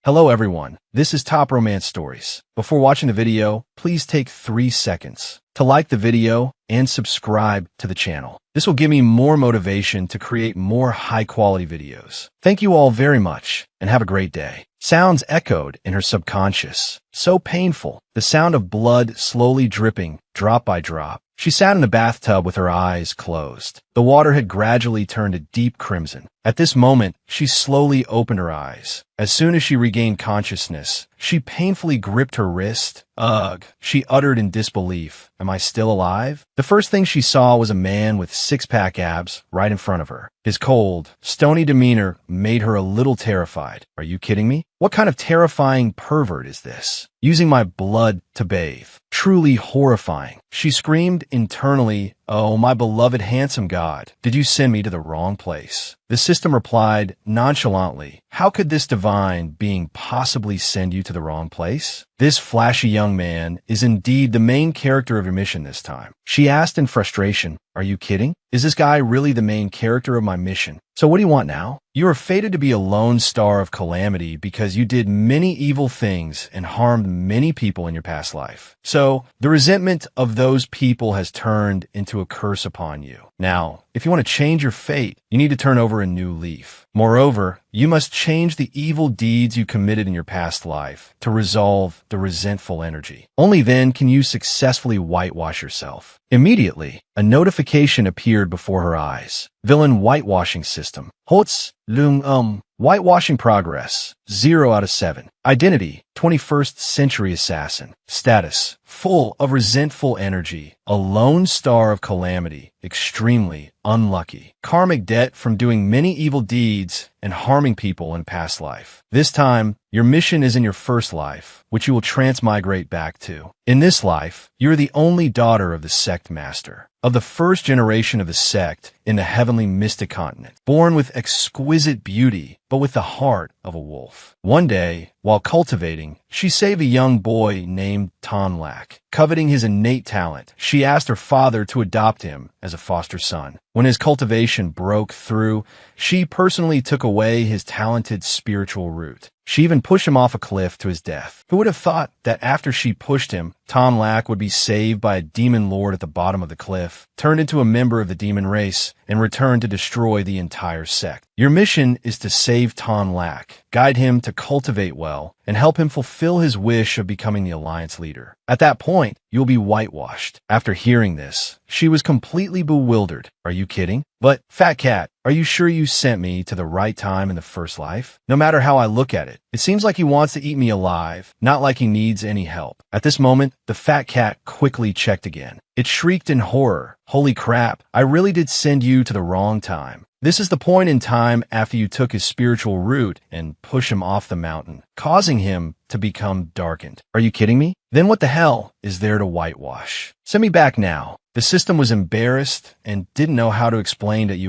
Hello everyone, this is Top Romance Stories. Before watching the video, please take 3 seconds to like the video and subscribe to the channel. This will give me more motivation to create more high-quality videos. Thank you all very much, and have a great day. Sounds echoed in her subconscious. So painful. The sound of blood slowly dripping, drop by drop. She sat in the bathtub with her eyes closed. The water had gradually turned a deep crimson. At this moment, she slowly opened her eyes. As soon as she regained consciousness, she painfully gripped her wrist. Ugh, she uttered in disbelief. Am I still alive? The first thing she saw was a man with six-pack abs right in front of her. His cold, stony demeanor made her a little terrified. Are you kidding me? What kind of terrifying pervert is this? Using my blood to bathe. Truly horrifying. She screamed internally, "Oh, my beloved handsome God, did you send me to the wrong place?" The system replied nonchalantly, "How could this divine being possibly send you to the wrong place? This flashy young man is indeed the main character of your mission this time." She asked in frustration, "Are you kidding? Is this guy really the main character of my mission? So what do you want now? You are fated to be a lone star of calamity because you did many evil things and harmed many people in your past life. So the resentment of those people has turned into a curse upon you. Now, if you want to change your fate, you need to turn over a new leaf. Moreover, you must change the evil deeds you committed in your past life to resolve the resentful energy. Only then can you successfully whitewash yourself." Immediately, a notification appeared before her eyes. Villain whitewashing system. Hots, lung, whitewashing progress, 0 out of 7. Identity, 21st century assassin. Status, full of resentful energy. A lone star of calamity, extremely unlucky. Karmic debt from doing many evil deeds and harming people in past life. This time, your mission is in your first life, which you will transmigrate back to. In this life, you are the only daughter of the sect master, of the first generation of the sect in the heavenly mystic continent, born with exquisite beauty, but with the heart of a wolf. One day, while cultivating, she saved a young boy named Tonlak. Coveting his innate talent, she asked her father to adopt him as a foster son. When his cultivation broke through, she personally took away his talented spiritual root. She even pushed him off a cliff to his death. Who would have thought that after she pushed him, Tonlak would be saved by a demon lord at the bottom of the cliff, turned into a member of the demon race, and returned to destroy the entire sect? Your mission is to save Tonlak, guide him to cultivate well, and help him fulfill his wish of becoming the Alliance leader. At that point, you'll be whitewashed. After hearing this, she was completely bewildered. Are you kidding? But, Fat Cat, are you sure you sent me to the right time in the first life? No matter how I look at it, it seems like he wants to eat me alive, not like he needs any help. At this moment, the Fat Cat quickly checked again. It shrieked in horror. Holy crap, I really did send you to the wrong time. This is the point in time after you took his spiritual root and pushed him off the mountain, causing him to become darkened. Are you kidding me? Then what the hell is there to whitewash? Send me back now. The system was embarrassed and didn't know how to explain that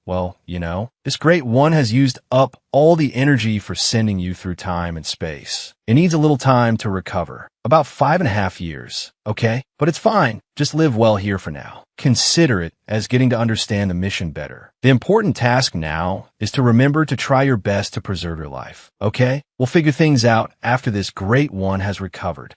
well, this great one has used up all the energy for sending you through time and space. It needs a little time to recover. About 5.5 years, okay? But it's fine. Just live well here for now. Consider it as getting to understand the mission better. The important task now is to remember to try your best to preserve your life, okay? We'll figure things out after this great one has recovered.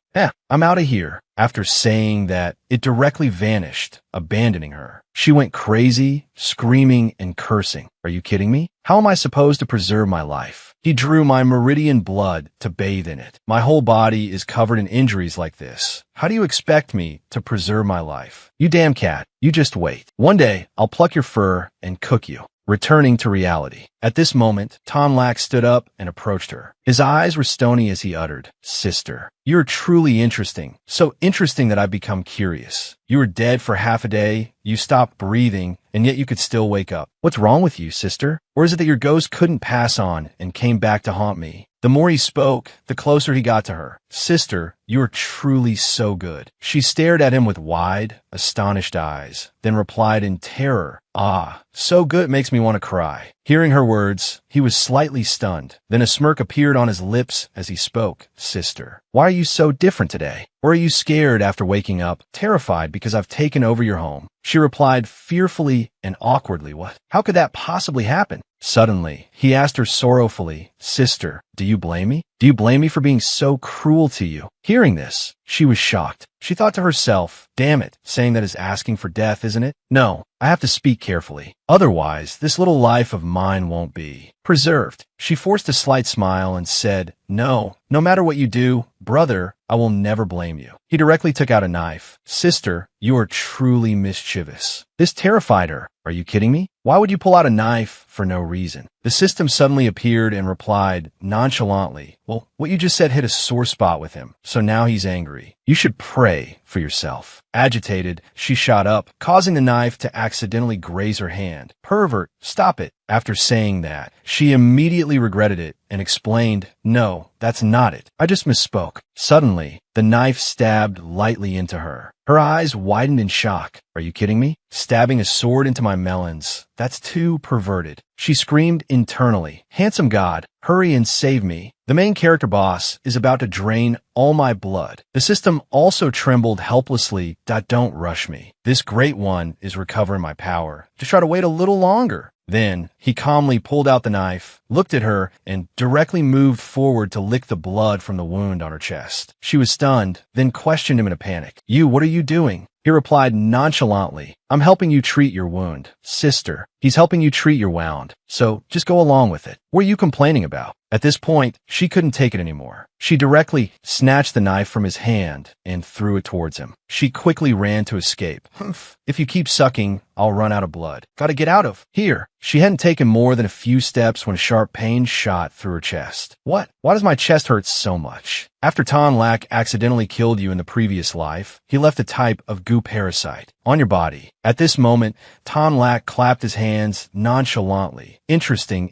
I'm out of here. After saying that, it directly vanished, abandoning her. She went crazy, screaming and cursing. Are you kidding me? How am I supposed to preserve my life? He drew my meridian blood to bathe in it. My whole body is covered in injuries like this. How do you expect me to preserve my life? You damn cat, you just wait. One day, I'll pluck your fur and cook you. Returning to reality. At this moment, Tonlak stood up and approached her. His eyes were stony as he uttered, "Sister, you're truly interesting. So interesting that I've become curious. You were dead for half a day, you stopped breathing, and yet you could still wake up. What's wrong with you, sister? Or is it that your ghost couldn't pass on and came back to haunt me?" The more he spoke, the closer he got to her. "Sister, you are truly so good." She stared at him with wide, astonished eyes, then replied in terror, "Ah, so good it makes me want to cry." Hearing her words, he was slightly stunned. Then a smirk appeared on his lips as he spoke. "Sister, why are you so different today? Or are you scared after waking up, terrified because I've taken over your home?" She replied fearfully and awkwardly, "What? How could that possibly happen? Suddenly, he asked her sorrowfully, "Sister, do you blame me? Do you blame me for being so cruel to you?" Hearing this, she was shocked. She thought to herself, "Damn it, saying that is asking for death, isn't it? No, I have to speak carefully. Otherwise, this little life of mine won't be preserved." She forced a slight smile and said, "No, no matter what you do, brother, I will never blame you." He directly took out a knife. "Sister, you are truly mischievous." This terrified her. "Are you kidding me? Why would you pull out a knife for no reason?" The system suddenly appeared and replied nonchalantly, "Well, what you just said hit a sore spot with him, so now he's angry. You should pray for yourself." Agitated, she shot up, causing the knife to accidentally graze her hand. "Pervert, stop it." After saying that, she immediately regretted it and explained, "No, that's not it. I just misspoke." Suddenly, the knife stabbed lightly into her. Her eyes widened in shock. "Are you kidding me? Stabbing a sword into my melons? That's too perverted." She screamed internally, "Handsome God, hurry and save me. The main character boss is about to drain all my blood." The system also trembled helplessly. "Don't rush me. This great one is recovering my power. Just try to wait a little longer." Then, he calmly pulled out the knife, looked at her, and directly moved forward to lick the blood from the wound on her chest. She was stunned, then questioned him in a panic. What are you doing?" He replied nonchalantly, "I'm helping you treat your wound." "Sister, he's helping you treat your wound, so just go along with it. What are you complaining about?" At this point, she couldn't take it anymore. She directly snatched the knife from his hand and threw it towards him. She quickly ran to escape. "Humph, if you keep sucking, I'll run out of blood. Gotta get out of here." She hadn't taken more than a few steps when a sharp pain shot through her chest. "What? Why does my chest hurt so much?" After Tan Lak accidentally killed you in the previous life, he left a type of goo parasite on your body. At this moment, Tan Lak clapped his hands nonchalantly. Interesting.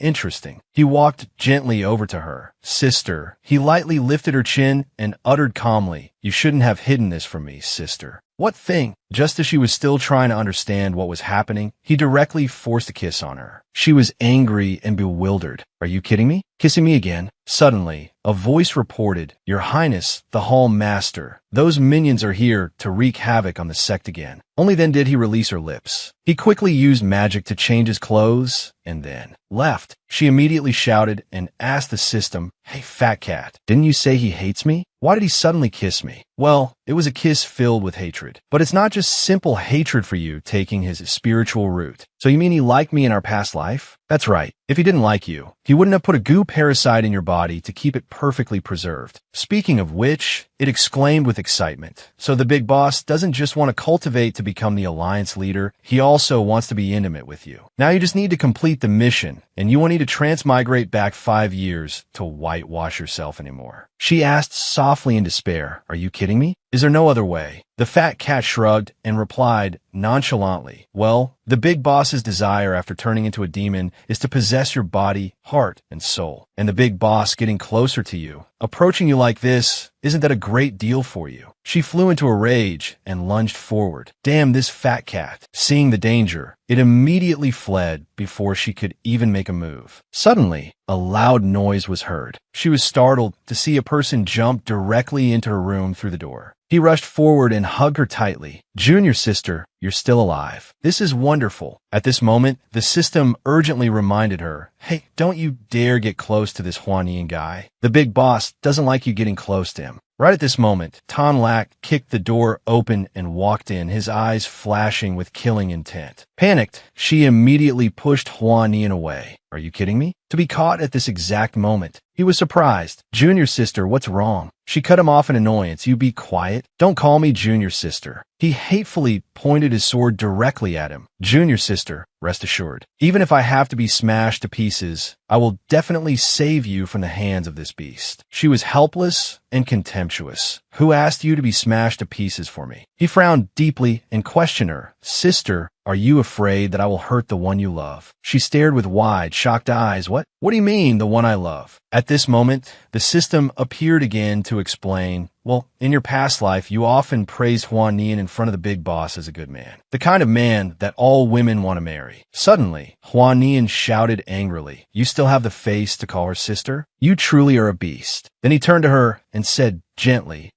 He walked gently over to her. "Sister." He lightly lifted her chin and uttered calmly, "You shouldn't have hidden this from me, sister." "What thing?" Just as she was still trying to understand what was happening, he directly forced a kiss on her. She was angry and bewildered. "Are you kidding me? Kissing me again?" Suddenly, a voice reported, "Your Highness, the Hall Master. Those minions are here to wreak havoc on the sect again." Only then did he release her lips. He quickly used magic to change his clothes and then left. She immediately shouted and asked the system, "Hey, fat cat, didn't you say he hates me? Why did he suddenly kiss me?" Well, it was a kiss filled with hatred. But it's not just simple hatred for you taking his spiritual root. "So you mean he liked me in our past life?" That's right. If he didn't like you, he wouldn't have put a goo parasite in your body to keep it perfectly preserved. Speaking of which, it exclaimed with excitement. So the big boss doesn't just want to cultivate to become the alliance leader, he also wants to be intimate with you. Now you just need to complete the mission, and you won't need to transmigrate back 5 years to whitewash yourself anymore. She asked softly in despair, "Are you kidding me? Is there no other way?" The fat cat shrugged and replied nonchalantly, "Well, the big boss's desire after turning into a demon is to possess your body, heart, and soul. And the big boss getting closer to you, approaching you like this, isn't that a great deal for you?" She flew into a rage and lunged forward. Damn this fat cat. Seeing the danger, it immediately fled before she could even make a move. Suddenly, a loud noise was heard. She was startled to see a person jump directly into her room through the door. He rushed forward and hugged her tightly. "Junior sister, you're still alive. This is wonderful." At this moment, the system urgently reminded her, "Hey, don't you dare get close to this Huanian guy. The big boss doesn't like you getting close to him." Right at this moment, Tan Lak kicked the door open and walked in, his eyes flashing with killing intent. Panicked, she immediately pushed Huanian away. "Are you kidding me?" To be caught at this exact moment. He was surprised. "Junior sister, what's wrong?" She cut him off in annoyance. "You be quiet. Don't call me junior sister." He hatefully pointed his sword directly at him. "Junior sister, rest assured, even if I have to be smashed to pieces, I will definitely save you from the hands of this beast." She was helpless and contemptuous. "Who asked you to be smashed to pieces for me?" He frowned deeply and questioned her. "Sister, are you afraid that I will hurt the one you love?" She stared with wide, shocked eyes. What do you mean, the one I love?" At this moment, the system appeared again to explain, "Well, in your past life, you often praised Huan Nian in front of the big boss as a good man. The kind of man that all women want to marry." Suddenly, Huan Nian shouted angrily, "You still have the face to call her sister? You truly are a beast." Then he turned to her and said gently,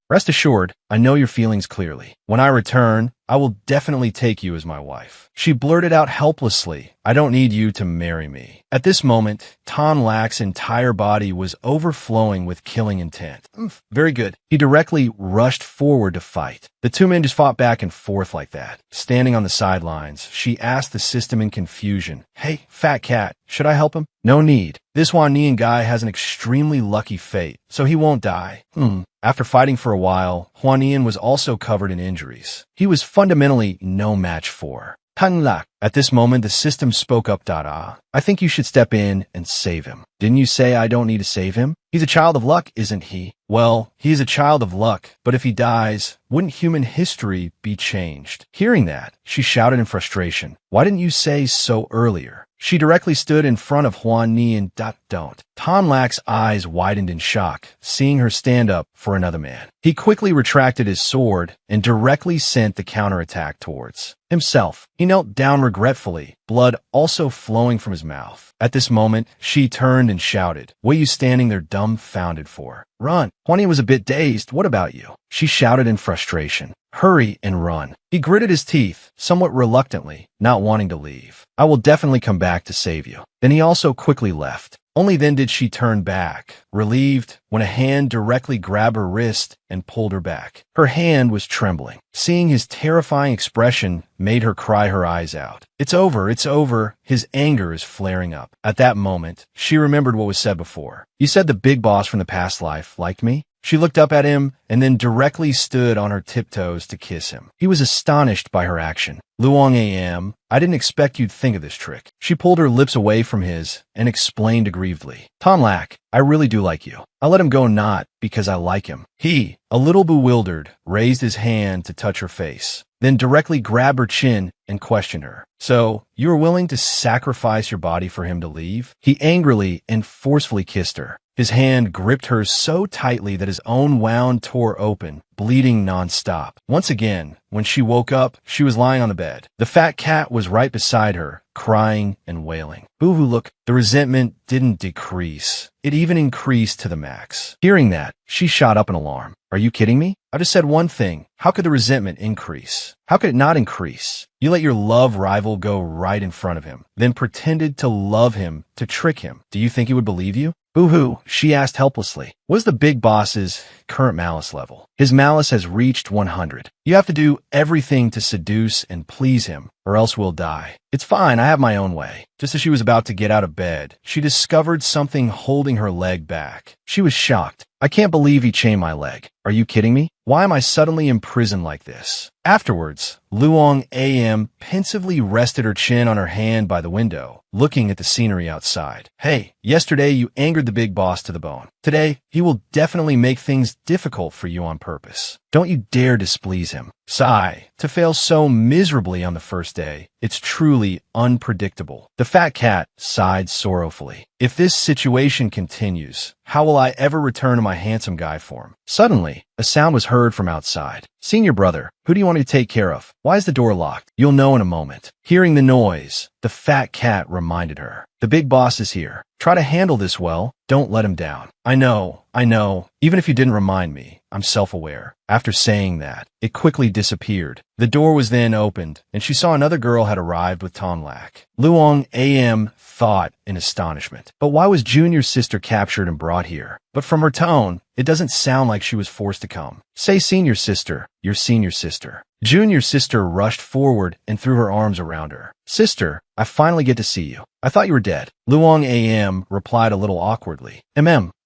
Rest assured, I know your feelings clearly. When I return, I will definitely take you as my wife. She blurted out helplessly, I don't need you to marry me. At this moment, Ton Lack's entire body was overflowing with killing intent. Very good. He directly rushed forward to fight. The two men just fought back and forth like that. Standing on the sidelines, she asked the system in confusion, Hey, fat cat, should I help him? No need. This Huan Nian guy has an extremely lucky fate, so he won't die. After fighting for a while, Huan Nian was also covered in injuries. He was fundamentally no match for Tan Lak. At this moment, the system spoke up. I think you should step in and save him. Didn't you say I don't need to save him? He's a child of luck, isn't he? Well, he's a child of luck, but if he dies, wouldn't human history be changed? Hearing that, she shouted in frustration, Why didn't you say so earlier? She directly stood in front of Huan Nian. Don't. Ton Lack's eyes widened in shock, seeing her stand up for another man. He quickly retracted his sword and directly sent the counterattack towards himself. He knelt down regretfully, blood also flowing from his mouth. At this moment, she turned and shouted, What are you standing there dumbfounded for? Run. Huan Nian was a bit dazed. What about you? She shouted in frustration. Hurry and run. He gritted his teeth, somewhat reluctantly, not wanting to leave. I will definitely come back to save you. Then he also quickly left. Only then did she turn back, relieved, when a hand directly grabbed her wrist and pulled her back. Her hand was trembling. Seeing his terrifying expression made her cry her eyes out. It's over, it's over. His anger is flaring up. At that moment, she remembered what was said before. You said the big boss from the past life liked me? She looked up at him and then directly stood on her tiptoes to kiss him. He was astonished by her action. Luong A.M., I didn't expect you'd think of this trick. She pulled her lips away from his and explained aggrievedly. Ton Lack, I really do like you. I let him go not because I like him. He, a little bewildered, raised his hand to touch her face, then directly grabbed her chin and questioned her. So, you were willing to sacrifice your body for him to leave? He angrily and forcefully kissed her. His hand gripped hers so tightly that his own wound tore open, bleeding nonstop. Once again, when she woke up, she was lying on the bed. The fat cat was right beside her, crying and wailing. Boo-hoo, look, the resentment didn't decrease. It even increased to the max. Hearing that, she shot up in alarm. Are you kidding me? I just said one thing. How could the resentment increase? How could it not increase? You let your love rival go right in front of him, then pretended to love him to trick him. Do you think he would believe you? Boo-hoo, she asked helplessly. What is the big boss's current malice level? His malice has reached 100. You have to do everything to seduce and please him, or else we'll die. It's fine, I have my own way. Just as she was about to get out of bed, she discovered something holding her leg back. She was shocked. I can't believe he chained my leg. Are you kidding me? Why am I suddenly imprisoned like this? Afterwards, Luong A.M. pensively rested her chin on her hand by the window, looking at the scenery outside. Hey, yesterday you angered the big boss to the bone. Today, he will definitely make things difficult for you on purpose. Don't you dare displease him. Sigh, to fail so miserably on the first day, it's truly unpredictable. The fat cat sighed sorrowfully. If this situation continues, how will I ever return to my handsome guy form? Suddenly, a sound was heard from outside. Senior brother, who do you want me to take care of? Why is the door locked? You'll know in a moment. Hearing the noise, the fat cat reminded her. The big boss is here. Try to handle this well. Don't let him down. I know. Even if you didn't remind me, I'm self-aware. After saying that, it quickly disappeared. The door was then opened, and she saw another girl had arrived with Ton Lack. Luong A.M. thought in astonishment. But why was Junior's sister captured and brought here? But from her tone, it doesn't sound like she was forced to come. Say senior sister, your senior sister. Junior's sister rushed forward and threw her arms around her. Sister, I finally get to see you. I thought you were dead. Luong A.M. replied a little awkwardly.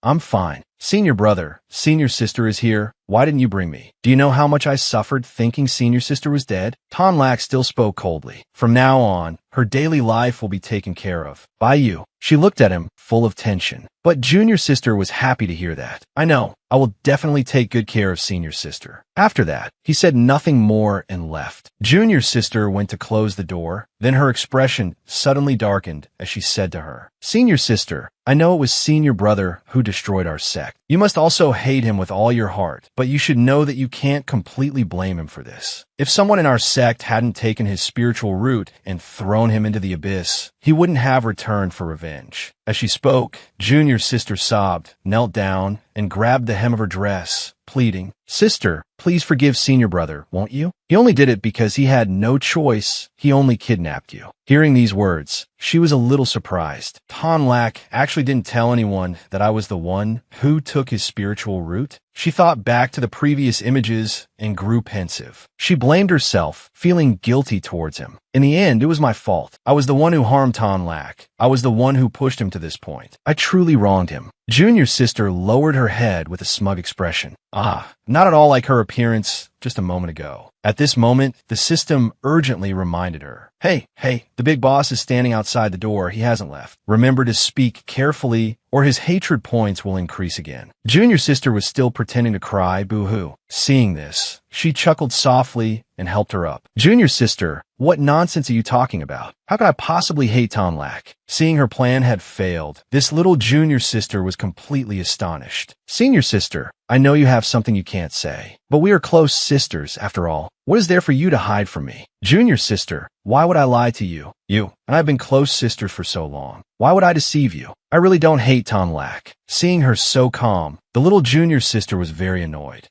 I'm fine. Senior brother, senior sister is here. Why didn't you bring me? Do you know how much I suffered thinking senior sister was dead? Ton Lack still spoke coldly. From now on, her daily life will be taken care of. By you. She looked at him, full of tension. But junior sister was happy to hear that. I know. I will definitely take good care of senior sister. After that, he said nothing more and left. Junior sister went to close the door. Then her expression suddenly darkened as she said to her, Senior sister, I know it was senior brother who destroyed our sect. You must also hate him with all your heart, but you should know that you can't completely blame him for this. If someone in our sect hadn't taken his spiritual root and thrown him into the abyss, he wouldn't have returned for revenge. As she spoke, Junior's sister sobbed, knelt down, and grabbed the hem of her dress, pleading, "Sister, please forgive senior brother, won't you? He only did it because he had no choice. He only kidnapped you." Hearing these words, she was a little surprised. Tonlak actually didn't tell anyone that I was the one who took his spiritual route. She thought back to the previous images and grew pensive. She blamed herself, feeling guilty towards him. In the end, it was my fault. I was the one who harmed Tonlak. I was the one who pushed him to this point. I truly wronged him. Junior's sister lowered her head with a smug expression. Not at all like her appearance just a moment ago. At this moment, the system urgently reminded her, Hey, the big boss is standing outside the door. He hasn't left. Remember to speak carefully or his hatred points will increase again." Junior's sister was still pretending to cry, boo-hoo. Seeing this, she chuckled softly and helped her up. "Junior's sister, what nonsense are you talking about? How could I possibly hate Tonlak?" Seeing her plan had failed, this little junior sister was completely astonished. "Senior sister, I know you have something you can't say, but we are close sisters after all. What is there for you to hide from me?" "Junior sister, why would I lie to you? You and I have been close sisters for so long. Why would I deceive you? I really don't hate Tonlak." Seeing her so calm, the little junior sister was very annoyed.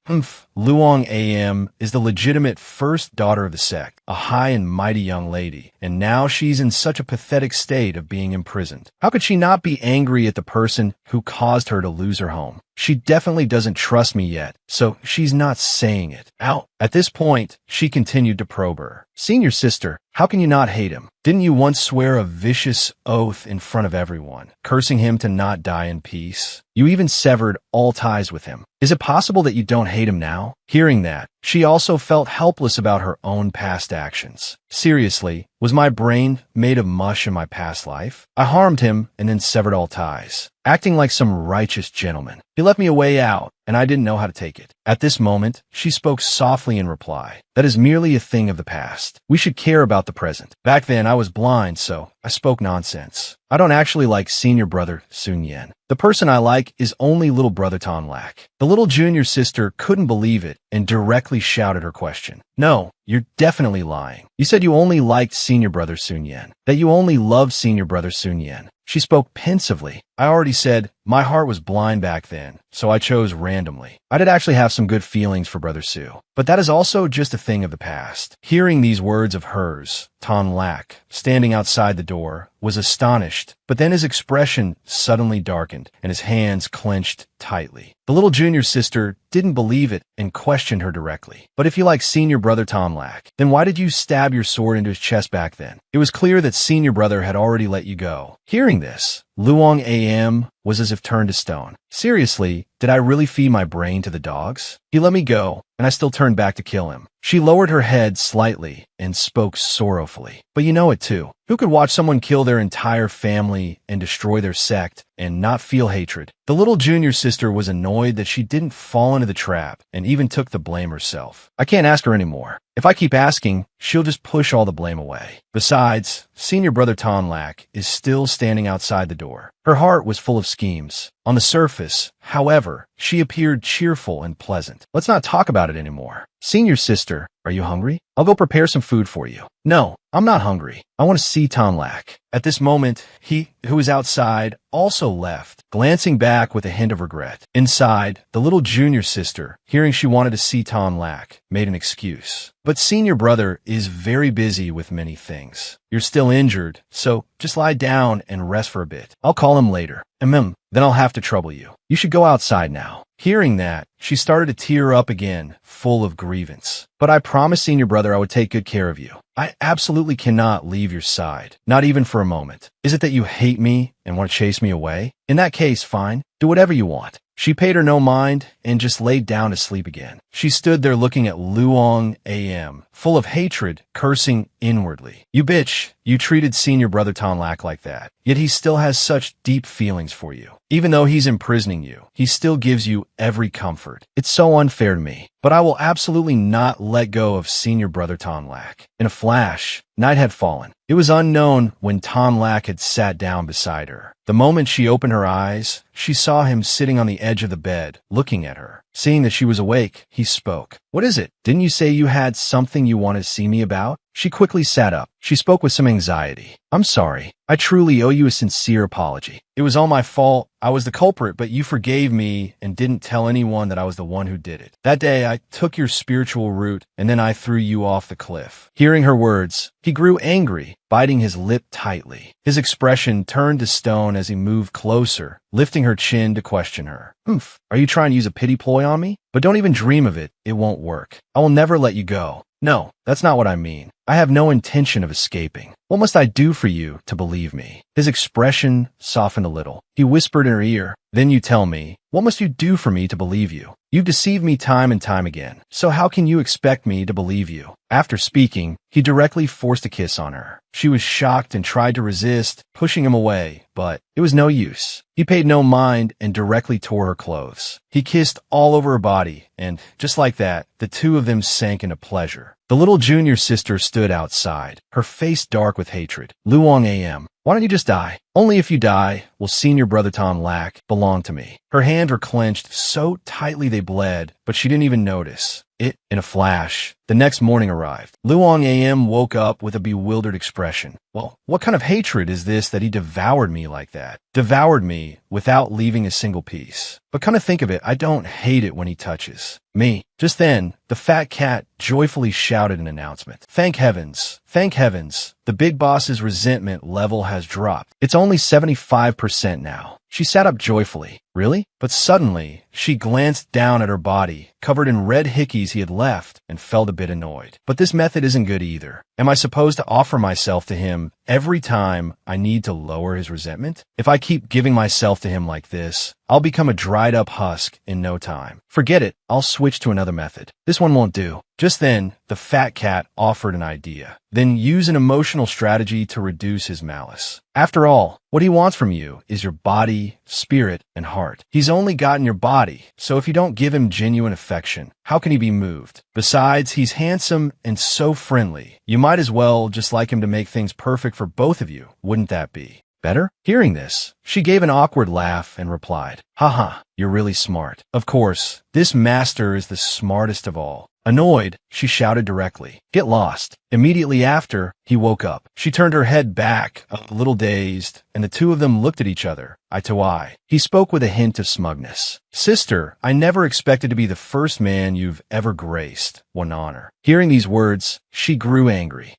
Luong AM is the legitimate first daughter of the sect, a high and mighty young lady, and now she's in such a pathetic state of being imprisoned. How could she not be angry at the person who caused her to lose her home? She definitely doesn't trust me yet, so she's not saying it out. At this point, she continued to probe her. "Senior sister, how can you not hate him? Didn't you once swear a vicious oath in front of everyone, cursing him to not die in peace? You even severed all ties with him. Is it possible that you don't hate him now?" Hearing that, she also felt helpless about her own past actions. Seriously, was my brain made of mush in my past life? I harmed him and then severed all ties, acting like some righteous gentleman. He left me a way out, and I didn't know how to take it. At this moment, she spoke softly in reply. "That is merely a thing of the past. We should care about the present. Back then, I was blind, so I spoke nonsense. I don't actually like senior brother Sun Yen. The person I like is only little brother Tonlak." The little junior sister couldn't believe it and directly shouted her question. "No, you're definitely lying. You said you only liked senior brother Sun Yen, that you only loved senior brother Sun Yen." She spoke pensively. "I already said my heart was blind back then, so I chose randomly. I did actually have some good feelings for Brother Su, but that is also just a thing of the past." Hearing these words of hers, Tonlak, standing outside the door, was astonished, but then his expression suddenly darkened and his hands clenched tightly. The little junior sister didn't believe it and questioned her directly. "But if you like senior brother Tonlak, then why did you stab your sword into his chest back then? It was clear that senior brother had already let you go." Hearing this, Luong AM was as if turned to stone. "Seriously, did I really feed my brain to the dogs? He let me go, and I still turned back to kill him." She lowered her head slightly and spoke sorrowfully. "But you know it too. Who could watch someone kill their entire family and destroy their sect and not feel hatred?" The little junior sister was annoyed that she didn't fall into the trap and even took the blame herself. "I can't ask her anymore. If I keep asking, she'll just push all the blame away. Besides, senior brother Tonlak is still standing outside the door." Her heart was full of schemes. On the surface, however, she appeared cheerful and pleasant. "Let's not talk about it anymore. Senior sister, are you hungry? I'll go prepare some food for you." "No, I'm not hungry. I want to see Tonlak." At this moment, he, who was outside, also left, glancing back with a hint of regret. Inside, the little junior sister, hearing she wanted to see Tonlak, made an excuse. "But senior brother is very busy with many things. You're still injured, so just lie down and rest for a bit. I'll call him later. Then I'll have to trouble you. You should go outside now." Hearing that, she started to tear up again, full of grievance. "But I promised senior brother I would take good care of you. I absolutely cannot leave your side, not even for a moment. Is it that you hate me and want to chase me away? In that case, fine. Do whatever you want." She paid her no mind and just laid down to sleep again. She stood there looking at Luong AM, full of hatred, cursing inwardly. "You bitch, you treated senior brother Tonlak like that. Yet he still has such deep feelings for you. Even though he's imprisoning you, he still gives you every comfort. It's so unfair to me. But I will absolutely not let go of senior brother Tonlak." In a flash, night had fallen. It was unknown when Tonlak had sat down beside her. The moment she opened her eyes, she saw him sitting on the edge of the bed, looking at her. Seeing that she was awake, he spoke. What is it? Didn't you say you had something you wanted to see me about? She quickly sat up. She spoke with some anxiety. I'm sorry. I truly owe you a sincere apology. It was all my fault. I was the culprit, but you forgave me and didn't tell anyone that I was the one who did it. That day, I took your spiritual route, and then I threw you off the cliff. Hearing her words, he grew angry, biting his lip tightly. His expression turned to stone as he moved closer, lifting her chin to question her. Oof, are you trying to use a pity ploy on me? But don't even dream of it. It won't work. I will never let you go. No, that's not what I mean. I have no intention of escaping. What must I do for you to believe me? His expression softened a little. He whispered in her ear, then you tell me, what must you do for me to believe you? You've deceived me time and time again, so how can you expect me to believe you? After speaking, he directly forced a kiss on her. She was shocked and tried to resist, pushing him away, but it was no use. He paid no mind and directly tore her clothes. He kissed all over her body, and just like that, the two of them sank into pleasure. The little junior sister stood outside, her face dark with hatred. Luong AM, why don't you just die? Only if you die will senior brother Tom Lack belong to me. Her hands were clenched so tightly they bled, but she didn't even notice. In a flash, the next morning arrived. Luong AM woke up with a bewildered expression. Well, what kind of hatred is this that he devoured me like that? Devoured me without leaving a single piece. But come to think of it, I don't hate it when he touches me. Just then, the fat cat joyfully shouted an announcement. Thank heavens, the big boss's resentment level has dropped. It's only 75% now. She sat up joyfully. Really? But suddenly, she glanced down at her body, covered in red hickeys he had left, and felt a bit annoyed. But this method isn't good either. Am I supposed to offer myself to him every time I need to lower his resentment? If I keep giving myself to him like this, I'll become a dried-up husk in no time. Forget it. I'll switch to another method. This one won't do. Just then, the fat cat offered an idea. Then use an emotional strategy to reduce his malice. After all, what he wants from you is your body, spirit, and heart. He's only gotten your body, so if you don't give him genuine affection, how can he be moved? Besides, he's handsome and so friendly. You might as well just like him to make things perfect for both of you, wouldn't that be better? Hearing this, she gave an awkward laugh and replied, haha, you're really smart. Of course, this master is the smartest of all. Annoyed, she shouted directly, get lost. Immediately after, he woke up. She turned her head back, a little dazed, and the two of them looked at each other, eye to eye. He spoke with a hint of smugness. Sister, I never expected to be the first man you've ever graced. What an honor. Hearing these words, she grew angry.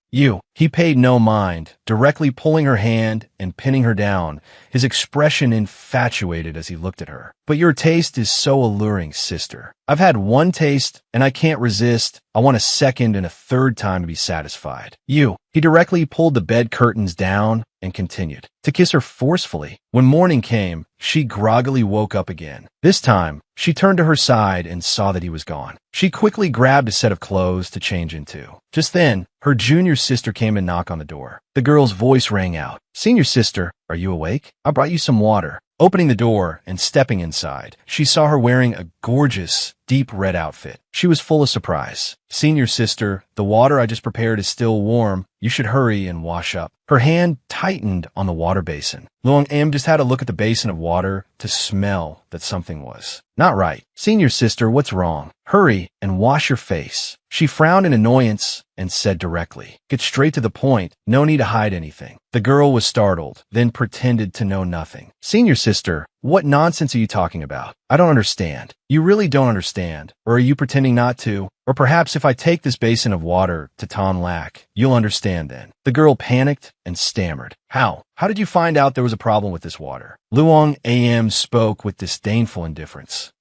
He paid no mind, directly pulling her hand and pinning her down, his expression infatuated as he looked at her. But your taste is so alluring, sister. I've had one taste, and I can't resist. I want a second and a third time to be satisfied. He directly pulled the bed curtains down and continued to kiss her forcefully. When morning came, she groggily woke up again. This time, she turned to her side and saw that he was gone. She quickly grabbed a set of clothes to change into. Just then, her junior sister came and knocked on the door. The girl's voice rang out. Senior sister, are you awake? I brought you some water. Opening the door and stepping inside, she saw her wearing a gorgeous, deep red outfit. She was full of surprise. Senior sister, the water I just prepared is still warm. You should hurry and wash up. Her hand tightened on the water basin. Luong Am just had to look at the basin of water to smell that something was not right. Senior sister, what's wrong? Hurry and wash your face. She frowned in annoyance and said directly, get straight to the point. No need to hide anything. The girl was startled, then pretended to know nothing. Senior sister, what nonsense are you talking about? I don't understand. You really don't understand. Or are you pretending not to? Or perhaps if I take this basin of water to Tom Lack, you'll understand then. The girl panicked and stammered. How? How did you find out there was a problem with this water? Luong AM spoke with disdainful indifference.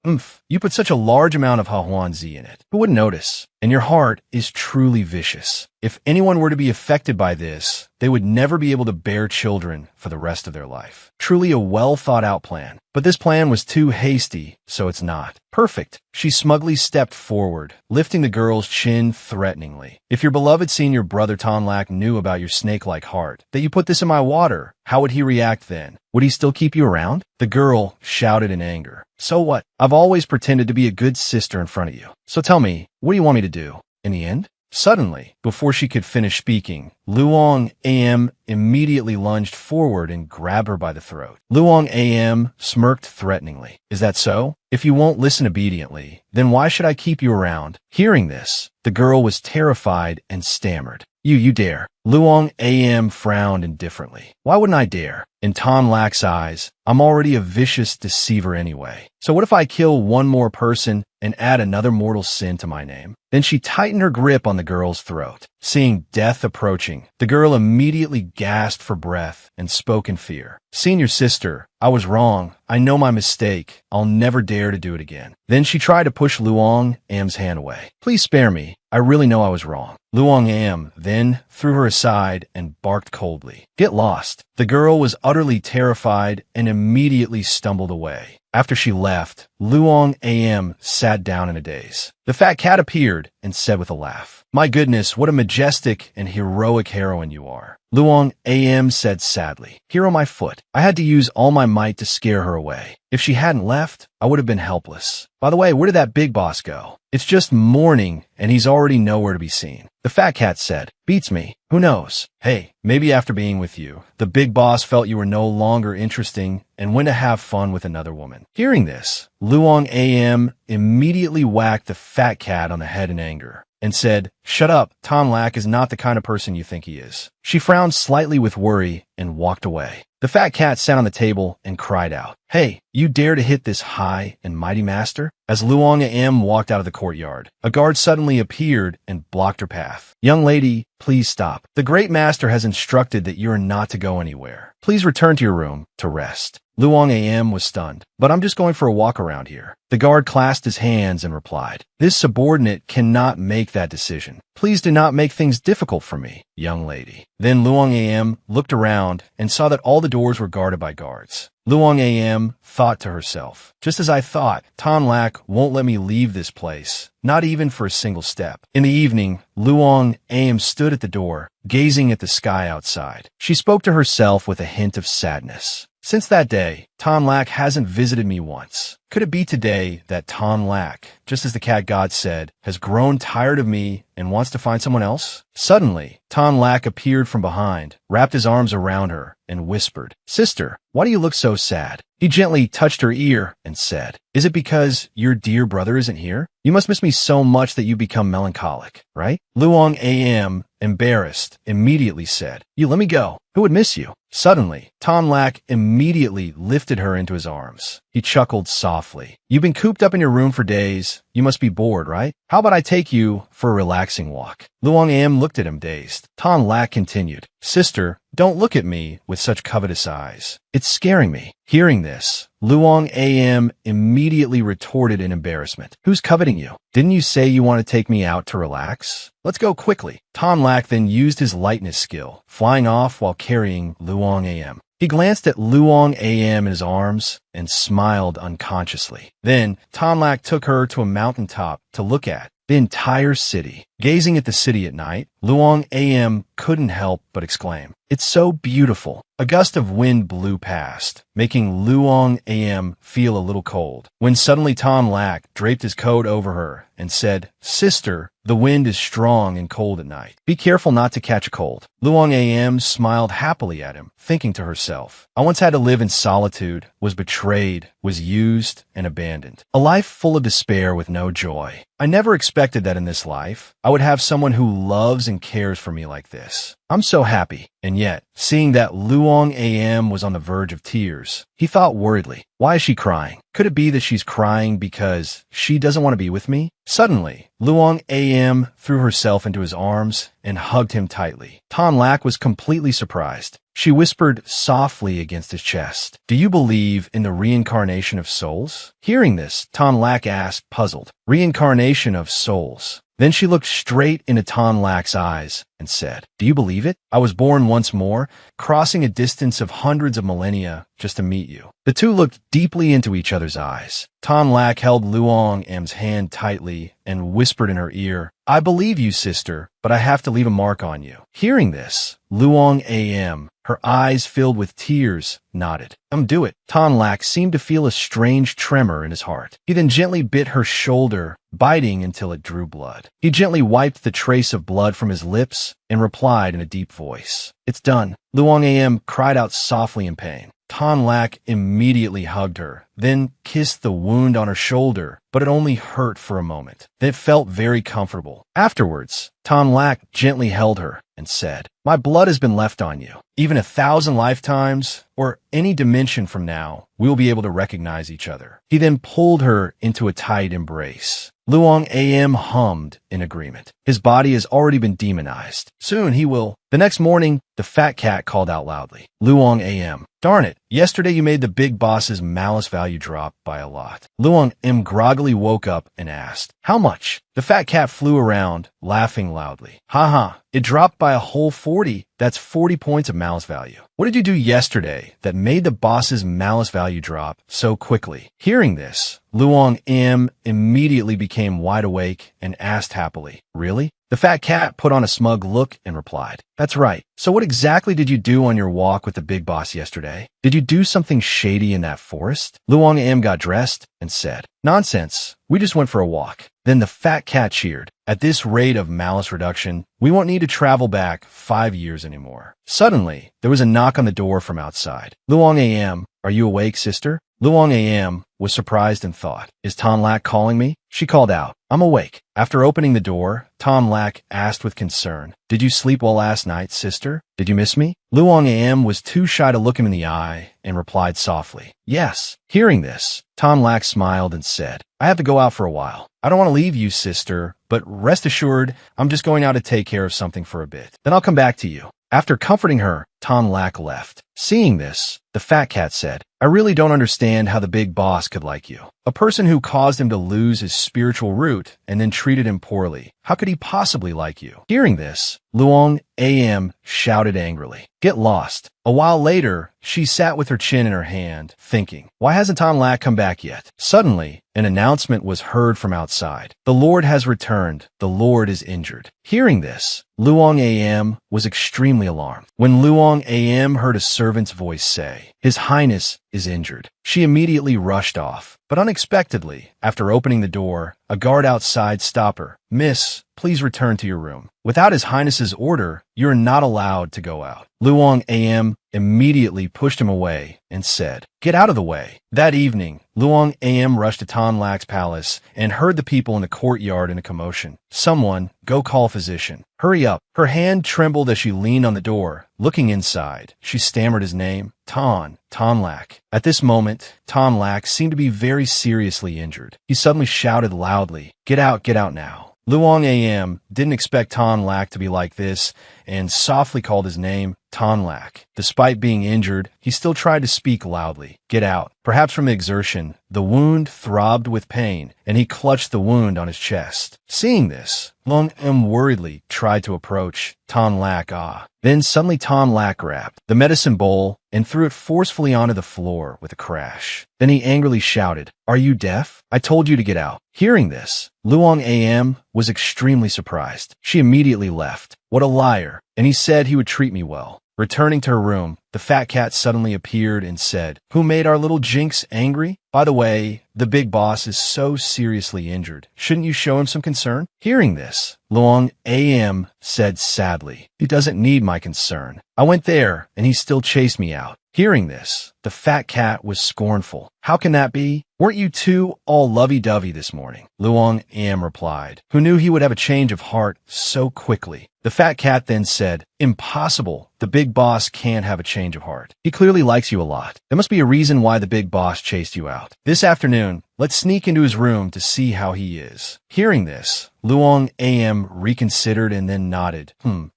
You put such a large amount of Hahuanzi in it. Who would notice? And your heart is truly vicious. If anyone were to be affected by this, they would never be able to bear children for the rest of their life. Truly a well-thought-out plan. But this plan was too hasty, so it's not. Perfect. She smugly stepped forward, lifting the girl's chin threateningly. If your beloved senior brother Tom Lack knew about your snake-like heart, that you put this in my water, how would he react then? Would he still keep you around? The girl shouted in anger. So what? I've always pretended to be a good sister in front of you. So tell me, what do you want me to do? In the end? Suddenly, before she could finish speaking, Luong AM immediately lunged forward and grabbed her by the throat. Luong AM smirked threateningly. Is that so? If you won't listen obediently, then why should I keep you around? Hearing this, the girl was terrified and stammered. You dare. Luong AM frowned indifferently. Why wouldn't I dare? In Tom Lack's eyes, I'm already a vicious deceiver anyway. So what if I kill one more person and add another mortal sin to my name? Then she tightened her grip on the girl's throat. Seeing death approaching, the girl immediately gasped for breath and spoke in fear. Senior sister, I was wrong. I know my mistake. I'll never dare to do it again. Then she tried to push Luong Am's hand away. Please spare me. I really know I was wrong. Luong Am then threw her aside and barked coldly. Get lost. The girl was utterly terrified and immediately stumbled away. After she left, Luong Am sat down in a daze. The fat cat appeared and said with a laugh, My goodness, what a majestic and heroic heroine you are. Luong Am said sadly, Here on my foot. I had to use all my might to scare her away. If she hadn't left, I would have been helpless. By the way, where did that big boss go? It's just morning, and he's already nowhere to be seen. The fat cat said, Beats me. Who knows? Hey, maybe after being with you, the big boss felt you were no longer interesting and went to have fun with another woman. Hearing this, Luong Am immediately whacked the fat cat on the head in anger and said, Shut up, Tom Lack is not the kind of person you think he is. She frowned slightly with worry and walked away. The fat cat sat on the table and cried out, Hey, you dare to hit this high and mighty master? As Luong Am walked out of the courtyard, a guard suddenly appeared and blocked her path. Young lady, please stop. The great master has instructed that you are not to go anywhere. Please return to your room to rest. Luong Am was stunned. But I'm just going for a walk around here. The guard clasped his hands and replied, This subordinate cannot make that decision. Please do not make things difficult for me, young lady. Then Luong Am looked around and saw that all the doors were guarded by guards. Luong Am thought to herself, Just as I thought, Tom Lack won't let me leave this place, not even for a single step. In the evening, Luong Am stood at the door, gazing at the sky outside. She spoke to herself with a hint of sadness. Since that day, Tom Lack hasn't visited me once. Could it be today that Tom Lack, just as the cat god said, has grown tired of me and wants to find someone else? Suddenly, Tom Lack appeared from behind, wrapped his arms around her, and whispered, Sister, why do you look so sad? He gently touched her ear and said, Is it because your dear brother isn't here? You must miss me so much that you become melancholic, right? Luong Am, embarrassed, immediately said, You let me go. Who would miss you? Suddenly, Tom Lack immediately lifted her into his arms. He chuckled softly. You've been cooped up in your room for days. You must be bored, right? How about I take you for a relaxing walk? Luong Am looked at him dazed. Tom Lack continued, Sister, don't look at me with such covetous eyes. It's scaring me. Hearing this, Luong Am immediately retorted in embarrassment. Who's coveting you? Didn't you say you want to take me out to relax? Let's go quickly. Tom Lack then used his lightness skill, flying off while carrying Luong Am. He glanced at Luong Am in his arms and smiled unconsciously. Then, Tom Lack took her to a mountaintop to look at the entire city. Gazing at the city at night, Luong Am couldn't help but exclaim, It's so beautiful. A gust of wind blew past, making Luong Am feel a little cold, when suddenly Tom Lack draped his coat over her and said, Sister, the wind is strong and cold at night. Be careful not to catch a cold. Luong Am smiled happily at him, thinking to herself, I once had to live in solitude, was betrayed, was used, and abandoned. A life full of despair with no joy. I never expected that in this life I would have someone who loves and cares for me like this. I'm so happy. And yet, seeing that Luong Am was on the verge of tears, he thought worriedly, Why is she crying? Could it be that she's crying because she doesn't want to be with me? Suddenly, Luong Am threw herself into his arms and hugged him tightly. Tom Lack was completely surprised. She whispered softly against his chest, Do you believe in the reincarnation of souls? Hearing this, Tom Lack asked, puzzled, Reincarnation of souls. Then she looked straight into Tom Lack's eyes and said, Do you believe it? I was born once more, crossing a distance of hundreds of millennia just to meet you. The two looked deeply into each other's eyes. Tom Lack held Luong Am's hand tightly and whispered in her ear, I believe you, sister, but I have to leave a mark on you. Hearing this, Luong Am, her eyes filled with tears, nodded. Do it. Tonlak seemed to feel a strange tremor in his heart. He then gently bit her shoulder, biting until it drew blood. He gently wiped the trace of blood from his lips and replied in a deep voice, "It's done." Luong Am cried out softly in pain. Tonlak immediately hugged her, then kissed the wound on her shoulder, but it only hurt for a moment. Then it felt very comfortable. Afterwards, Tonlak gently held her and said, "My blood has been left on you. Even 1,000 lifetimes, or any dimension from now, we will be able to recognize each other." He then pulled her into a tight embrace. Luong Am hummed in agreement. His body has already been demonized. Soon he will. The next morning, the fat cat called out loudly, "Luong Am, darn it, yesterday you made the big boss's malice value drop by a lot." Luong Am groggily woke up and asked, "How much?" The fat cat flew around, laughing loudly. "Ha, it dropped by a whole 40. That's 40 points of malice value. What did you do yesterday that made the boss's malice value drop so quickly?" Hearing this, Luong Am immediately became wide awake and asked happily, "Really?" The fat cat put on a smug look and replied, "That's right. So what exactly did you do on your walk with the big boss yesterday? Did you do something shady in that forest?" Luong Am got dressed and said, "Nonsense. We just went for a walk." Then the fat cat cheered. "At this rate of malice reduction, we won't need to travel back 5 years anymore." Suddenly, there was a knock on the door from outside. "Luong Am, are you awake, sister?" Luong Am was surprised and thought, "Is Tonlak calling me?" She called out, "I'm awake." After opening the door, Tonlak asked with concern, "Did you sleep well last night, sister? Did you miss me?" Luong Am was too shy to look him in the eye and replied softly, "Yes." Hearing this, Tonlak smiled and said, "I have to go out for a while. I don't want to leave you, sister, but rest assured, I'm just going out to take care of something for a bit. Then I'll come back to you." After comforting her, Tonlak left. Seeing this, the fat cat said, "I really don't understand how the big boss could like you. A person who caused him to lose his spiritual root and then treated him poorly. How could he possibly like you?" Hearing this, Luong Am shouted angrily, "Get lost." A while later, she sat with her chin in her hand, thinking, "Why hasn't Tonlak come back yet?" Suddenly, an announcement was heard from outside. "The Lord has returned. The Lord is injured." Hearing this, Luong Am was extremely alarmed. When Luong Am heard a servant's voice say, "His Highness is injured," she immediately rushed off. But unexpectedly, after opening the door, a guard outside stopped her. "Miss, please return to your room. Without His Highness's order, you're not allowed to go out." Luong Am immediately pushed him away and said, "Get out of the way." That evening, Luong Am rushed to Tonlak's palace and heard the people in the courtyard in a commotion. "Someone, go call a physician. Hurry up." Her hand trembled as she leaned on the door. Looking inside, she stammered his name, Tonlak. At this moment, Tonlak seemed to be very seriously injured. He suddenly shouted loudly, get out now." Luong Am didn't expect Tonlak to be like this and softly called his name, Tonlak. Despite being injured, he still tried to speak loudly, "Get out." Perhaps from exertion, the wound throbbed with pain, and he clutched the wound on his chest. Seeing this, Luong Am worriedly tried to approach Tonlak. Then suddenly Tonlak grabbed the medicine bowl and threw it forcefully onto the floor with a crash. Then he angrily shouted, "Are you deaf? I told you to get out." Hearing this, Luong Am was extremely surprised. She immediately left. "What a liar. And he said he would treat me well." Returning to her room, the fat cat suddenly appeared and said, "Who made our little Jinx angry? By the way, the big boss is so seriously injured. Shouldn't you show him some concern?" Hearing this, Luong Am said sadly, "He doesn't need my concern. I went there, and he still chased me out." Hearing this, the fat cat was scornful. "How can that be? Weren't you two all lovey-dovey this morning?" Luong Am replied, who knew he would have a change of heart so quickly. The fat cat then said, "Impossible. The big boss can't have a change of heart. He clearly likes you a lot. There must be a reason why the big boss chased you out. This afternoon, let's sneak into his room to see how he is." Hearing this, Luong Am reconsidered and then nodded.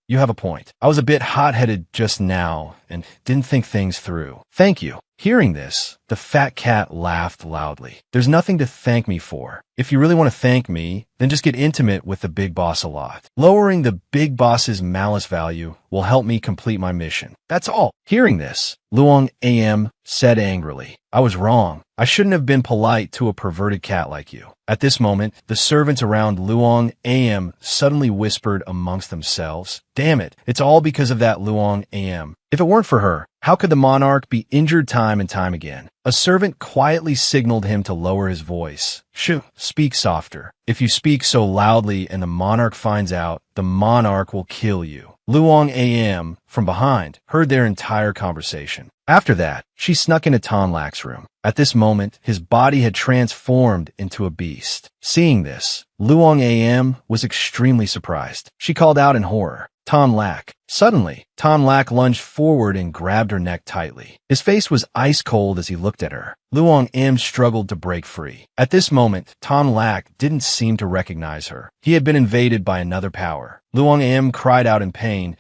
You have a point. I was a bit hot-headed just now and didn't think things through. Thank you." Hearing this, the fat cat laughed loudly. "There's nothing to thank me for. If you really want to thank me, then just get intimate with the big boss a lot. Lowering the big boss's malice value will help me complete my mission. That's all." Hearing this, Luong Am said angrily, "I was wrong. I shouldn't have been polite to a perverted cat like you. At this moment, the servants around Luong Am suddenly whispered amongst themselves, "Damn it, it's all because of that Luong Am. If it weren't for her, how could the monarch be injured time and time again?" A servant quietly signaled him to lower his voice. "Shoo, speak softer. If you speak so loudly and the monarch finds out, the monarch will kill you." Luong Am, from behind, heard their entire conversation. After that, she snuck into Tonlak's room. At this moment, his body had transformed into a beast. Seeing this, Luong Am was extremely surprised. She called out in horror, "Tonlak." Suddenly, Tonlak lunged forward and grabbed her neck tightly. His face was ice cold as he looked at her. Luong Am struggled to break free. At this moment, Tonlak didn't seem to recognize her. He had been invaded by another power. Luong Am cried out in pain.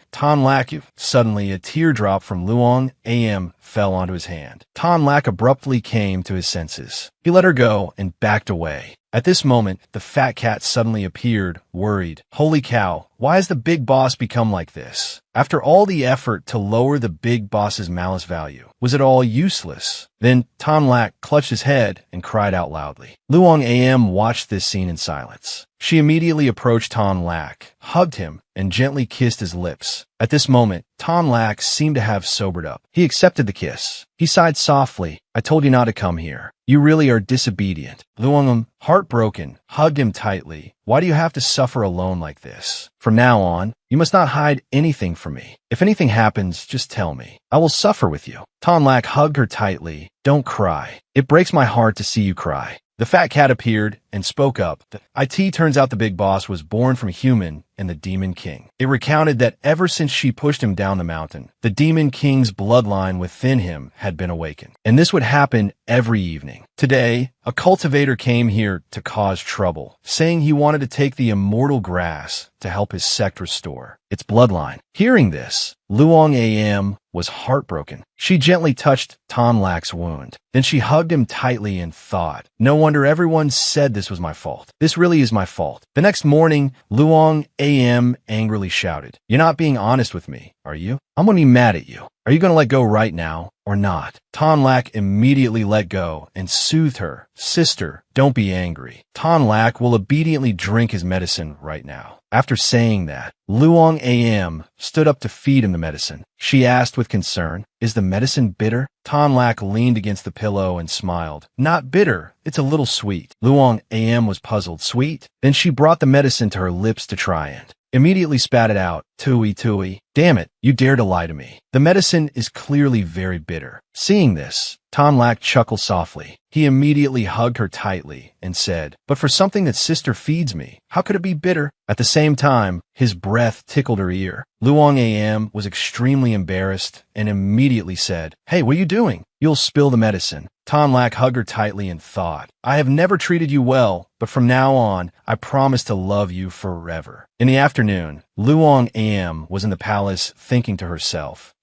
Suddenly, a teardrop from Luong Am fell onto his hand. Tonlak abruptly came to his senses. He let her go and backed away. At this moment, the fat cat suddenly appeared, worried. "Holy cow, why has the big boss become like this?" After all the effort to lower the big boss's malice value, was it all useless? Then Tonlak clutched his head and cried out loudly. Luong Am watched this scene in silence. She immediately approached Tonlak, hugged him, and gently kissed his lips. At this moment, Tonlak seemed to have sobered up. He accepted the kiss. He sighed softly. "I told you not to come here. You really are disobedient." Luong, heartbroken, hugged him tightly. "Why do you have to suffer alone like this? From now on, you must not hide anything from me. If anything happens, just tell me. I will suffer with you." Tonlak hugged her tightly. "Don't cry. It breaks my heart to see you cry." The fat cat appeared and spoke up. It turns out the big boss was born from a human and the Demon King. It recounted that ever since she pushed him down the mountain, the Demon King's bloodline within him had been awakened. And this would happen every evening. Today, a cultivator came here to cause trouble, saying he wanted to take the immortal grass to help his sect restore its bloodline. Hearing this, Luong Am was heartbroken. She gently touched Tonlak's wound. Then she hugged him tightly and thought, "No wonder everyone said this was my fault. This really is my fault." The next morning, Luong Am angrily shouted, "You're not being honest with me, are you? I'm going to be mad at you. Are you going to let go right now or not?" Tonlak immediately let go and soothed her. "Sister, don't be angry. Tonlak will obediently drink his medicine right now." After saying that, Luong Am stood up to feed him the medicine. She asked with concern, "Is the medicine bitter?" Tonlak leaned against the pillow and smiled. "Not bitter. It's a little sweet." Luong Am was puzzled. "Sweet?" Then she brought the medicine to her lips to try and immediately spat it out. "Tui tui. Damn it, you dare to lie to me. The medicine is clearly very bitter." Seeing this, Tonlak chuckled softly. He immediately hugged her tightly and said, "But for something that sister feeds me, how could it be bitter?" At the same time, his breath tickled her ear. Luong Am was extremely embarrassed and immediately said, "Hey, what are you doing? You'll spill the medicine." Tonlak hugged her tightly and thought, "I have never treated you well, but from now on, I promise to love you forever." In the afternoon, Luong Am was in the palace thinking to herself,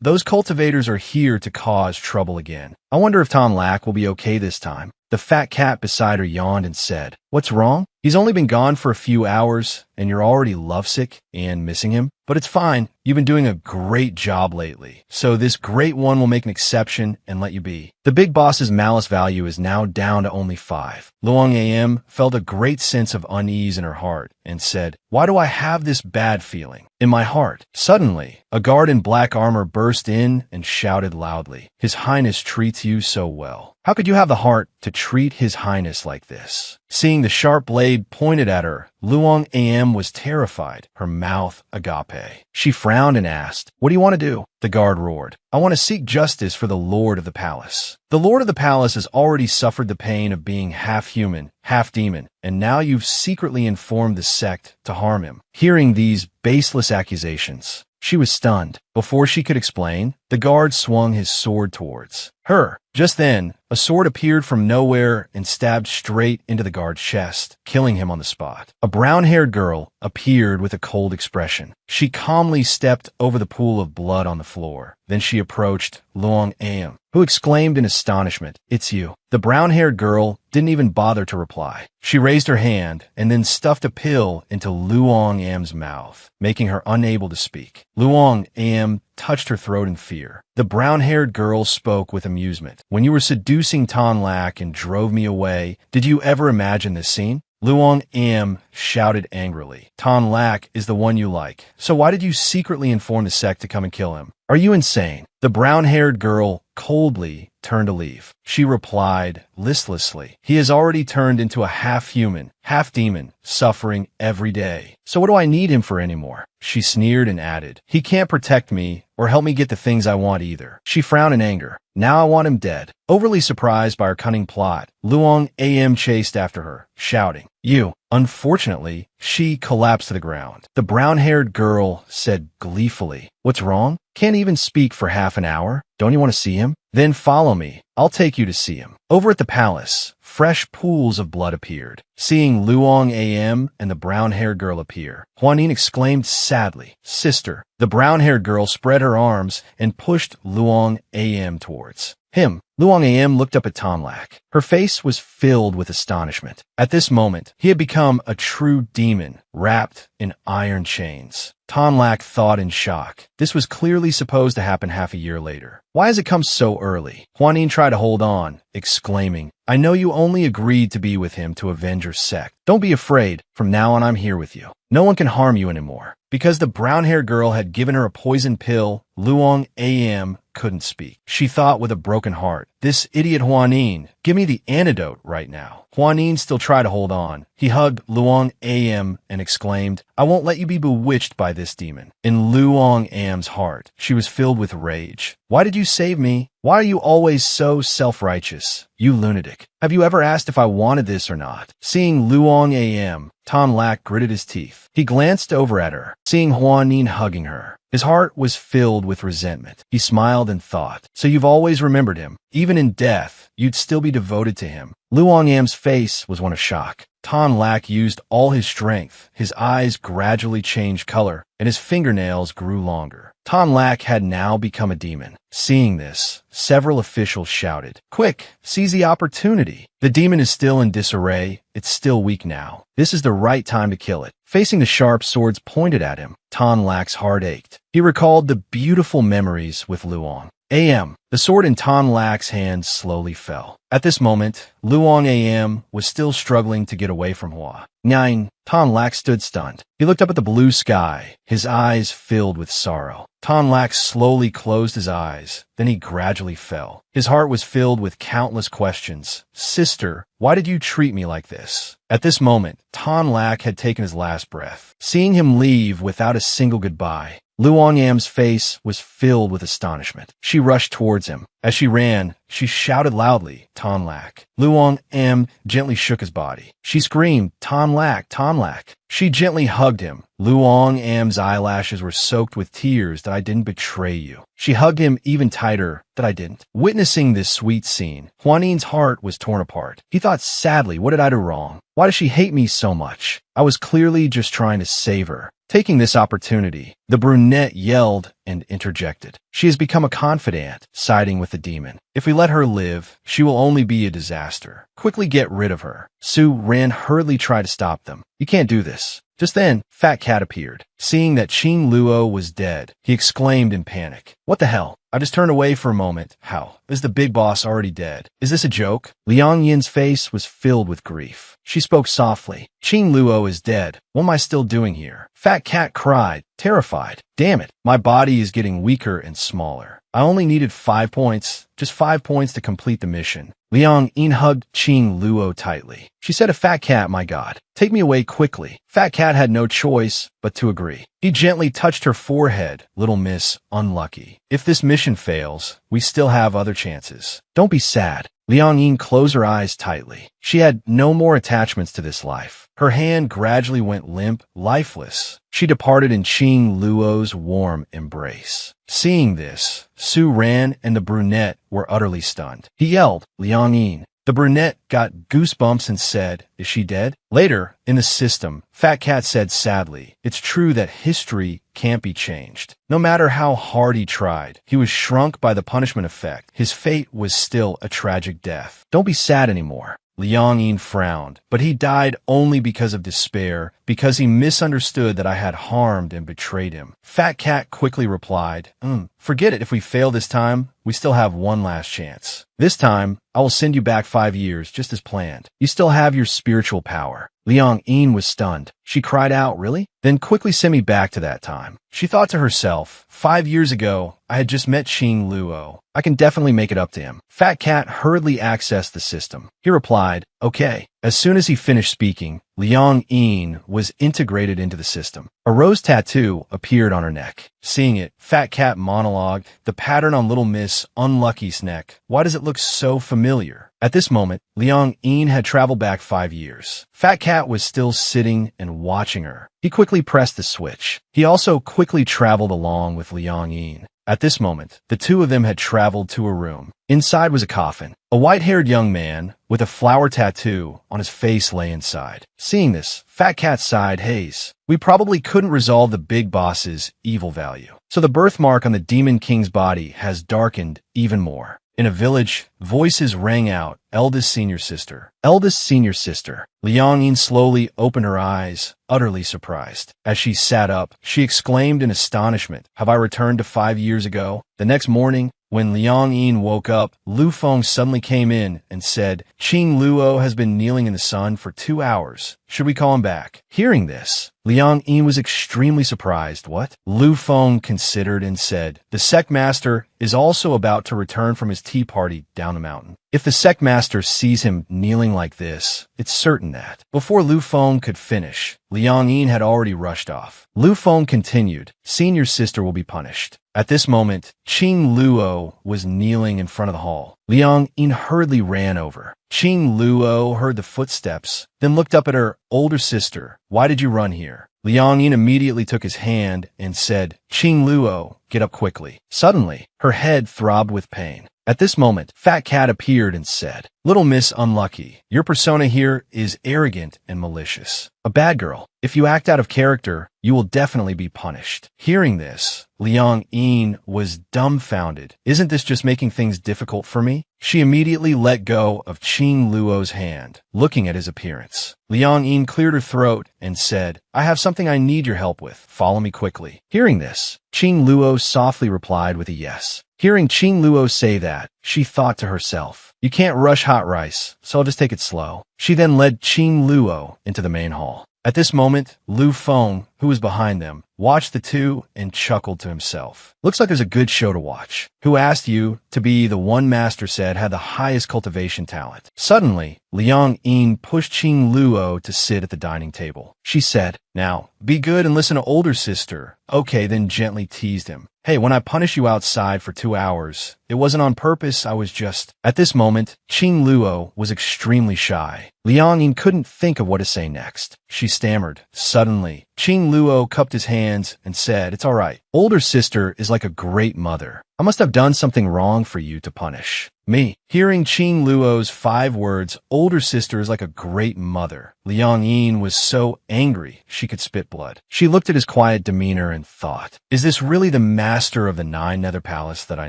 "Those cultivators are here to cause trouble again. I wonder if Tonlak will be okay this time." The fat cat beside her yawned and said, "What's wrong? He's only been gone for a few hours, and you're already lovesick and missing him. But it's fine. You've been doing a great job lately. So this great one will make an exception and let you be." The big boss's malice value is now down to only 5. Luong Am felt a great sense of unease in her heart and said, "Why do I have this bad feeling in my heart?" Suddenly, a guard in black armor burst in and shouted loudly, "His Highness treats you so well. How could you have the heart to treat His Highness like this?" Seeing the sharp blade pointed at her, Luong Am was terrified, her mouth agape. She frowned and asked, "What do you want to do?" The guard roared, "I want to seek justice for the Lord of the Palace. The Lord of the Palace has already suffered the pain of being half human, half demon, and now you've secretly informed the sect to harm him." Hearing these baseless accusations, she was stunned. Before she could explain, the guard swung his sword towards her. Just then, a sword appeared from nowhere and stabbed straight into the guard's chest, killing him on the spot. A brown-haired girl appeared with a cold expression. She calmly stepped over the pool of blood on the floor. Then she approached Luong Am, who exclaimed in astonishment, "It's you." The brown-haired girl didn't even bother to reply. She raised her hand and then stuffed a pill into Luong Am's mouth, making her unable to speak. Luong Am touched her throat in fear. The brown-haired girl spoke with amusement. "When you were seduced seducing Tan Lak and drove me away. Did you ever imagine this scene? Luong Am shouted angrily. Tan Lak is the one you like. So why did you secretly inform the sect to come and kill him? Are you insane? The brown-haired girl coldly turned to leave. She replied listlessly, he has already turned into a half-human, half-demon, suffering every day. So what do I need him for anymore? She sneered and added, he can't protect me or help me get the things I want either. She frowned in anger. Now I want him dead. Overly surprised by her cunning plot, Luong Am chased after her, shouting, you. Unfortunately, she collapsed to the ground. The brown-haired girl said gleefully, what's wrong? Can't even speak for half an hour? Don't you want to see him? Then follow me. I'll take you to see him. Over at the palace, fresh pools of blood appeared. Seeing Luong Am and the brown-haired girl appear, Huanin exclaimed sadly, sister. The brown-haired girl spread her arms and pushed Luong Am towards him. Luong Am looked up at Tan Lak. Her face was filled with astonishment. At this moment, he had become a true demon, wrapped in iron chains. Tan Lak thought in shock. This was clearly supposed to happen half a year later. Why has it come so early? Huanin tried to hold on, exclaiming, I know you only agreed to be with him to avenge your sect. Don't be afraid. From now on, I'm here with you. No one can harm you anymore. Because the brown-haired girl had given her a poison pill, Luong Am couldn't speak. She thought with a broken heart, this idiot Huanin, give me the antidote right now. Huanin still tried to hold on. He hugged Luong Am and exclaimed, I won't let you be bewitched by this demon. In Luong Am's heart, she was filled with rage. Why did you save me? Why are you always so self-righteous? You lunatic. Have you ever asked if I wanted this or not? Seeing Luong Am, Tan Lak gritted his teeth. He glanced over at her, seeing Huanin hugging her. His heart was filled with resentment. He smiled and thought, so you've always remembered him. Even in death, you'd still be devoted to him. Luong Am's face was one of shock. Tan Lak used all his strength. His eyes gradually changed color, and his fingernails grew longer. Tan Lak had now become a demon. Seeing this, several officials shouted, quick, seize the opportunity. The demon is still in disarray. It's still weak now. This is the right time to kill it. Facing the sharp swords pointed at him, Tan Lak's heart ached. He recalled the beautiful memories with Luong Am. The sword in Tan Lak's hand slowly fell. At this moment, Luong Am was still struggling to get away from Hua. Nine. Tan Lak stood stunned. He looked up at the blue sky, his eyes filled with sorrow. Tan Lak slowly closed his eyes, then he gradually fell. His heart was filled with countless questions. Sister, why did you treat me like this? At this moment, Tan Lak had taken his last breath. Seeing him leave without a single goodbye, Luong Am's face was filled with astonishment. She rushed towards him. As she ran, she shouted loudly, Tan Lak. Luong Am gently shook his body. She screamed, Tan Lak, Tan Lak. She gently hugged him. Luong Am's eyelashes were soaked with tears that I didn't betray you. She hugged him even tighter that I didn't. Witnessing this sweet scene, Huanin's heart was torn apart. He thought sadly, what did I do wrong? Why does she hate me so much? I was clearly just trying to save her. Taking this opportunity, the brunette yelled and interjected. She has become a confidant, siding with the demon. If we let her live, she will only be a disaster. Quickly get rid of her. Su ran hurriedly tried to stop them. You can't do this. Just then, Fat Cat appeared. Seeing that Qing Luo was dead, he exclaimed in panic. What the hell? I just turned away for a moment. How? Is the big boss already dead? Is this a joke? Liang Yin's face was filled with grief. She spoke softly. Qing Luo is dead. What am I still doing here? Fat Cat cried, terrified. Damn it, my body is getting weaker and smaller. I only needed 5 points, just 5 points to complete the mission. Liang Yin hugged Qing Luo tightly. She said to Fat Cat, my God, take me away quickly. Fat Cat had no choice but to agree. He gently touched her forehead. Little miss, unlucky. If this mission fails, we still have other chances. Don't be sad. Liang Yin closed her eyes tightly. She had no more attachments to this life. Her hand gradually went limp, lifeless. She departed in Qing Luo's warm embrace. Seeing this, Su ran and the brunette were utterly stunned. He yelled, Liang Yin. The brunette got goosebumps and said, is she dead? Later, in the system, Fat Cat said sadly, it's true that history can't be changed. No matter how hard he tried, he was shrunk by the punishment effect. His fate was still a tragic death. Don't be sad anymore. Liang Yin frowned, but he died only because of despair, because he misunderstood that I had harmed and betrayed him. Fat Cat quickly replied, forget it. If we fail this time, we still have one last chance. This time, I will send you back 5 years, just as planned. You still have your spiritual power. Liang Yin was stunned. She cried out, really? Then quickly send me back to that time. She thought to herself, 5 years ago, I had just met Qing Luo. I can definitely make it up to him. Fat Cat hurriedly accessed the system. He replied, okay. As soon as he finished speaking, Liang Yin was integrated into the system. A rose tattoo appeared on her neck. Seeing it, Fat Cat monologued, the pattern on Little Miss Unlucky's neck. Why does it look so familiar? At this moment, Liang Yin had traveled back 5 years. Fat Cat was still sitting and watching her. He quickly pressed the switch. He also quickly traveled along with Liang Yin. At this moment, the two of them had traveled to a room. Inside was a coffin. A white-haired young man with a flower tattoo on his face lay inside. Seeing this, Fat Cat sighed, Haze. We probably couldn't resolve the big boss's evil value. So the birthmark on the Demon King's body has darkened even more. In a village, voices rang out, eldest senior sister. Eldest senior sister. Liang Yin slowly opened her eyes, utterly surprised. As she sat up, she exclaimed in astonishment, have I returned to 5 years ago? The next morning, when Liang Yin woke up, Lu Feng suddenly came in and said, Qing Luo has been kneeling in the sun for 2 hours. Should we call him back? Hearing this, Liang Yin was extremely surprised. What? Lu Feng considered and said, the sect master is also about to return from his tea party down the mountain. If the sect master sees him kneeling like this, it's certain that. Before Lu Feng could finish, Liang Yin had already rushed off. Lu Feng continued, senior sister will be punished. At this moment, Qing Luo was kneeling in front of the hall. Liang Yin hurriedly ran over. Qing Luo heard the footsteps, then looked up at her older sister. Why did you run here? Liang Yin immediately took his hand and said, Qing Luo, get up quickly. Suddenly, her head throbbed with pain. At this moment, Fat Cat appeared and said, Little Miss Unlucky, your persona here is arrogant and malicious. A bad girl. If you act out of character, you will definitely be punished. Hearing this, Liang Yin was dumbfounded. Isn't this just making things difficult for me? She immediately let go of Qing Luo's hand, looking at his appearance. Liang Yin cleared her throat and said, I have something I need your help with. Follow me quickly. Hearing this, Qing Luo softly replied with a yes. Hearing Qing Luo say that, she thought to herself, you can't rush hot rice, so I'll just take it slow. She then led Qing Luo into the main hall. At this moment, Lu Feng, who was behind them, watched the two and chuckled to himself. Looks like there's a good show to watch. Who asked you to be the one master said had the highest cultivation talent? Suddenly, Liang Yin pushed Qing Luo to sit at the dining table. She said, now, be good and listen to older sister. Okay, then gently teased him. Hey, when I punish you outside for 2 hours, it wasn't on purpose, I was just... At this moment, Qing Luo was extremely shy. Liang Yin couldn't think of what to say next. She stammered. Suddenly, Qing Luo cupped his hands and said, it's all right. Older sister is like a great mother. I must have done something wrong for you to punish me. Hearing Qing Luo's 5 words, older sister is like a great mother, Liang Yin was so angry she could spit blood. She looked at his quiet demeanor and thought, is this really the master of the 9 Nether Palace that I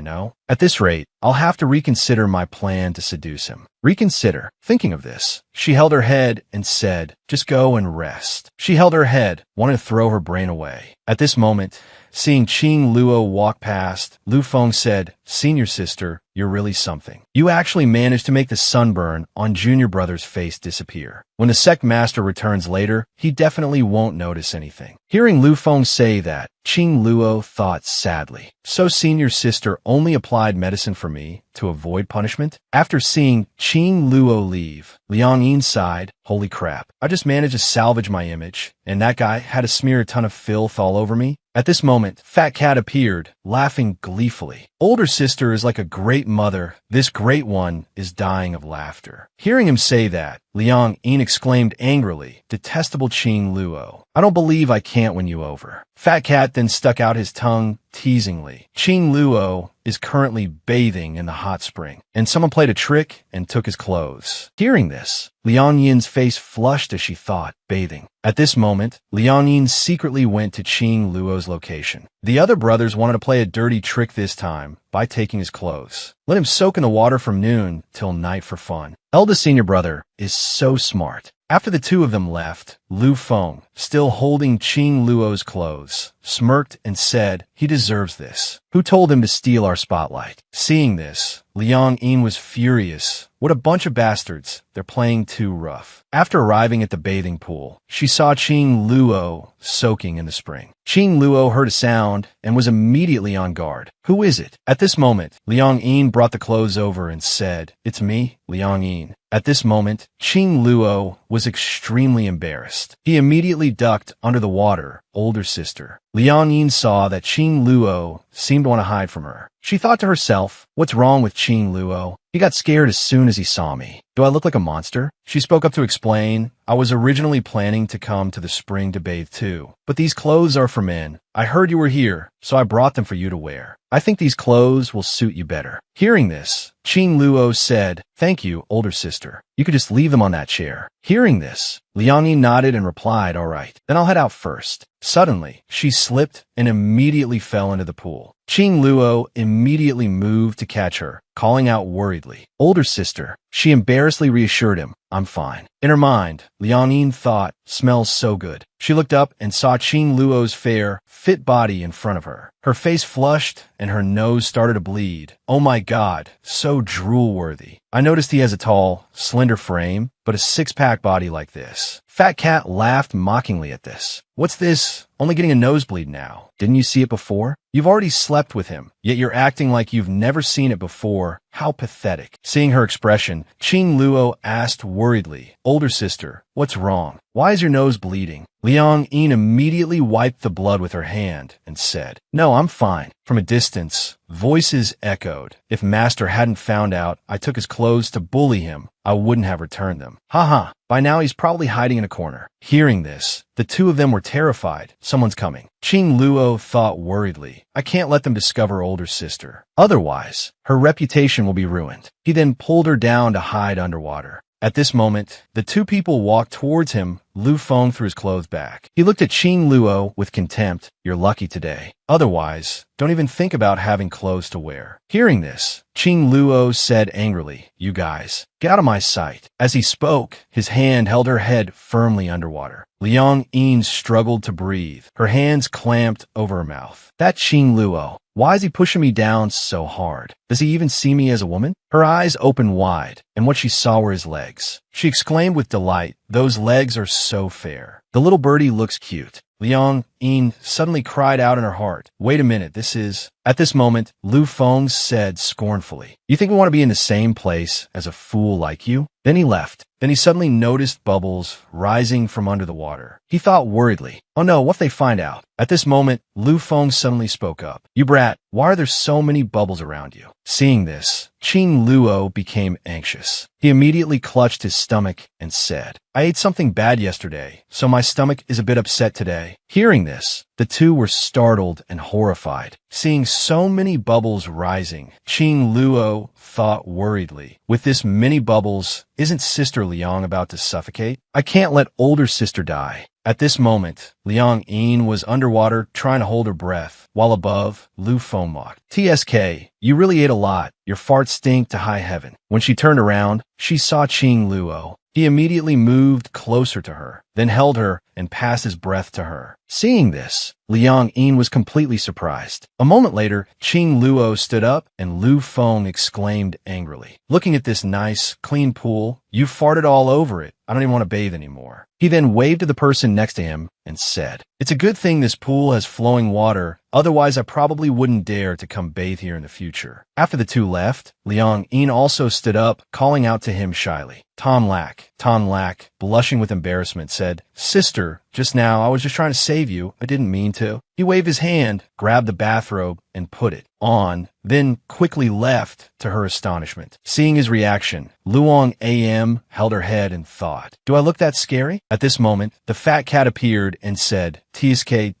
know? At this rate, I'll have to reconsider my plan to seduce him. Reconsider. Thinking of this, she held her head and said, just go and rest. She held her head, wanted to throw her brain away. At this moment, seeing Qing Luo walk past, Lu Feng said, senior sister, you're really something. You actually managed to make the sunburn on junior brother's face disappear. When the sect master returns later, he definitely won't notice anything. Hearing Lu Feng say that, Qing Luo thought sadly. So senior sister only applied medicine for me to avoid punishment? After seeing Qing Luo leave, Liang Yin sighed, holy crap, I just managed to salvage my image, and that guy had to smear a ton of filth all over me? At this moment, Fat Cat appeared, laughing gleefully. Older sister is like a great mother. This great one is dying of laughter. Hearing him say that, Liang Yin exclaimed angrily, detestable Qing Luo. I don't believe I can't win you over. Fat Cat then stuck out his tongue teasingly. Qing Luo is currently bathing in the hot spring, and someone played a trick and took his clothes. Hearing this, Liang Yin's face flushed as she thought, bathing. At this moment, Liang Yin secretly went to Qing Luo's location. The other brothers wanted to play a dirty trick this time by taking his clothes. Let him soak in the water from noon till night for fun. Eldest senior brother is so smart. After the two of them left, Lu Feng, still holding Qing Luo's clothes, smirked and said, "He deserves this. Who told him to steal our spotlight?" Seeing this, Liang Yin was furious. What a bunch of bastards. They're playing too rough. After arriving at the bathing pool, she saw Qing Luo soaking in the spring. Qing Luo heard a sound and was immediately on guard. Who is it? At this moment, Liang Yin brought the clothes over and said, "It's me, Liang Yin." At this moment, Qing Luo was extremely embarrassed. He immediately ducked under the water. Older sister. Liang Yin saw that Qing Luo seemed to want to hide from her. She thought to herself, "What's wrong with Qing Luo? He got scared as soon as he saw me. Do I look like a monster?" She spoke up to explain, "I was originally planning to come to the spring to bathe too, but these clothes are for men. I heard you were here, so I brought them for you to wear. I think these clothes will suit you better." Hearing this, Qing Luo said, "Thank you, older sister. You could just leave them on that chair." Hearing this, Liang Yi nodded and replied, "All right, then I'll head out first." Suddenly, she slipped and immediately fell into the pool. Qing Luo immediately moved to catch her, calling out worriedly, "Older sister." She embarrassedly reassured him, "I'm fine." In her mind, Liang Yin thought, "Smells so good." She looked up and saw Qing Luo's fair, fit body in front of her. Her face flushed and her nose started to bleed. "Oh my God, so drool-worthy. I noticed he has a tall, slender frame, but a six-pack body like this." Fat Cat laughed mockingly at this. "What's this? Only getting a nosebleed now. Didn't you see it before? You've already slept with him, yet you're acting like you've never seen it before. How pathetic." Seeing her expression, Qing Luo asked worriedly, "Older sister, what's wrong? Why is your nose bleeding?" Liang Yin immediately wiped the blood with her hand and said, "No, I'm fine." From a distance, voices echoed. "If Master hadn't found out I took his clothes to bully him, I wouldn't have returned them. Haha, by now he's probably hiding in a corner." Hearing this, the two of them were terrified. "Someone's coming." Qing Luo thought worriedly, "I can't let them discover older sister. Otherwise, her reputation will be ruined." He then pulled her down to hide underwater. At this moment, the two people walked towards him. Lu Feng threw his clothes back. He looked at Qing Luo with contempt. "You're lucky today. Otherwise, don't even think about having clothes to wear." Hearing this, Qing Luo said angrily, "You guys, get out of my sight." As he spoke, his hand held her head firmly underwater. Liang Yin struggled to breathe. Her hands clamped over her mouth. "That Qing Luo. Why is he pushing me down so hard? Does he even see me as a woman?" Her eyes opened wide, and what she saw were his legs. She exclaimed with delight, "Those legs are so fair. The little birdie looks cute." Liang Yin suddenly cried out in her heart, "Wait a minute, this is..." At this moment, Lu Feng said scornfully, "You think we want to be in the same place as a fool like you?" Then he left. Then he suddenly noticed bubbles rising from under the water. He thought worriedly, "Oh no, what if they find out?" At this moment, Lu Feng suddenly spoke up, "You brat, why are there so many bubbles around you?" Seeing this, Qing Luo became anxious. He immediately clutched his stomach and said, "I ate something bad yesterday, so my stomach is a bit upset today." Hearing this, the two were startled and horrified. Seeing so many bubbles rising, Qing Luo thought worriedly, "With this many bubbles, isn't Sister Liang about to suffocate? I can't let older sister die." At this moment, Liang Yin was underwater trying to hold her breath, while above, Lu Feng mocked, "TSK, you really ate a lot. Your farts stink to high heaven." When she turned around, she saw Qing Luo. He immediately moved closer to her, then held her and passed his breath to her. Seeing this, Liang Yin was completely surprised. A moment later, Qing Luo stood up and Lu Feng exclaimed angrily, "Looking at this nice, clean pool, you farted all over it. I don't even want to bathe anymore." He then waved to the person next to him and said, "It's a good thing this pool has flowing water, otherwise I probably wouldn't dare to come bathe here in the future." After the two left, Liang Yin also stood up, calling out to him shyly. Tan Lak, blushing with embarrassment, said, "Sister, just now I was just trying to save you. I didn't mean to." He waved his hand, grabbed the bathrobe, and put it on, then quickly left to her astonishment. Seeing his reaction, Luong AM held her head and thought, "Do I look that scary?" At this moment, the fat cat appeared and said, TSK,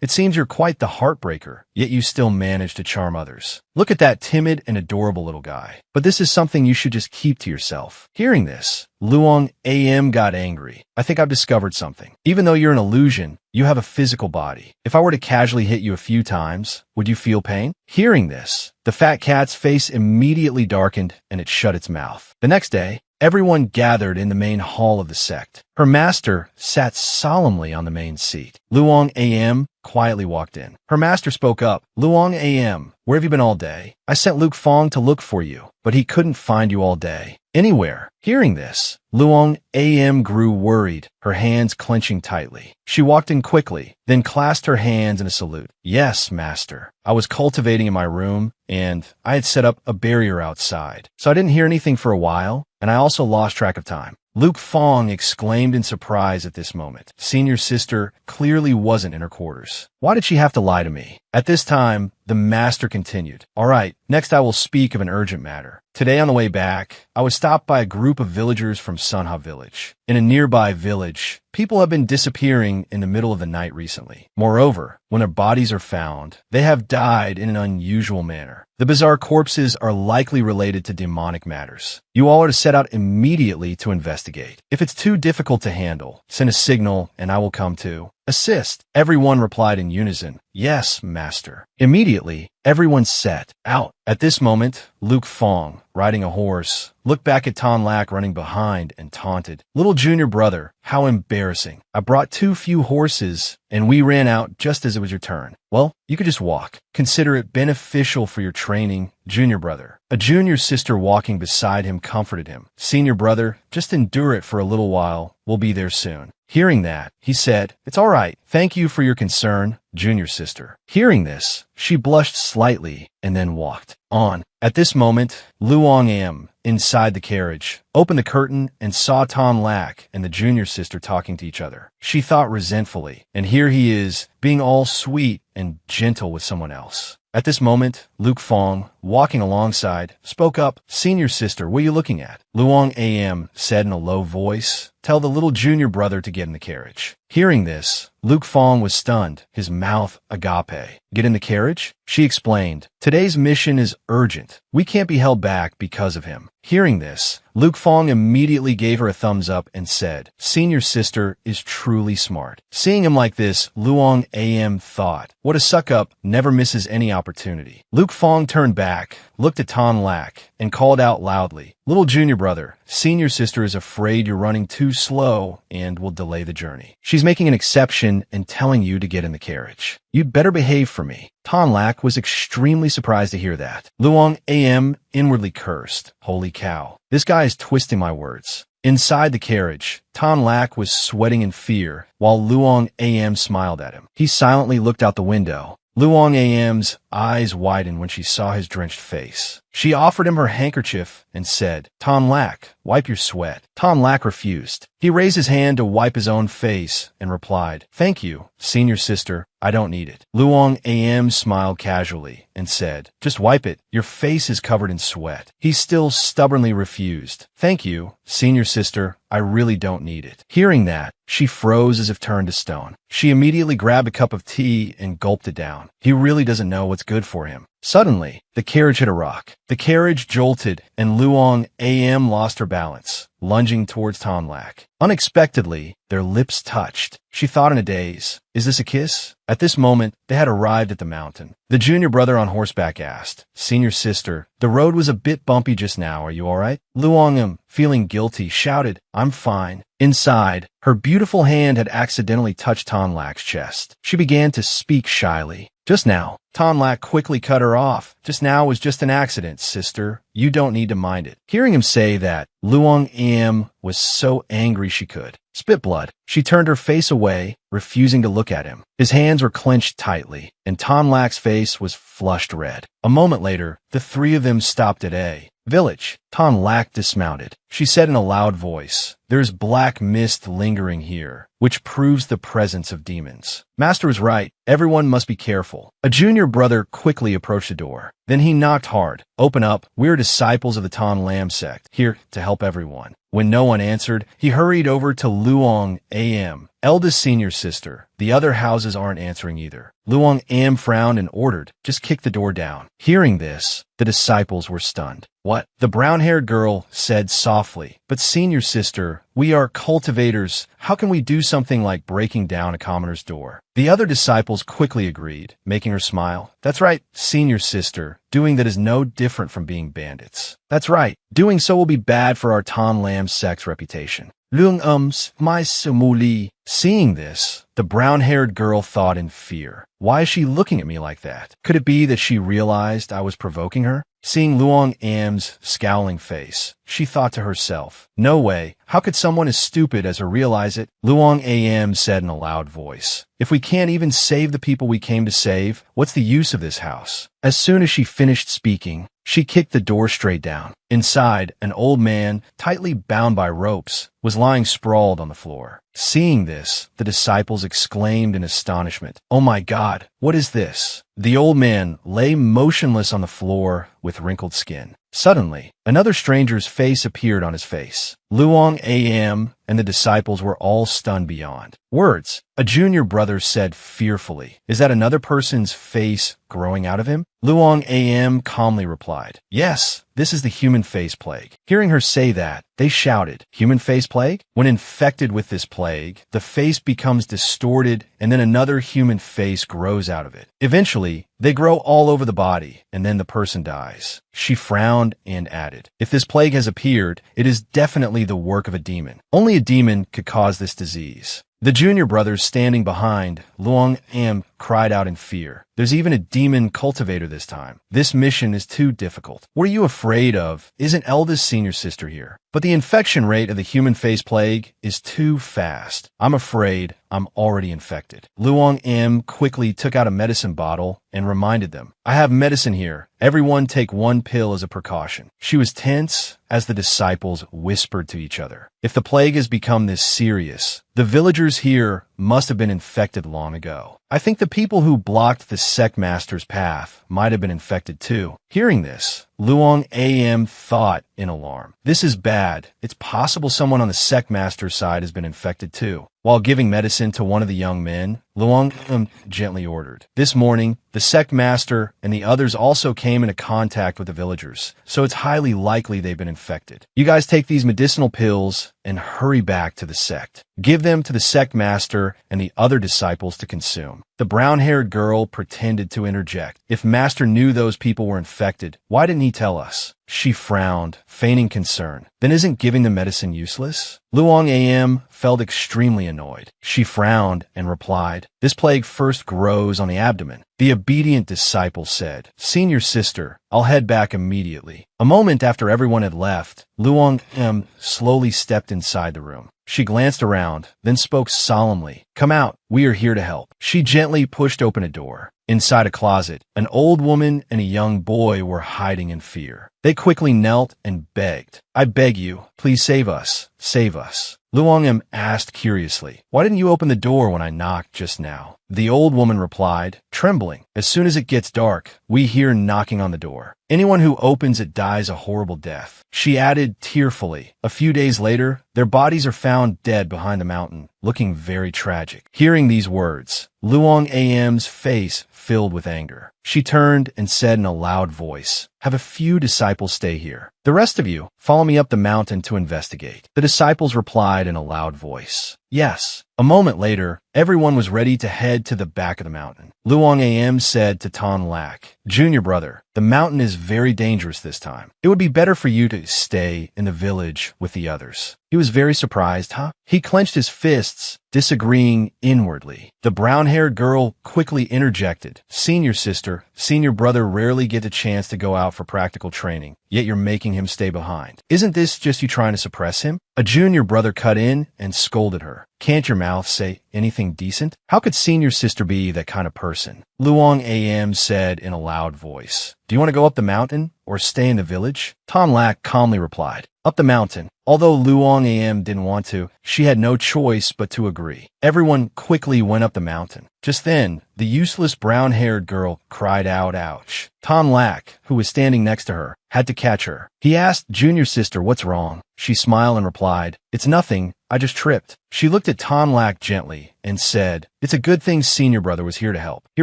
it seems you're quite the heartbreaker, yet you still manage to charm others. Look at that timid and adorable little guy. But this is something you should just keep to yourself." Hearing this, Luong AM got angry. "I think I've discovered something. Even though you're an illusion, you have a physical body. If I were to casually hit you a few times, would you feel pain?" Hearing this, the fat cat's face immediately darkened and it shut its mouth. The next day, everyone gathered in the main hall of the sect. Her master sat solemnly on the main seat. Luong A.M. quietly walked in. Her master spoke up. Luong A.M., where have you been all day? I sent Luke Fong to look for you, but he couldn't find you all day. Anywhere. Hearing this, Luong A.M. grew worried, her hands clenching tightly. She walked in quickly, then clasped her hands in a salute. Yes, master. I was cultivating in my room, and I had set up a barrier outside, so I didn't hear anything for a while, and I also lost track of time. Luke Fong exclaimed in surprise at this moment. Senior sister clearly wasn't in her quarters. Why did she have to lie to me? At this time, the master continued. All right, next I will speak of an urgent matter. Today on the way back, I was stopped by a group of villagers from Sunha village. In a nearby village, people have been disappearing in the middle of the night recently. Moreover, when their bodies are found, they have died in an unusual manner. The bizarre corpses are likely related to demonic matters. You all are to set out immediately to investigate. If it's too difficult to handle, send a signal and I will come to assist. Everyone replied in unison, yes, master. Immediately, everyone set out. At this moment, Luke Fong, riding a horse, looked back at Ton Lak running behind and taunted. Little junior brother, how embarrassing. I brought too few horses, and we ran out just as it was your turn. Well, you could just walk. Consider it beneficial for your training, junior brother. A junior sister walking beside him comforted him. Senior brother, just endure it for a little while. We'll be there soon. Hearing that, he said, it's all right. Thank you for your concern, junior sister. Hearing this, she blushed slightly and then walked on. At this moment, Luong M, inside the carriage, opened the curtain and saw Ton Lak and the junior sister talking to each other. She thought resentfully, and here he is, being all sweet and gentle with someone else. At this moment, Luke Fong, walking alongside, spoke up. Senior sister, what are you looking at? Luong A.M. said in a low voice, tell the little junior brother to get in the carriage. Hearing this, Luke Fong was stunned, his mouth agape. Get in the carriage? She explained, today's mission is urgent. We can't be held back because of him. Hearing this, Luke Fong immediately gave her a thumbs up and said, senior sister is truly smart. Seeing him like this, Luong A.M. thought, what a suck-up, never misses any opportunity. Luke Fong turned back, looked at Ton Lak, and called out loudly, little junior brother, senior sister is afraid you're running too slow and will delay the journey. She's making an exception and telling you to get in the carriage. You'd better behave for me. Ton Lak was extremely surprised to hear that. Luong A.M. inwardly cursed. Holy cow. This guy is twisting my words. Inside the carriage, Ton Lak was sweating in fear, while Luong A.M. smiled at him. He silently looked out the window. Luong A.M.'s eyes widened when she saw his drenched face. She offered him her handkerchief and said, Ton Lak, wipe your sweat. Ton Lak refused. He raised his hand to wipe his own face and replied, thank you, senior sister, I don't need it. Luong A.M. smiled casually and said, just wipe it. Your face is covered in sweat. He still stubbornly refused. Thank you, senior sister, I really don't need it. Hearing that, she froze as if turned to stone. She immediately grabbed a cup of tea and gulped it down. He really doesn't know what's good for him. Suddenly, the carriage hit a rock. The carriage jolted, and Luong A.M. lost her balance, lunging towards Ton Lak. Unexpectedly, their lips touched. She thought in a daze, is this a kiss? At this moment, they had arrived at the mountain. The junior brother on horseback asked, senior sister, the road was a bit bumpy just now, are you all right? Luong M, feeling guilty, shouted, I'm fine. Inside, her beautiful hand had accidentally touched Ton Lak's chest. She began to speak shyly. Just now. Ton Lak quickly cut her off. Just now was just an accident, sister. You don't need to mind it. Hearing him say that, Luong M was so angry she could spit blood. She turned her face away, refusing to look at him. His hands were clenched tightly, and Ton Lak's face was flushed red. A moment later, the three of them stopped at a village. Ton Lak dismounted. She said in a loud voice, there's black mist lingering here, which proves the presence of demons. Master was right. Everyone must be careful. A junior brother quickly approached the door. Then he knocked hard. Open up. We're disciples of the Ton Lam sect, here to help everyone. When no one answered, he hurried over to Luong A.M. Eldest senior sister, the other houses aren't answering either. Luong Am frowned and ordered, just kick the door down. Hearing this, the disciples were stunned. What? The brown-haired girl said softly. But senior sister, we are cultivators. How can we do something like breaking down a commoner's door? The other disciples quickly agreed, making her smile. That's right, senior sister. Doing that is no different from being bandits. That's right. Doing so will be bad for our Tan Lam sect's reputation. Luong my sumuli. Seeing this, the brown-haired girl thought in fear. Why is she looking at me like that? Could it be that she realized I was provoking her? Seeing Luong Am's scowling face, she thought to herself, no way, how could someone as stupid as her realize it? Luong Am said in a loud voice, if we can't even save the people we came to save, what's the use of this house? As soon as she finished speaking, she kicked the door straight down. Inside, an old man, tightly bound by ropes, was lying sprawled on the floor. Seeing this, the disciples exclaimed in astonishment, oh my God, what is this? The old man lay motionless on the floor with wrinkled skin. Suddenly, another stranger's face appeared on his face. Luong Am and the disciples were all stunned beyond words. A junior brother said fearfully, is that another person's face growing out of him? Luong Am calmly replied, yes, this is the human face plague. Hearing her say that, they shouted, human face plague? When infected with this plague, the face becomes distorted and then another human face grows out of it. Eventually, they grow all over the body and then the person dies. She frowned and added, if this plague has appeared, it is definitely the work of a demon. Only a demon could cause this disease. The junior brothers standing behind Luong Am cried out in fear. There's even a demon cultivator this time. This mission is too difficult. What are you afraid of? Isn't eldest senior sister here? But the infection rate of the human face plague is too fast. I'm afraid I'm already infected. Luong Am quickly took out a medicine bottle and reminded them, I have medicine here. Everyone take one pill as a precaution. She was tense as the disciples whispered to each other. If the plague has become this serious, the villagers here must have been infected long ago. I think the people who blocked the sect master's path might have been infected too. Hearing this, Luong Am thought in alarm. This is bad. It's possible someone on the sect master's side has been infected too. While giving medicine to one of the young men, Luong Am gently ordered. This morning, the sect master and the others also came into contact with the villagers, so it's highly likely they've been infected. You guys take these medicinal pills and hurry back to the sect. Give them to the sect master and the other disciples to consume. The brown-haired girl pretended to interject. If master knew those people were infected, why didn't he tell us? She frowned, feigning concern. Then isn't giving the medicine useless? Luong Am felt extremely annoyed. She frowned and replied, this plague first grows on the abdomen. The obedient disciple said, senior sister, I'll head back immediately. A moment after everyone had left, Luong Am slowly stepped inside the room. She glanced around, then spoke solemnly. Come out, we are here to help. She gently pushed open a door. Inside a closet, an old woman and a young boy were hiding in fear. They quickly knelt and begged. I beg you, please save us. Save us. Luong Am asked curiously, why didn't you open the door when I knocked just now? The old woman replied, trembling, as soon as it gets dark, we hear knocking on the door. Anyone who opens it dies a horrible death. She added tearfully, a few days later, their bodies are found dead behind the mountain, looking very tragic. Hearing these words, Luong Am's face filled with anger. She turned and said in a loud voice, have a few disciples stay here. The rest of you, follow me up the mountain to investigate. The disciples replied in a loud voice, yes. A moment later, everyone was ready to head to the back of the mountain. Luong Am said to Tan Lak, junior brother, the mountain is very dangerous this time. It would be better for you to stay in the village with the others. He was very surprised, huh? He clenched his fists, disagreeing inwardly. The brown-haired girl quickly interjected, senior sister, senior brother rarely get a chance to go out for practical training, yet you're making him stay behind. Isn't this just you trying to suppress him? A junior brother cut in and scolded her. Can't your mouth say anything decent? How could senior sister be that kind of person? Luong Am said in a loud voice, do you want to go up the mountain or stay in the village? Tan Lak calmly replied, up the mountain. Although Luong Am didn't want to, she had no choice but to agree. Everyone quickly went up the mountain. Just then, the useless brown-haired girl cried out, ouch. Tan Lak, who was standing next to her, had to catch her. He asked junior sister what's wrong. She smiled and replied, it's nothing, I just tripped. She looked at Tonlak gently and said, "It's a good thing senior brother was here to help." He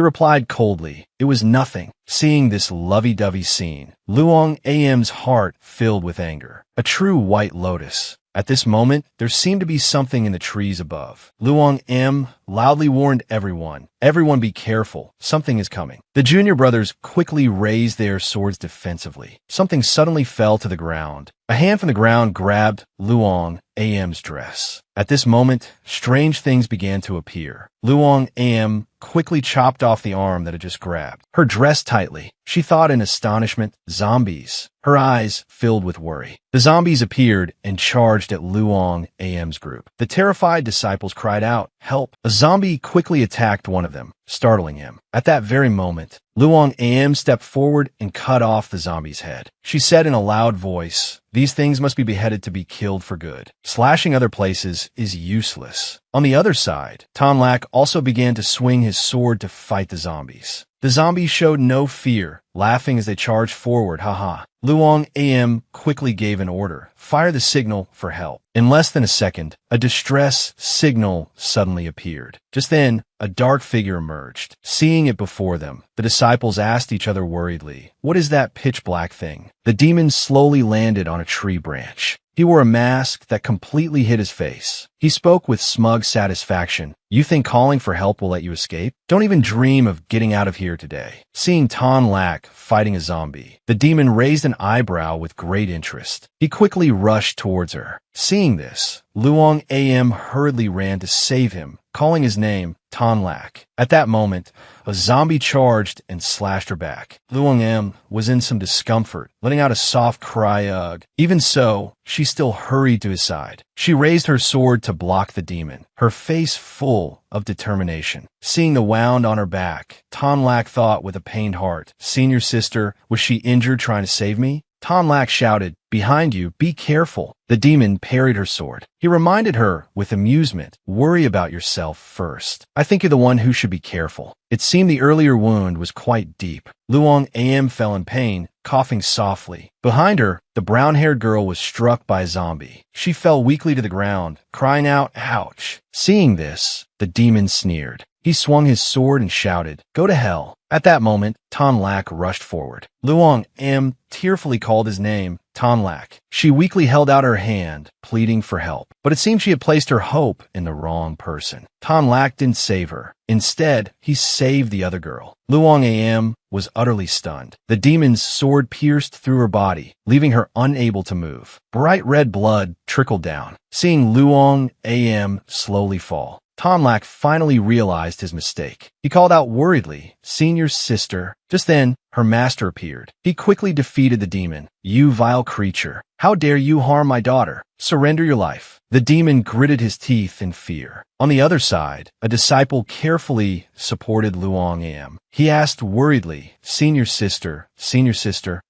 replied coldly, "It was nothing." Seeing this lovey-dovey scene, Luong Am's heart filled with anger. A true white lotus. At this moment, there seemed to be something in the trees above. Luong Am loudly warned everyone, "Everyone be careful, something is coming." The junior brothers quickly raised their swords defensively. Something suddenly fell to the ground. A hand from the ground grabbed Luong Am's dress. At this moment, strange things began to appear. Luong Am quickly chopped off the arm that had just grabbed her dress tightly. She thought in astonishment, "Zombies." Her eyes filled with worry. The zombies appeared and charged at Luong Am's group. The terrified disciples cried out, "Help!" A zombie quickly attacked one of them, startling him. At that very moment, Luong Am stepped forward and cut off the zombie's head. She said in a loud voice, "These things must be beheaded to be killed for good. Slashing other places is useless." On the other side, Tonlak also began to swing his sword to fight the zombies. The zombies showed no fear, laughing as they charged forward, haha. Luong Am quickly gave an order, "Fire the signal for help." In less than a second, a distress signal suddenly appeared. Just then, a dark figure emerged. Seeing it before them, the disciples asked each other worriedly, "What is that pitch-black thing?" The demon slowly landed on a tree branch. He wore a mask that completely hid his face. He spoke with smug satisfaction. "You think calling for help will let you escape? Don't even dream of getting out of here today." Seeing Tonlak fighting a zombie, the demon raised an eyebrow with great interest. He quickly rushed towards her. Seeing this, Luong Am hurriedly ran to save him, calling his name, Tonlak. At that moment, a zombie charged and slashed her back. Luong Am was in some discomfort, letting out a soft cry, "Ugh." Even so, she still hurried to his side. She raised her sword to block the demon, her face full of determination. Seeing the wound on her back, Tonlak thought with a pained heart, "Senior sister, was she injured trying to save me?" Tonlak shouted, "Behind you, be careful." The demon parried her sword. He reminded her with amusement, "Worry about yourself first. I think you're the one who should be careful." It seemed the earlier wound was quite deep. Luong Am fell in pain, coughing softly. Behind her, the brown-haired girl was struck by a zombie. She fell weakly to the ground, crying out, "Ouch." Seeing this, the demon sneered. He swung his sword and shouted, "Go to hell." At that moment, Tonlak rushed forward. Luong Am tearfully called his name, Tonlak. She weakly held out her hand, pleading for help. But it seemed she had placed her hope in the wrong person. Tonlak didn't save her. Instead, he saved the other girl. Luong Am was utterly stunned. The demon's sword pierced through her body, leaving her unable to move. Bright red blood trickled down. Seeing Luong Am slowly fall, Tonlak finally realized his mistake. He called out worriedly, "Senior sister." Just then, her master appeared. He quickly defeated the demon. "You vile creature. How dare you harm my daughter? Surrender your life." The demon gritted his teeth in fear. On the other side, a disciple carefully supported Luong Am. He asked worriedly, senior sister,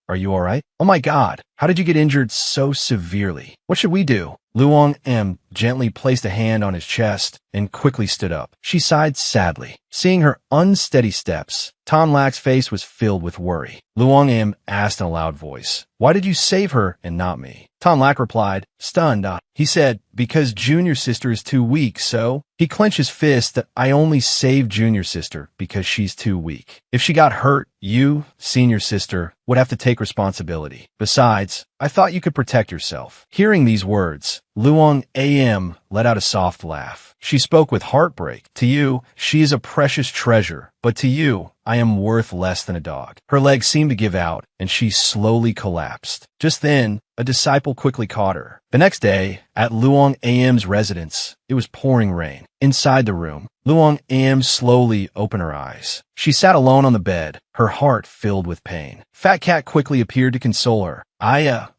are you all right? Oh my God, how did you get injured so severely? What should we do?" Luong Am gently placed a hand on his chest and quickly stood up. She sighed sadly. Seeing her unsteady steps, Tonlak's face was filled with worry. Luong Am asked in a loud voice, "Why did you save her and not me?" Tonlak replied, stunned. He said, "Because junior sister is too weak, so..." He clenched his fist that I only saved junior sister because she's too weak. If she got hurt, you, senior sister, would have to take responsibility. Besides, I thought you could protect yourself. Hearing these words, Luong Am let out a soft laugh. She spoke with heartbreak. "To you, she is a precious treasure, but to you, I am worth less than a dog." Her legs seemed to give out, and she slowly collapsed. Just then, a disciple quickly caught her. The next day, at Luong Am's residence, it was pouring rain. Inside the room, Luong Am slowly opened her eyes. She sat alone on the bed, her heart filled with pain. Fat Cat quickly appeared to console her.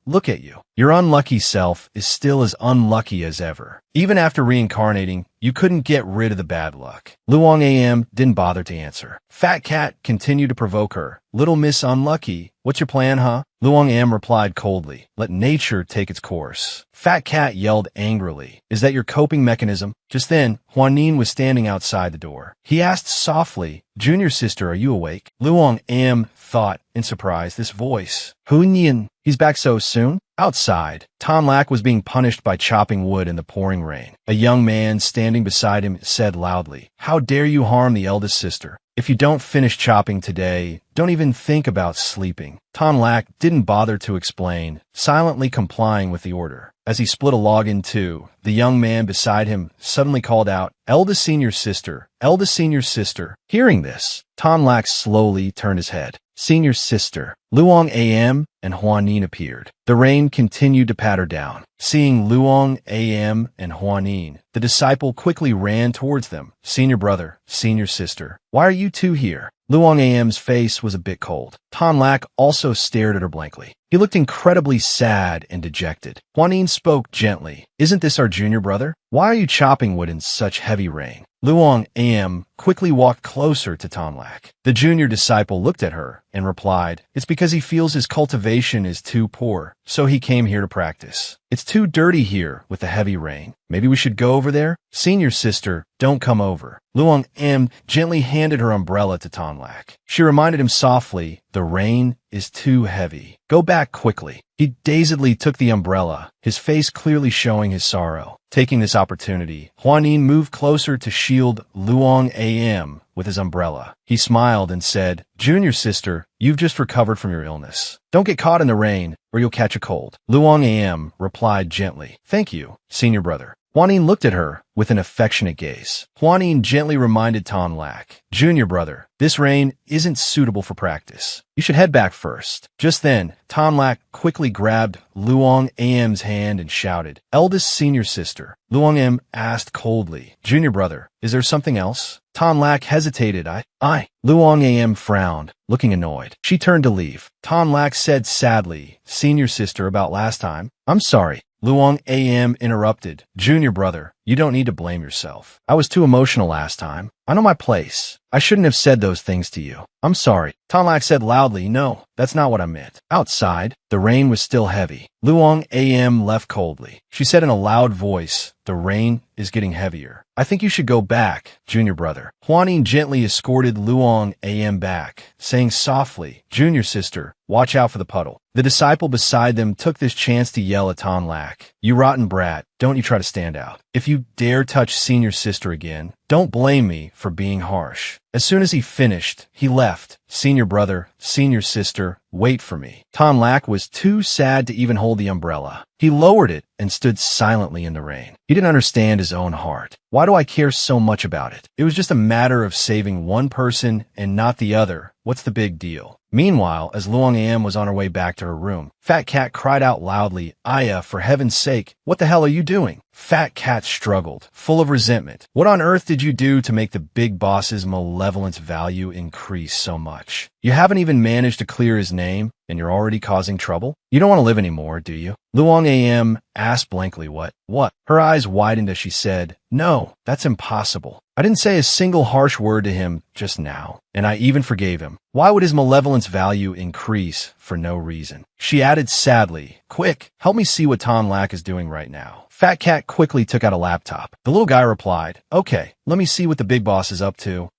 Look at you. Your unlucky self is still as unlucky as ever. Even after reincarnating, you couldn't get rid of the bad luck." Luong Am didn't bother to answer. Fat Cat continued to provoke her. "Little Miss Unlucky, what's your plan, huh?" Luong Am replied coldly, "Let nature take its course." Fat Cat yelled angrily, "Is that your coping mechanism?" Just then, Huanin was standing outside the door. He asked softly, "Junior sister, are you awake?" Luong Am thought, in surprise, this voice. Huanin, he's back so soon? Outside, Tonlak was being punished by chopping wood in the pouring rain. A young man standing beside him said loudly, "How dare you harm the eldest sister? If you don't finish chopping today, don't even think about sleeping." Tonlak didn't bother to explain, silently complying with the order. As he split a log in two, the young man beside him suddenly called out, "Eldest senior sister, eldest senior sister." Hearing this, Tonlak slowly turned his head. Senior sister, Luong AM and Huanin appeared. The rain continued to patter down. Seeing Luong AM and Huanin, the disciple quickly ran towards them. "Senior brother, senior sister, why are you two here?" Luong AM's face was a bit cold. Tonlak also stared at her blankly. He looked incredibly sad and dejected. Huanin spoke gently. "Isn't this our junior brother? Why are you chopping wood in such heavy rain?" Luong AM quickly walked closer to Tonlak. The junior disciple looked at her and replied, "It's because he feels his cultivation is too poor, so he came here to practice. It's too dirty here with the heavy rain. Maybe we should go over there? Senior sister, don't come over." Luong AM gently handed her umbrella to Tonlak. She reminded him softly, "The rain is too heavy. Go back quickly." He dazedly took the umbrella, his face clearly showing his sorrow. Taking this opportunity, Huanin moved closer to shield Luong AM with his umbrella. He smiled and said, "Junior sister, you've just recovered from your illness. Don't get caught in the rain, or you'll catch a cold." Luong AM replied gently, "Thank you, senior brother." Huanin looked at her with an affectionate gaze. Huanin gently reminded Tonlak, "Junior brother, this rain isn't suitable for practice. You should head back first." Just then, Tonlak quickly grabbed Luong AM's hand and shouted, "Eldest senior sister." Luong AM asked coldly, "Junior brother, is there something else?" Tonlak hesitated. I. Luong AM frowned, looking annoyed. She turned to leave. Tonlak said sadly, "Senior sister, about last time." "I'm sorry." Luong AM interrupted, "Junior brother, you don't need to blame yourself. I was too emotional last time. I know my place. I shouldn't have said those things to you. I'm sorry." Tonlak said loudly, "No, that's not what I meant." Outside, the rain was still heavy. Luong AM left coldly. She said in a loud voice, "The rain is getting heavier. I think you should go back, junior brother." Huanin gently escorted Luong AM back, saying softly, "Junior sister, watch out for the puddle." The disciple beside them took this chance to yell at Tonlak, "You rotten brat, don't you try to stand out. If you dare touch senior sister again, don't blame me for being harsh." As soon as he finished, he left. "Senior brother, senior sister, wait for me." Tonlak was too sad to even hold the umbrella. He lowered it and stood silently in the rain. He didn't understand his own heart. Why do I care so much about it? It was just a matter of saving one person and not the other. What's the big deal? Meanwhile, as Luong AM was on her way back to her room, Fat Cat cried out loudly, "Aya, for heaven's sake, what the hell are you doing?" Fat Cat struggled, full of resentment. "What on earth did you do to make the big boss's malevolence value increase so much? You haven't even managed to clear his name, and you're already causing trouble? You don't want to live anymore, do you?" Luong AM asked blankly, What? Her eyes widened as she said, "No, that's impossible. I didn't say a single harsh word to him just now, and I even forgave him. Why would his malevolence value increase for no reason?" She added sadly, "Quick, help me see what Tonlak is doing right now." Fat Cat quickly took out a laptop. The little guy replied, "Okay, let me see what the big boss is up to."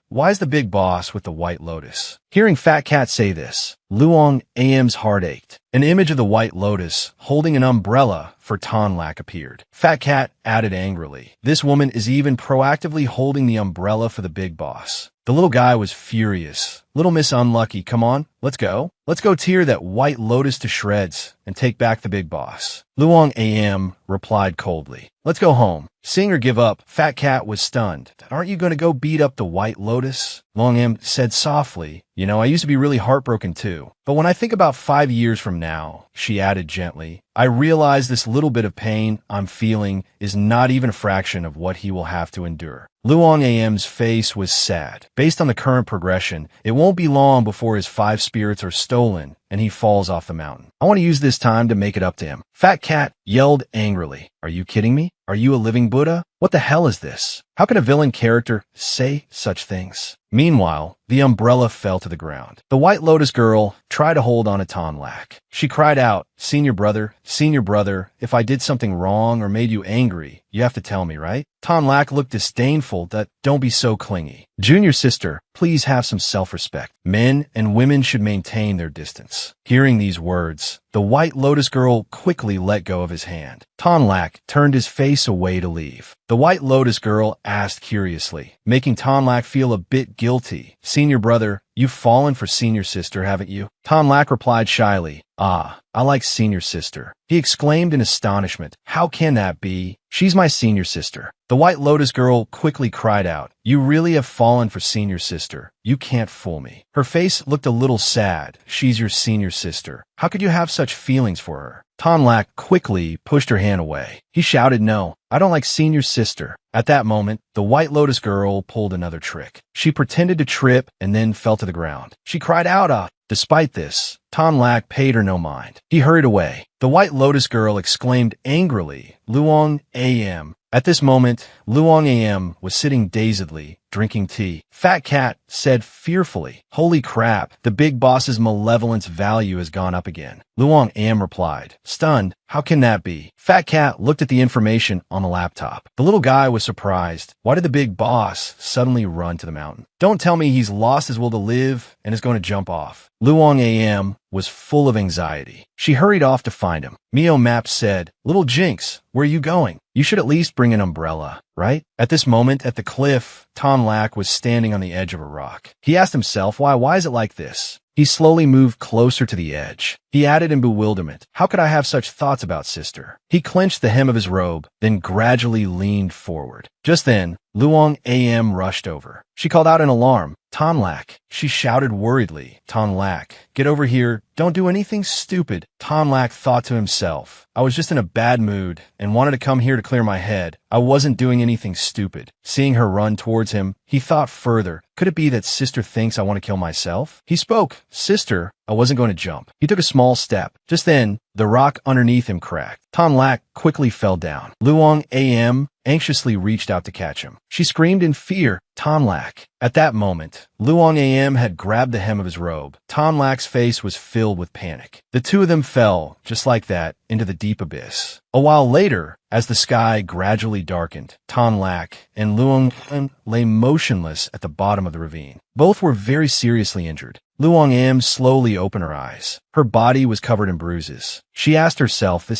Why is the big boss with the white lotus?" Hearing Fat Cat say this, Luong AM's heart ached. An image of the white lotus holding an umbrella for Tonlak appeared. Fat Cat added angrily, "This woman is even proactively holding the umbrella for the big boss." The little guy was furious. "Little Miss Unlucky, come on, let's go. Let's go tear that white lotus to shreds and take back the big boss." Luong AM replied coldly, "Let's go home." Seeing her give up, Fat Cat was stunned. "Aren't you going to go beat up the white lotus?" Luong AM said softly, "You know, I used to be really heartbroken too. But when I think about 5 years from now," she added gently, "I realize this little bit of pain I'm feeling is not even a fraction of what he will have to endure." Luong AM's face was sad. Based on the current progression, it won't be long before his 5 spirits are stolen and he falls off the mountain. I want to use this time to make it up to him. Fat Cat yelled angrily, "Are you kidding me? Are you a living Buddha? What the hell is this? How can a villain character say such things?" Meanwhile, the umbrella fell to the ground. The White Lotus girl tried to hold on to Tonlak. She cried out, senior brother, if I did something wrong or made you angry, you have to tell me, right?" Tonlak looked disdainful. "Don't be so clingy. Junior sister, please have some self-respect. Men and women should maintain their distance." Hearing these words, the White Lotus girl quickly let go of his hand. Tonlak turned his face away to leave. The White Lotus girl asked curiously, making Tonlak feel a bit guilty. Senior brother, you've fallen for senior sister, haven't you? Tonlak replied shyly, Ah, I like senior sister. He exclaimed in astonishment, How can that be? She's my senior sister. The White Lotus girl quickly cried out, You really have fallen for senior sister. You can't fool me. Her face looked a little sad. She's your senior sister. How could you have such feelings for her? Tonlak quickly pushed her hand away. He shouted, No, I don't like senior sister. At that moment, the White Lotus girl pulled another trick. She pretended to trip and then fell to the ground. She cried out, Despite this, Tonlak paid her no mind. He hurried away. The White Lotus girl exclaimed angrily, Luong AM. At this moment, Luong AM was sitting dazedly, drinking tea. Fat Cat said fearfully, Holy crap, the big boss's malevolence value has gone up again. Luong AM replied, stunned, How can that be? Fat Cat looked at the information on the laptop. The little guy was surprised. Why did the big boss suddenly run to the mountain? Don't tell me he's lost his will to live and is going to jump off. Luong AM was full of anxiety. She hurried off to find him. Mio Map said, Little Jinx, where are you going? You should at least bring an umbrella, right? At this moment, at the cliff, Tonlak was standing on the edge of a rock. He asked himself, why is it like this? He slowly moved closer to the edge. He added in bewilderment, How could I have such thoughts about sister? He clenched the hem of his robe, then gradually leaned forward. Just then, Luong AM rushed over. She called out in alarm, Tonlak. She shouted worriedly, Tonlak, get over here. Don't do anything stupid. Tonlak thought to himself, I was just in a bad mood and wanted to come here to clear my head. I wasn't doing anything stupid. Seeing her run towards him, he thought further, Could it be that sister thinks I want to kill myself? He spoke, Sister, I wasn't going to jump. He took a small step. Just then, the rock underneath him cracked. Tonlak quickly fell down. Luong AM anxiously reached out to catch him. She screamed in fear, Tonlak. At that moment, Luong AM had grabbed the hem of his robe. Tonlak's face was filled with panic. The two of them fell, just like that, into the deep abyss. A while later, as the sky gradually darkened, Tonlak and Luong lay motionless at the bottom of the ravine. Both were very seriously injured. Luong AM slowly opened her eyes. Her body was covered in bruises. She asked herself,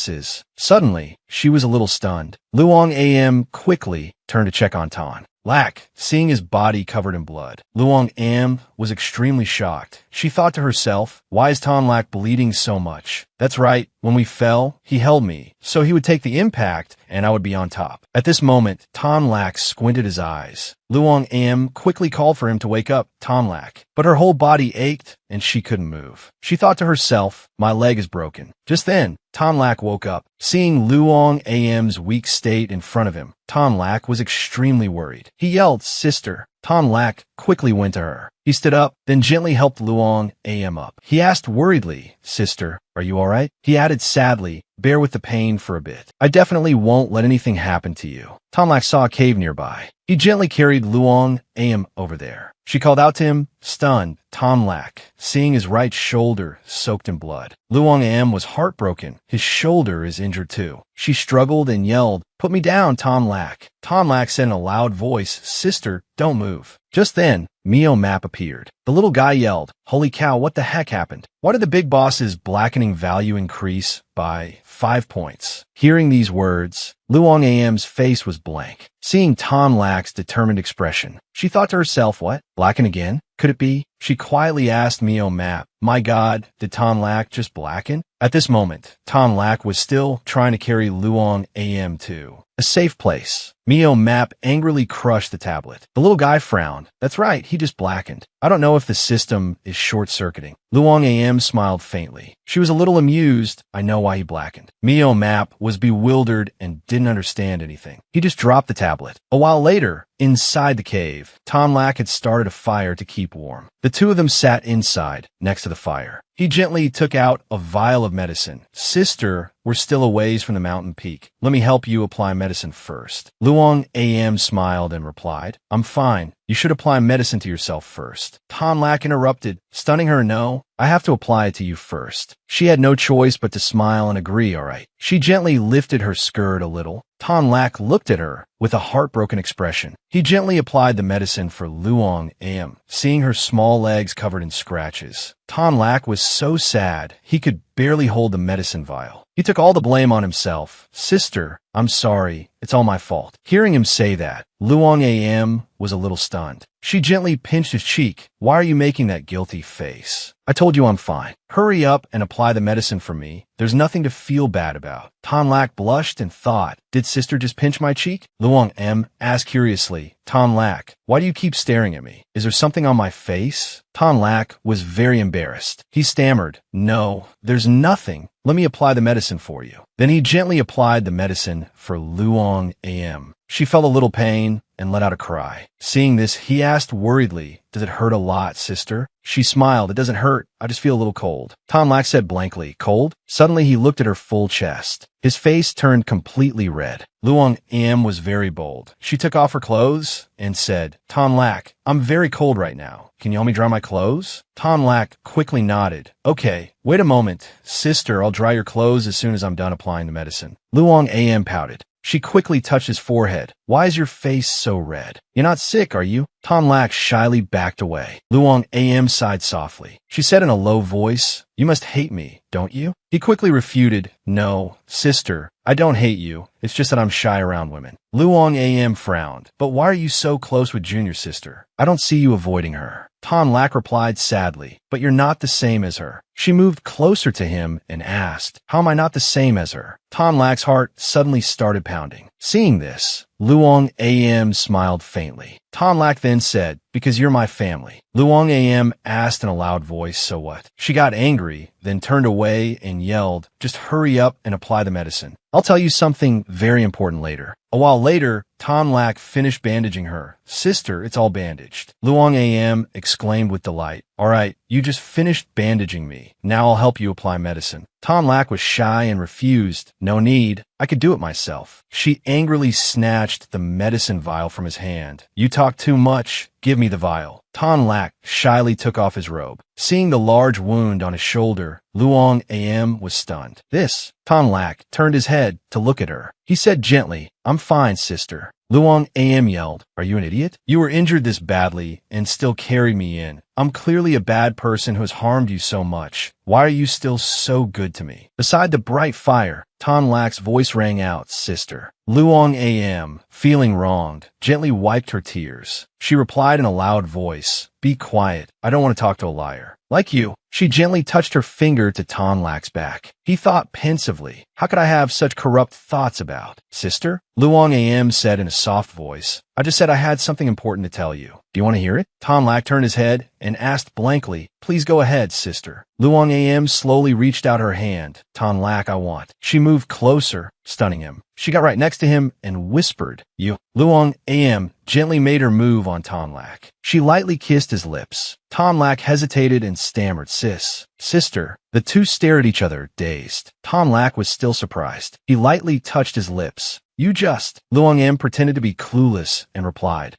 Suddenly, she was a little stunned. Luong AM quickly turned to check on Tonlak, seeing his body covered in blood. Luong AM was extremely shocked. She thought to herself, Why is Tonlak bleeding so much? That's right, when we fell, he held me, so he would take the impact and I would be on top. At this moment, Tonlak squinted his eyes. Luong AM quickly called for him to wake up Tonlak, but her whole body ached and she couldn't move. She thought to herself, My leg is broken. Just then, Tonlak woke up. Seeing Luong AM's weak state in front of him, Tonlak was extremely worried. He yelled, Sister. Tonlak quickly went to her. He stood up, then gently helped Luong AM up. He asked worriedly, Sister, are you all right? He added sadly, Bear with the pain for a bit. I definitely won't let anything happen to you. Tonlak saw a cave nearby. He gently carried Luong AM over there. She called out to him, stunned, Tonlak, seeing his right shoulder soaked in blood. Luong AM was heartbroken. His shoulder is injured too. She struggled and yelled, Put me down, Tonlak. Tonlak said in a loud voice, Sister, don't move. Just then, Mio Map appeared. The little guy yelled, Holy cow, what the heck happened? Why did the big boss's blackening value increase by 5 points? Hearing these words, Luong AM's face was blank. Seeing Tonlak's determined expression, she thought to herself, What? Blacken again? Could it be? She quietly asked Mio Map, My God, did Tonlak just blacken? At this moment, Tonlak was still trying to carry Luong AM to a safe place. Mio Map angrily crushed the tablet. The little guy frowned. That's right, he just blackened. I don't know if the system is short-circuiting. Luong AM smiled faintly. She was a little amused. I know why he blackened. Mio Map was bewildered and didn't understand anything. He just dropped the tablet. A while later, inside the cave, Tonlak had started a fire to keep warm. The two of them sat inside, next to the fire. He gently took out a vial of medicine. Sister, we're still a ways from the mountain peak. Let me help you apply medicine first. Luong AM smiled and replied, I'm fine. You should apply medicine to yourself first. Tonlak interrupted, stunning her. No, I have to apply it to you first. She had no choice but to smile and agree, all right. She gently lifted her skirt a little. Tonlak looked at her with a heartbroken expression. He gently applied the medicine for Luong Am, seeing her small legs covered in scratches. Tonlak was so sad he could barely hold the medicine vial. He took all the blame on himself. Sister, I'm sorry. It's all my fault. Hearing him say that, Luong Am was a little stunned. She gently pinched his cheek. Why are you making that guilty face? I told you I'm fine. Hurry up and apply the medicine for me. There's nothing to feel bad about. Tonlak blushed and thought, did sister just pinch my cheek? Luong Am asked curiously, Tonlak, why do you keep staring at me? Is there something on my face? Tonlak was very embarrassed. He stammered, no, there's nothing. Let me apply the medicine for you. Then he gently applied the medicine for Luong Am. She felt a little pain and let out a cry. Seeing this, he asked worriedly, does it hurt a lot, sister? She smiled. It doesn't hurt. I just feel a little cold. Tonlak said blankly, cold? Suddenly, he looked at her full chest. His face turned completely red. Luong Am was very bold. She took off her clothes and said, Tonlak, I'm very cold right now. Can you help me dry my clothes? Tonlak quickly nodded. Okay, wait a moment. Sister, I'll dry your clothes as soon as I'm done applying the medicine. Luong Am pouted. She quickly touched his forehead. Why is your face so red? You're not sick, are you? Tonlak shyly backed away. Luong Am sighed softly. She said in a low voice, you must hate me, don't you? He quickly refuted, no, sister, I don't hate you. It's just that I'm shy around women. Luong Am frowned. But why are you so close with Junior sister? I don't see you avoiding her. Tonlak replied sadly, but you're not the same as her. She moved closer to him and asked, how am I not the same as her? Tonlak's heart suddenly started pounding. Seeing this, Luong Am smiled faintly. Tonlak then said, because you're my family. Luong Am asked in a loud voice, so what? She got angry, then turned away and yelled, just hurry up and apply the medicine. I'll tell you something very important later. A while later, Tonlak finished bandaging her. Sister, it's all bandaged. Luong Am exclaimed with delight. All right, you just finished bandaging me. Now I'll help you apply medicine. Tonlak was shy and refused. No need. I could do it myself. She angrily snatched the medicine vial from his hand. You talk too much. Give me the vial. Tonlak shyly took off his robe. Seeing the large wound on his shoulder, Luong Am was stunned. Tonlak turned his head to look at her. He said gently, I'm fine, sister. Luong Am yelled, are you an idiot? You were injured this badly and still carried me in. I'm clearly a bad person who has harmed you so much. Why are you still so good to me? Beside the bright fire, Tonlak's voice rang out, sister. Luong Am, feeling wronged, gently wiped her tears. She replied in a loud voice, be quiet. I don't want to talk to a liar. Like you. She gently touched her finger to Tonlak's back. He thought pensively, how could I have such corrupt thoughts about? Sister? Luong Am said in a soft voice, I just said I had something important to tell you. Do you want to hear it? Tonlak turned his head and asked blankly, please go ahead, sister. Luong Am slowly reached out her hand. Tonlak, I want. She moved closer, stunning him. She got right next to him and whispered, you. Luong Am gently made her move on Tonlak. She lightly kissed his lips. Tonlak hesitated and stammered, sister. The two stared at each other, dazed. Tonlak was still surprised. He lightly touched his lips. You just. Luong Am pretended to be clueless and replied,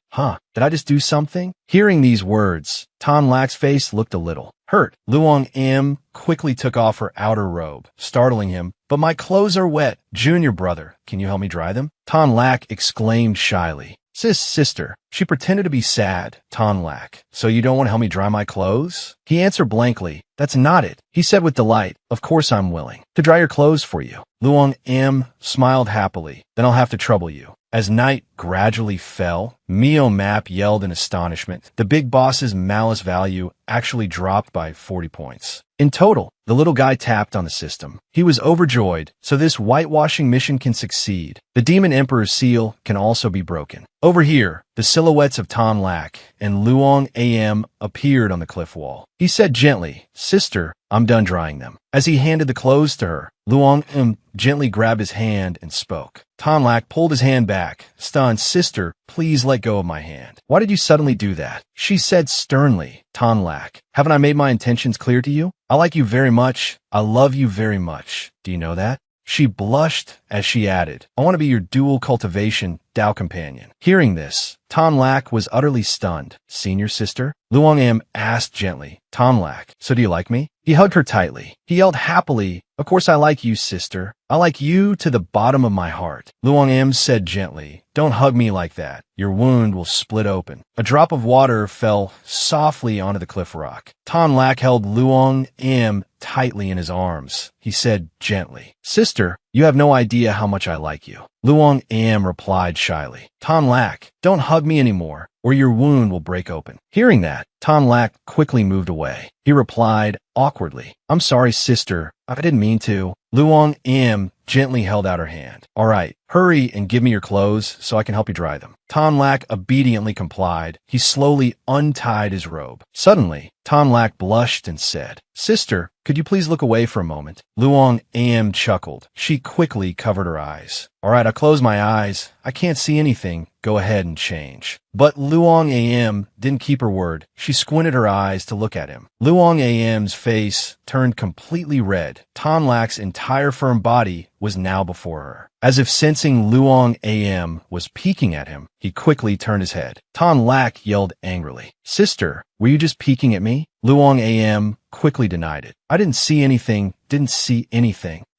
did I just do something? Hearing these words, Tonlak's face looked a little hurt. Luong Am quickly took off her outer robe, startling him. But my clothes are wet. Junior brother, can you help me dry them? Tonlak exclaimed shyly. Sister. She pretended to be sad. Tonlak, so you don't want to help me dry my clothes? He answered blankly, that's not it. He said with delight, of course I'm willing to dry your clothes for you. Luong Am smiled happily. Then I'll have to trouble you. As night gradually fell, Mio Map yelled in astonishment. The big boss's malice value actually dropped by 40 points. In total, the little guy tapped on the system. He was overjoyed, so this whitewashing mission can succeed. The Demon Emperor's seal can also be broken. Over here, the silhouettes of Tonlak and Luong Am appeared on the cliff wall. He said gently, sister, I'm done drying them. As he handed the clothes to her, Luong Am gently grabbed his hand and spoke. Tonlak pulled his hand back, stunned. Sister, please let go of my hand. Why did you suddenly do that? She said sternly. Tonlak, haven't I made my intentions clear to you? I like you very much. I love you very much. Do you know that? She blushed as she added, I want to be your dual cultivation Tao companion. Hearing this, Tonlak was utterly stunned. Senior sister? Luong Am asked gently. Tonlak, so do you like me? He hugged her tightly. He yelled happily, of course I like you, sister. I like you to the bottom of my heart. Luong Am said gently, don't hug me like that. Your wound will split open. A drop of water fell softly onto the cliff rock. Tonlak held Luong Am tightly in his arms. He said gently, sister, you have no idea how much I like you. Luong Am replied shyly, Tonlak, don't hug me anymore, or your wound will break open. Hearing that, Tonlak quickly moved away. He replied awkwardly, I'm sorry, sister. I didn't mean to. Luong Am gently held out her hand. All right, hurry and give me your clothes so I can help you dry them. Tonlak obediently complied. He slowly untied his robe. Suddenly, Tonlak blushed and said, Sister, could you please look away for a moment? Luong Am chuckled. She quickly covered her eyes. All right, I'll close my eyes. I can't see anything. Go ahead and change. But Luong Am didn't keep her word. She squinted her eyes to look at him. Luong Am's face turned completely red. Tonlak's entire firm body was now before her. As if sensing Luong Am was peeking at him, he quickly turned his head. Tonlak yelled angrily, Sister, were you just peeking at me? Luong Am quickly denied it. I didn't see anything.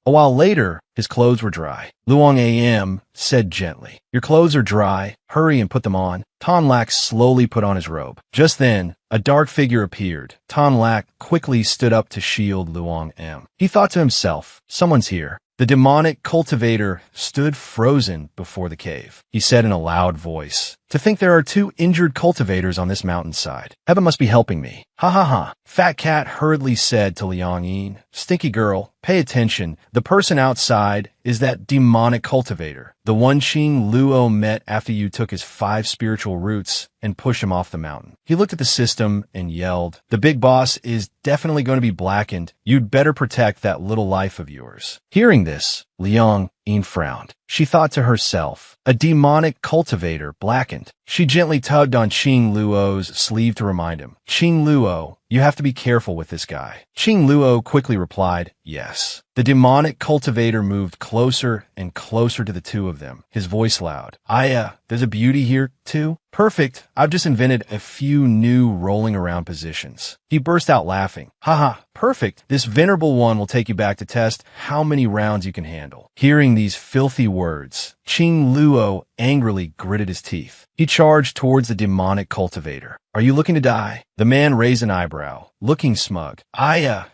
A while later, his clothes were dry. Luong Am said gently, your clothes are dry. Hurry and put them on. Tonlak slowly put on his robe. Just then, a dark figure appeared. Tonlak quickly stood up to shield Luong Am. He thought to himself, someone's here. The demonic cultivator stood frozen before the cave. He said in a loud voice, to think there are 2 injured cultivators on this mountainside. Heaven must be helping me. Ha ha ha. Fat Cat hurriedly said to Liang Yin, Stinky girl, pay attention. The person outside is that demonic cultivator. The one Qing Luo met after you took his 5 spiritual roots and pushed him off the mountain. He looked at the system and yelled, the big boss is definitely going to be blackened. You'd better protect that little life of yours. Hearing this, Liang Yin frowned. She thought to herself, a demonic cultivator blackened. She gently tugged on Qing Luo's sleeve to remind him. Qing Luo, you have to be careful with this guy. Qing Luo quickly replied, yes. The demonic cultivator moved closer and closer to the 2 of them, his voice loud. There's a beauty here, too? Perfect. I've just invented a few new rolling around positions. He burst out laughing. Haha, perfect. This venerable one will take you back to test how many rounds you can handle. Hearing these filthy words, Qing Luo angrily gritted his teeth. He charged towards the demonic cultivator. Are you looking to die? The man raised an eyebrow, looking smug.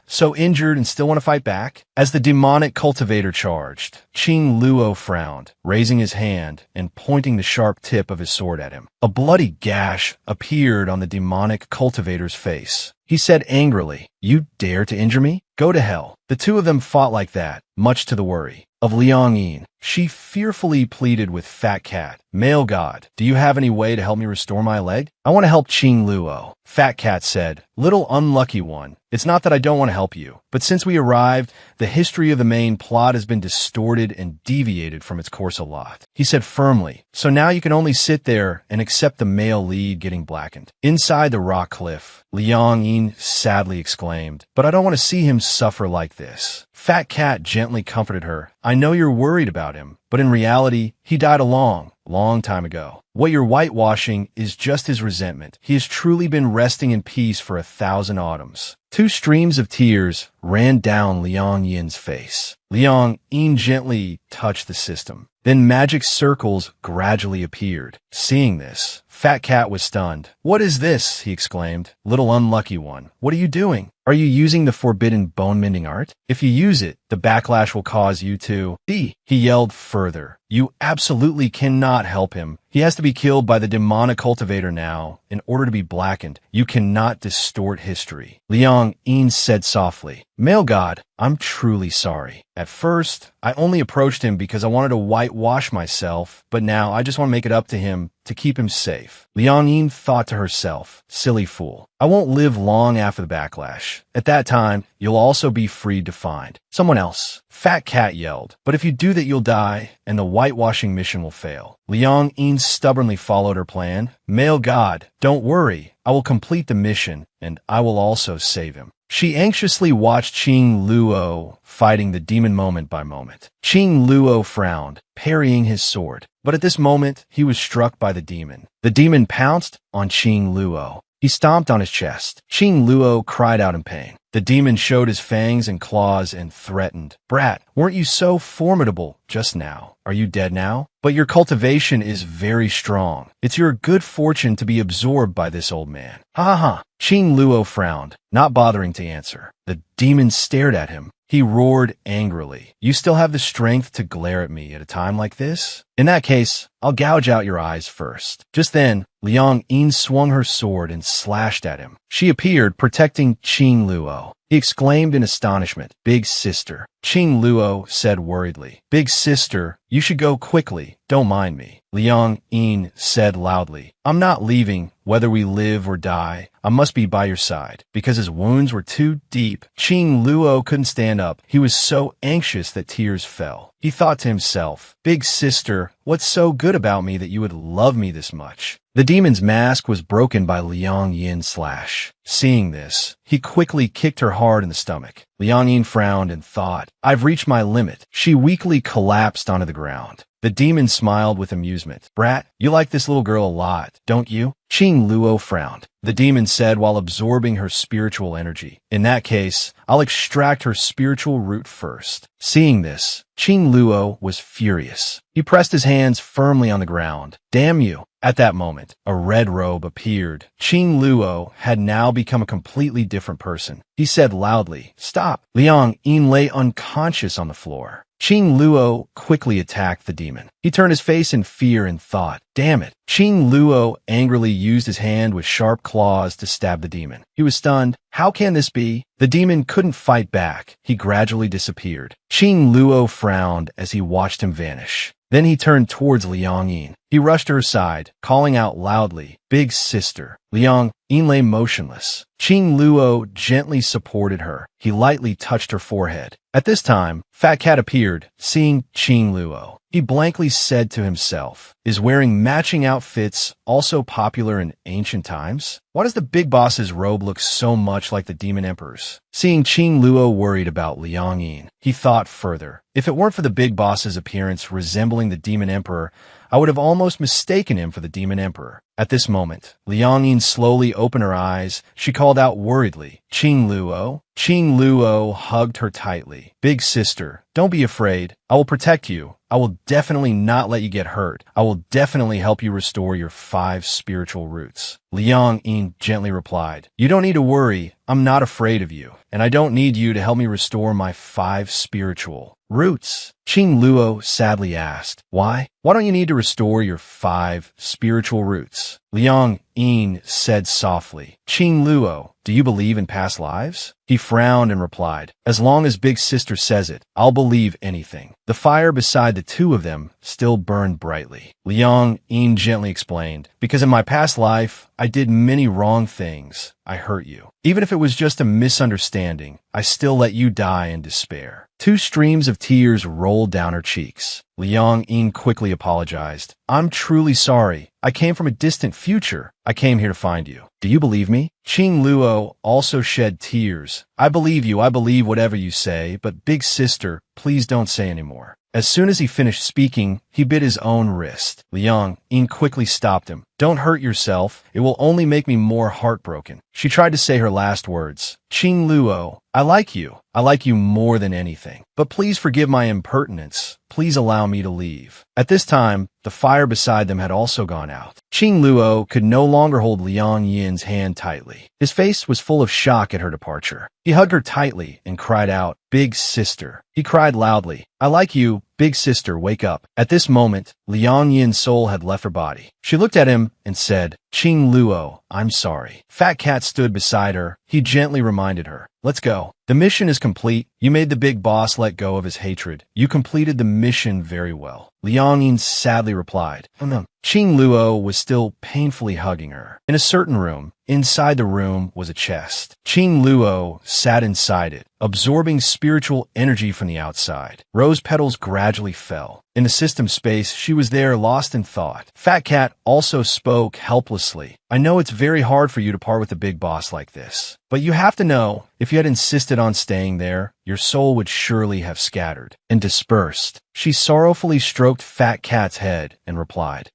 So injured and still want to fight back? As the demonic cultivator charged, Qing Luo frowned, raising his hand and pointing the sharp tip of his sword at him. A bloody gash appeared on the demonic cultivator's face. He said angrily, you dare to injure me? Go to hell. The 2 of them fought like that, much to the worry of Liang Yin. She fearfully pleaded with Fat Cat. Male god, do you have any way to help me restore my leg? I want to help Qing Luo. Fat Cat said, little unlucky one. It's not that I don't want to help you, but since we arrived, the history of the main plot has been distorted and deviated from its course a lot. He said firmly, so now you can only sit there and accept the male lead getting blackened. Inside the rock cliff, Liang Yin sadly exclaimed, but I don't want to see him suffer like this. Fat Cat gently comforted her. I know you're worried about him, but in reality, he died a long time ago. What you're whitewashing is just his resentment. He has truly been resting in peace for 1,000 autumns. 2 streams of tears ran down Liang Yin's face. Liang Yin gently touched the system. Then magic circles gradually appeared. Seeing this, Fat Cat was stunned. What is this? He exclaimed. Little unlucky one. What are you doing? Are you using the forbidden bone-mending art? If you use it, the backlash will cause you to... He yelled further. You absolutely cannot help him. He has to be killed by the demonic cultivator now in order to be blackened. You cannot distort history. Liang Yin said softly, Male god, I'm truly sorry. At first, I only approached him because I wanted to whitewash myself, but now I just want to make it up to him to keep him safe. Liang Yin thought to herself, silly fool. I won't live long after the backlash. At that time, you'll also be freed to find someone else. Fat Cat yelled, but if you do that, you'll die, and the whitewashing mission will fail. Liang Yin stubbornly followed her plan. Male god, don't worry. I will complete the mission, and I will also save him. She anxiously watched Qing Luo fighting the demon moment by moment. Qing Luo frowned, parrying his sword. But at this moment, he was struck by the demon. The demon pounced on Qing Luo. He stomped on his chest. Qing Luo cried out in pain. The demon showed his fangs and claws and threatened. "Brat, weren't you so formidable just now? Are you dead now? But your cultivation is very strong. It's your good fortune to be absorbed by this old man." "Ha ha ha." Qing Luo frowned, not bothering to answer. The demon stared at him. He roared angrily. "You still have the strength to glare at me at a time like this? In that case, I'll gouge out your eyes first." Just then, Liang Yin swung her sword and slashed at him. She appeared, protecting Qing Luo. He exclaimed in astonishment, "Big sister." Qing Luo said worriedly, "Big sister, you should go quickly. Don't mind me." Liang Yin said loudly, "I'm not leaving, whether we live or die. I must be by your side." Because his wounds were too deep, Qing Luo couldn't stand up. He was so anxious that tears fell. He thought to himself, "Big sister, what's so good about me that you would love me this much?" The demon's mask was broken by Liang Yin's slash. Seeing this, he quickly kicked her hard in the stomach. Liang Yin frowned and thought, "I've reached my limit." She weakly collapsed onto the ground. The demon smiled with amusement. "Brat, you like this little girl a lot, don't you?" Qing Luo frowned. The demon said while absorbing her spiritual energy, "In that case, I'll extract her spiritual root first." Seeing this, Qing Luo was furious. He pressed his hands firmly on the ground. "Damn you." At that moment, a red robe appeared. Qing Luo had now become a completely different person. He said loudly, "Stop." Liang Yin lay unconscious on the floor. Qing Luo quickly attacked the demon. He turned his face in fear and thought, "Damn it." Qing Luo angrily used his hand with sharp claws to stab the demon. He was stunned. How can this be? The demon couldn't fight back. He gradually disappeared. Qing Luo frowned as he watched him vanish. Then he turned towards Liang Yin. He rushed to her side, calling out loudly, "Big sister." Liang Yin lay motionless. Qing Luo gently supported her. He lightly touched her forehead. At this time, Fat Cat appeared, seeing Qing Luo. He blankly said to himself, "Is wearing matching outfits also popular in ancient times? Why does the big boss's robe look so much like the demon emperor's?" Seeing Qing Luo worried about Liang Yin, he thought further. If it weren't for the big boss's appearance resembling the demon emperor, I would have almost mistaken him for the demon emperor. At this moment, Liang Yin slowly opened her eyes. She called out worriedly, "Qing Luo." Qing Luo hugged her tightly. "Big sister, don't be afraid. I will protect you. I will definitely not let you get hurt. I will definitely help you restore your 5 spiritual roots." Liang Yin gently replied, "You don't need to worry. I'm not afraid of you, and I don't need you to help me restore my 5 spiritual roots." Qing Luo sadly asked, "Why? Why don't you need to restore your 5 spiritual roots?" Liang Yin said softly, "Qing Luo, do you believe in past lives?" He frowned and replied, "As long as Big Sister says it, I'll believe anything." The fire beside the two of them still burned brightly. Liang Yin gently explained, "Because in my past life, I did many wrong things. I hurt you. Even if it was just a misunderstanding, I still let you die in despair." 2 streams of tears rolled down her cheeks. Liang Yin quickly apologized. "I'm truly sorry. I came from a distant future. I came here to find you. Do you believe me?" Qing Luo also shed tears. "I believe you. I believe whatever you say, but Big Sister, please don't say anymore." As soon as he finished speaking, he bit his own wrist. Liang Yin quickly stopped him. "Don't hurt yourself. It will only make me more heartbroken." She tried to say her last words. "Qing Luo, I like you. I like you more than anything. But please forgive my impertinence. Please allow me to leave." At this time, the fire beside them had also gone out. Qing Luo could no longer hold Liang Yin's hand tightly. His face was full of shock at her departure. He hugged her tightly and cried out, "Big sister." He cried loudly, "I like you. Big sister, wake up." At this moment, Liang Yin's soul had left her body. She looked at him and said, "Qing Luo, I'm sorry." Fat Cat stood beside her. He gently reminded her, "Let's go. The mission is complete. You made the big boss let go of his hatred. You completed the mission very well." Liang Yin sadly replied, "Oh no." Qing Luo was still painfully hugging her. In a certain room, inside the room was a chest. Qing Luo sat inside it, absorbing spiritual energy from the outside. Rose petals gradually fell. In the system space, she was there, lost in thought. Fat Cat also spoke helplessly. I know it's very hard for you to part with the big boss like this, but you have to know, if you had insisted on staying there, your soul would surely have scattered and dispersed. She sorrowfully stroked Fat Cat's head and replied,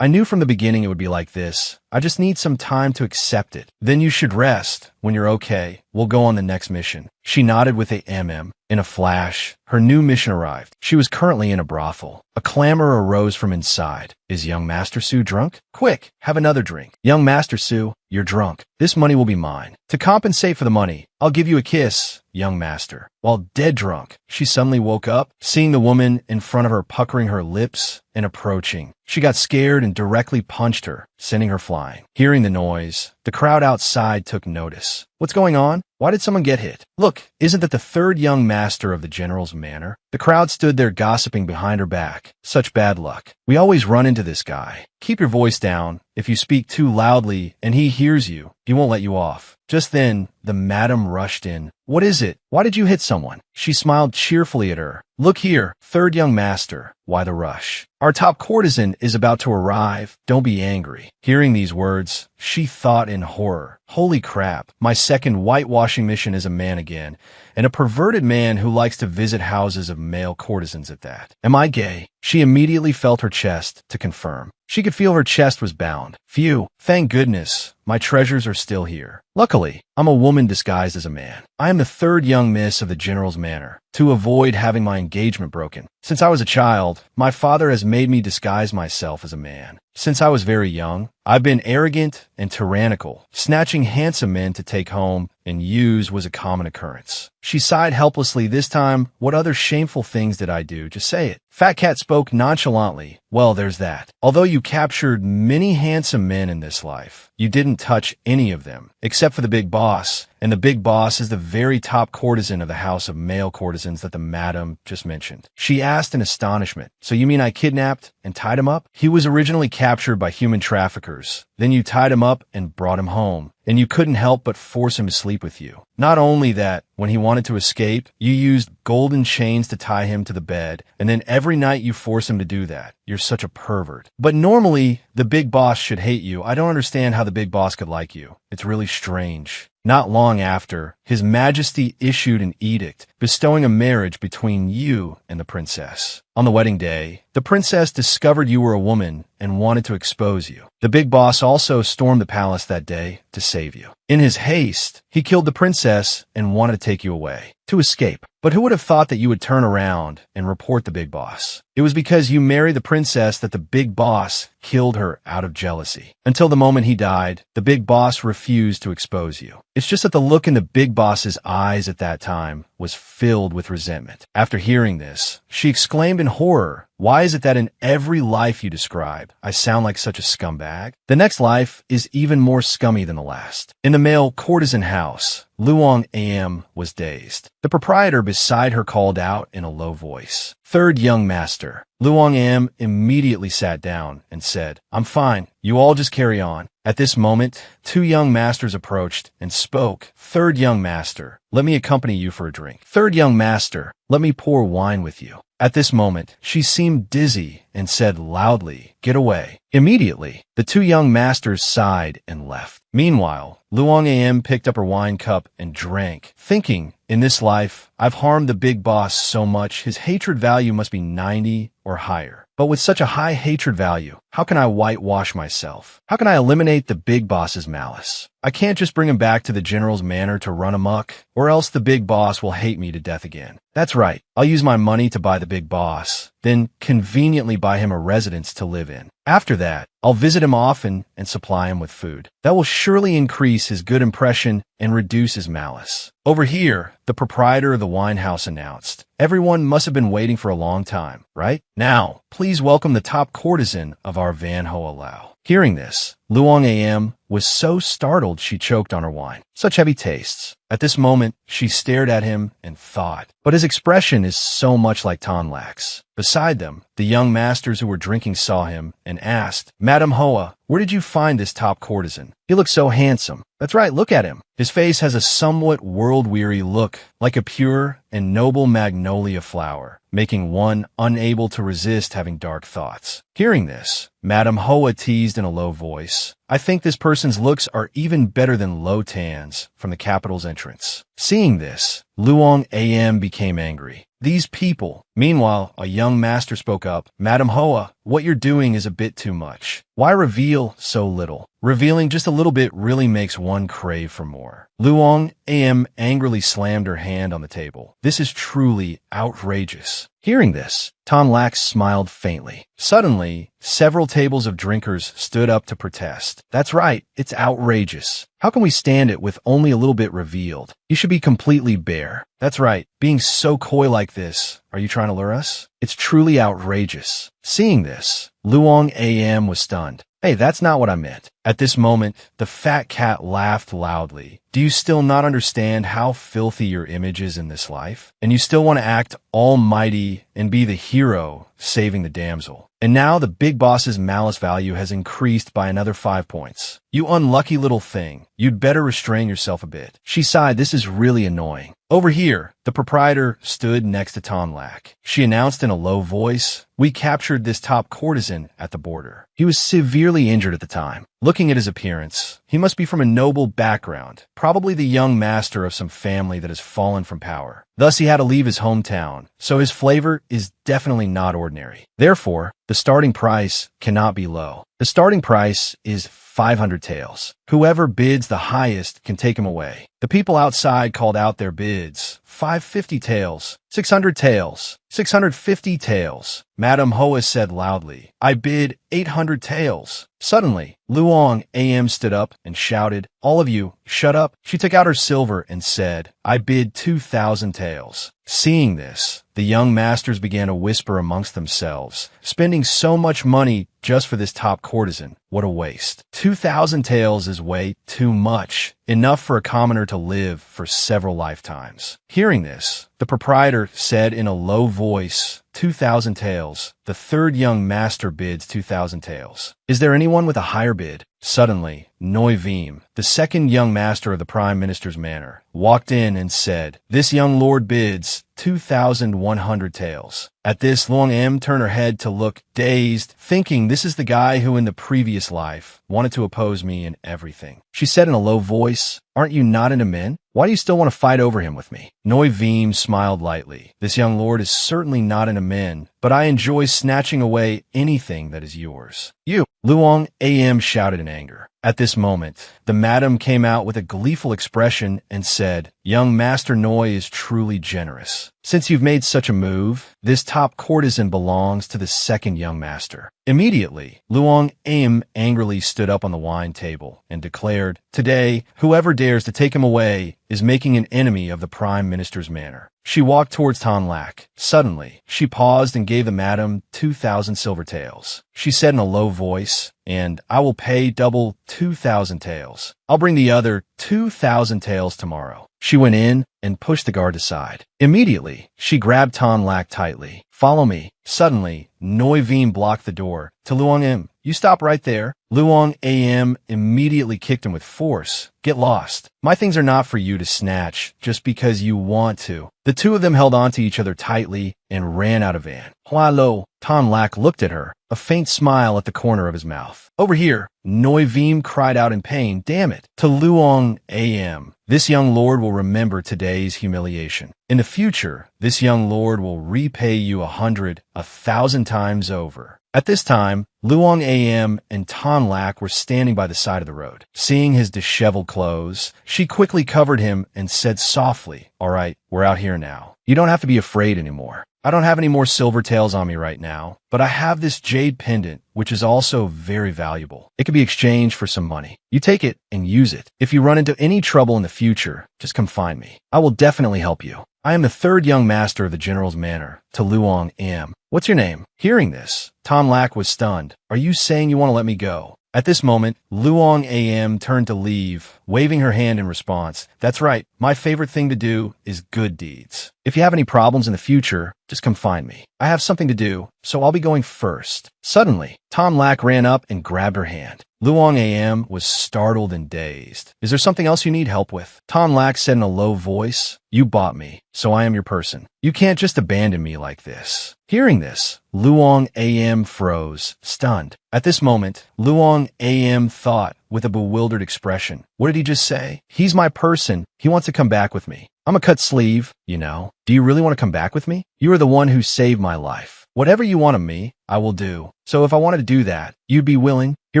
I knew from the beginning it would be like this. I just need some time to accept it. Then you should rest. When you're okay, we'll go on the next mission. She nodded with a mm. In a flash, her new mission arrived. She was currently in a brothel. A clamor arose from inside. Is young Master Su drunk? Quick, have another drink. Young Master Su, you're drunk. This money will be mine. To compensate for the money, I'll give you a kiss, young master. While dead drunk, she suddenly woke up, seeing the woman in front of her puckering her lips and approaching. She got scared and directly punched her, sending her flying. Hearing the noise, the crowd outside took notice. What's going on? Why did someone get hit? Look, isn't that the third young master of the general's manor? The crowd stood there gossiping behind her back. Such bad luck. We always run into this guy. Keep your voice down. If you speak too loudly and he hears you, he won't let you off. Just then, the madam rushed in. What is it? Why did you hit someone? She smiled cheerfully at her. Look here, third young master. Why the rush? Our top courtesan is about to arrive. Don't be angry. Hearing these words, she thought in horror. Holy crap, my second whitewashing mission is a man again, and a perverted man who likes to visit houses of male courtesans at that. Am I gay? She immediately felt her chest to confirm. She could feel her chest was bound. Phew, thank goodness, my treasures are still here. Luckily, I'm a woman disguised as a man. I am the third young miss of the general's manor, to avoid having my engagement broken. Since I was a child, my father has made me disguise myself as a man. Since I was very young, I've been arrogant and tyrannical. Snatching handsome men to take home and use was a common occurrence. She sighed helplessly this time. What other shameful things did I do? Just say it. Fat Cat spoke nonchalantly. Well, there's that. Although you captured many handsome men in this life, you didn't touch any of them, except for the big boss. And the big boss is the very top courtesan of the house of male courtesans that the madam just mentioned. She asked in astonishment, so you mean I kidnapped and tied him up? He was originally captured by human traffickers. Then you tied him up and brought him home, and you couldn't help but force him to sleep with you. Not only that, when he wanted to escape, you used golden chains to tie him to the bed, and then every night you force him to do that. You're such a pervert. But normally, the big boss should hate you. I don't understand how the big boss could like you. It's really strange. Not long after, His Majesty issued an edict bestowing a marriage between you and the princess. On the wedding day, the princess discovered you were a woman and wanted to expose you. The big boss also stormed the palace that day to save you. In his haste, he killed the princess and wanted to take you away, to escape. But who would have thought that you would turn around and report the big boss? It was because you married the princess that the big boss killed her out of jealousy. Until the moment he died, the big boss refused to expose you. It's just that the look in the big boss's eyes at that time was filled with resentment. After hearing this, she exclaimed in horror, "Why is it that in every life you describe, I sound like such a scumbag?" The next life is even more scummy than the last. In the male courtesan house, Luong Am was dazed. The proprietor beside her called out in a low voice, "Third young master." Luong Am immediately sat down and said, "I'm fine. You all just carry on." At this moment, two young masters approached and spoke. "Third young master, let me accompany you for a drink." "Third young master, let me pour wine with you." At this moment, she seemed dizzy and said loudly, "Get away." Immediately, the two young masters sighed and left. Meanwhile, Luong Am picked up her wine cup and drank, thinking, in this life, I've harmed the big boss so much, his hatred value must be 90 or higher. But with such a high hatred value, how can I whitewash myself? How can I eliminate the big boss's malice? I can't just bring him back to the general's manor to run amok, or else the big boss will hate me to death again. That's right, I'll use my money to buy the big boss, then conveniently buy him a residence to live in. After that, I'll visit him often and supply him with food. That will surely increase his good impression and reduce his malice. Over here, the proprietor of the wine house announced, "Everyone must have been waiting for a long time, right? Now, please welcome the top courtesan of our Van Hoa Lao." Hearing this, Luong Am was so startled she choked on her wine. Such heavy tastes. At this moment, she stared at him and thought. But his expression is so much like Tonlak's. Beside them, the young masters who were drinking saw him and asked, Madam Hoa, where did you find this top courtesan? He looks so handsome. That's right, look at him. His face has a somewhat world-weary look, like a pure and noble magnolia flower, making one unable to resist having dark thoughts. Hearing this, Madam Hoa teased in a low voice, I think this person's looks are even better than Lo Tan's from the capital's entrance. Seeing this, Luong AM became angry. These people. Meanwhile, a young master spoke up, Madam Hoa, what you're doing is a bit too much. Why reveal so little? Revealing just a little bit really makes one crave for more. Luong AM angrily slammed her hand on the table. This is truly outrageous. Hearing this, Tonlak smiled faintly. Suddenly, several tables of drinkers stood up to protest. That's right, it's outrageous. How can we stand it with only a little bit revealed? You should be completely bare. That's right, being so coy like this. Are you trying to lure us? It's truly outrageous. Seeing this, Luong AM was stunned. Hey, that's not what I meant. At this moment, the fat cat laughed loudly. Do you still not understand how filthy your image is in this life? And you still want to act almighty and be the hero saving the damsel? And now the big boss's malice value has increased by another 5 points. You unlucky little thing. You'd better restrain yourself a bit. She sighed, this is really annoying. Over here, the proprietor stood next to Tonlak. She announced in a low voice, we captured this top courtesan at the border. He was severely injured at the time. Looking at his appearance, he must be from a noble background, probably the young master of some family that has fallen from power. Thus, he had to leave his hometown, so his flavor is definitely not ordinary. Therefore, the starting price cannot be low. The starting price is 500 taels. Whoever bids the highest can take him away. The people outside called out their bids. 550 taels, 600 taels, 650 taels. Madam Hoa said loudly, I bid 800 taels. Suddenly, Luong AM stood up and shouted, all of you, shut up. She took out her silver and said, I bid 2,000 taels. Seeing this, the young masters began to whisper amongst themselves, spending so much money just for this top courtesan. What a waste. 2,000 taels is way too much. Enough for a commoner to live for several lifetimes. Hearing this, the proprietor said in a low voice, 2,000 taels. The third young master bids 2,000 taels. Is there anyone with a higher bid? Suddenly, Noi Veem, the second young master of the Prime Minister's manor, walked in and said, this young lord bids 2,100 taels. At this, Luong M turned her head to look dazed, thinking this is the guy who in the previous life wanted to oppose me in everything. She said in a low voice, aren't you not into men? Why do you still want to fight over him with me? Noi Veem smiled lightly. This young lord is certainly not into men, but I enjoy snatching away anything that is yours. You! Luong AM shouted in anger. At this moment, the madam came out with a gleeful expression and said, young Master Noi is truly generous. Since you've made such a move, this top courtesan belongs to the second young master. Immediately, Luong Aim angrily stood up on the wine table and declared, today, whoever dares to take him away is making an enemy of the Prime Minister's manor. She walked towards Tonlak. Suddenly, she paused and gave the madam 2,000 silver taels. She said in a low voice, and I will pay double 2,000 taels. I'll bring the other 2,000 taels tomorrow. She went in and pushed the guard aside. Immediately, she grabbed Tonlak tightly. Follow me. Suddenly, Noi Veem blocked the door. To Luong M, you stop right there. Luong AM immediately kicked him with force. Get lost. My things are not for you to snatch just because you want to. The two of them held on to each other tightly and ran out of van. Hello. Tonlak looked at her, a faint smile at the corner of his mouth. Over here. Noi Veem cried out in pain. Damn it. To Luong AM. This young lord will remember today's humiliation. In the future, this young lord will repay you 100, 1,000 times over. At this time, Luong AM and Tonlak were standing by the side of the road. Seeing his disheveled clothes, she quickly covered him and said softly, all right, we're out here now. You don't have to be afraid anymore. I don't have any more silver taels on me right now, but I have this jade pendant, which is also very valuable. It can be exchanged for some money. You take it and use it. If you run into any trouble in the future, just come find me. I will definitely help you. I am the third young master of the general's manor, to Luong Am. What's your name? Hearing this, Tonlak was stunned. Are you saying you want to let me go? At this moment, Luong AM turned to leave, waving her hand in response. That's right, my favorite thing to do is good deeds. If you have any problems in the future, just come find me. I have something to do, so I'll be going first. Suddenly, Tom Lack ran up and grabbed her hand. Luong AM was startled and dazed. Is there something else you need help with? Tom Lack said in a low voice. You bought me, so I am your person. You can't just abandon me like this. Hearing this, Luong AM froze, stunned. At this moment, Luong AM thought with a bewildered expression. What did he just say? He's my person. He wants to come back with me. I'm a cut sleeve, you know. Do you really want to come back with me? You are the one who saved my life. Whatever you want of me, I will do. So if I wanted to do that, you'd be willing? He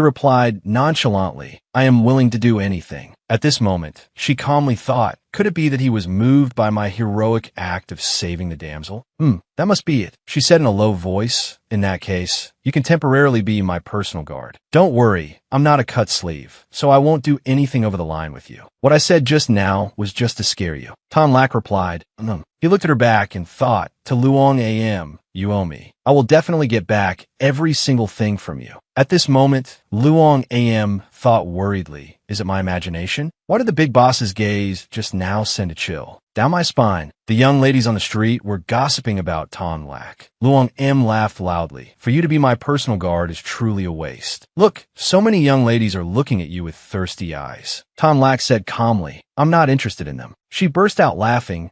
replied nonchalantly, I am willing to do anything. At this moment, she calmly thought, could it be that he was moved by my heroic act of saving the damsel? That must be it. She said in a low voice, in that case, you can temporarily be my personal guard. Don't worry, I'm not a cut sleeve, so I won't do anything over the line with you. What I said just now was just to scare you. Tom Lack replied, He looked at her back and thought, to Luong AM, you owe me. I will definitely get back every single thing from you. At this moment, Luong AM thought worriedly, is it my imagination? Why did the big boss's gaze just now send a chill down my spine? The young ladies on the street were gossiping about Tom Lack. Luong M laughed loudly. For you to be my personal guard is truly a waste. Look, so many young ladies are looking at you with thirsty eyes. Tom Lack said calmly, I'm not interested in them. She burst out laughing.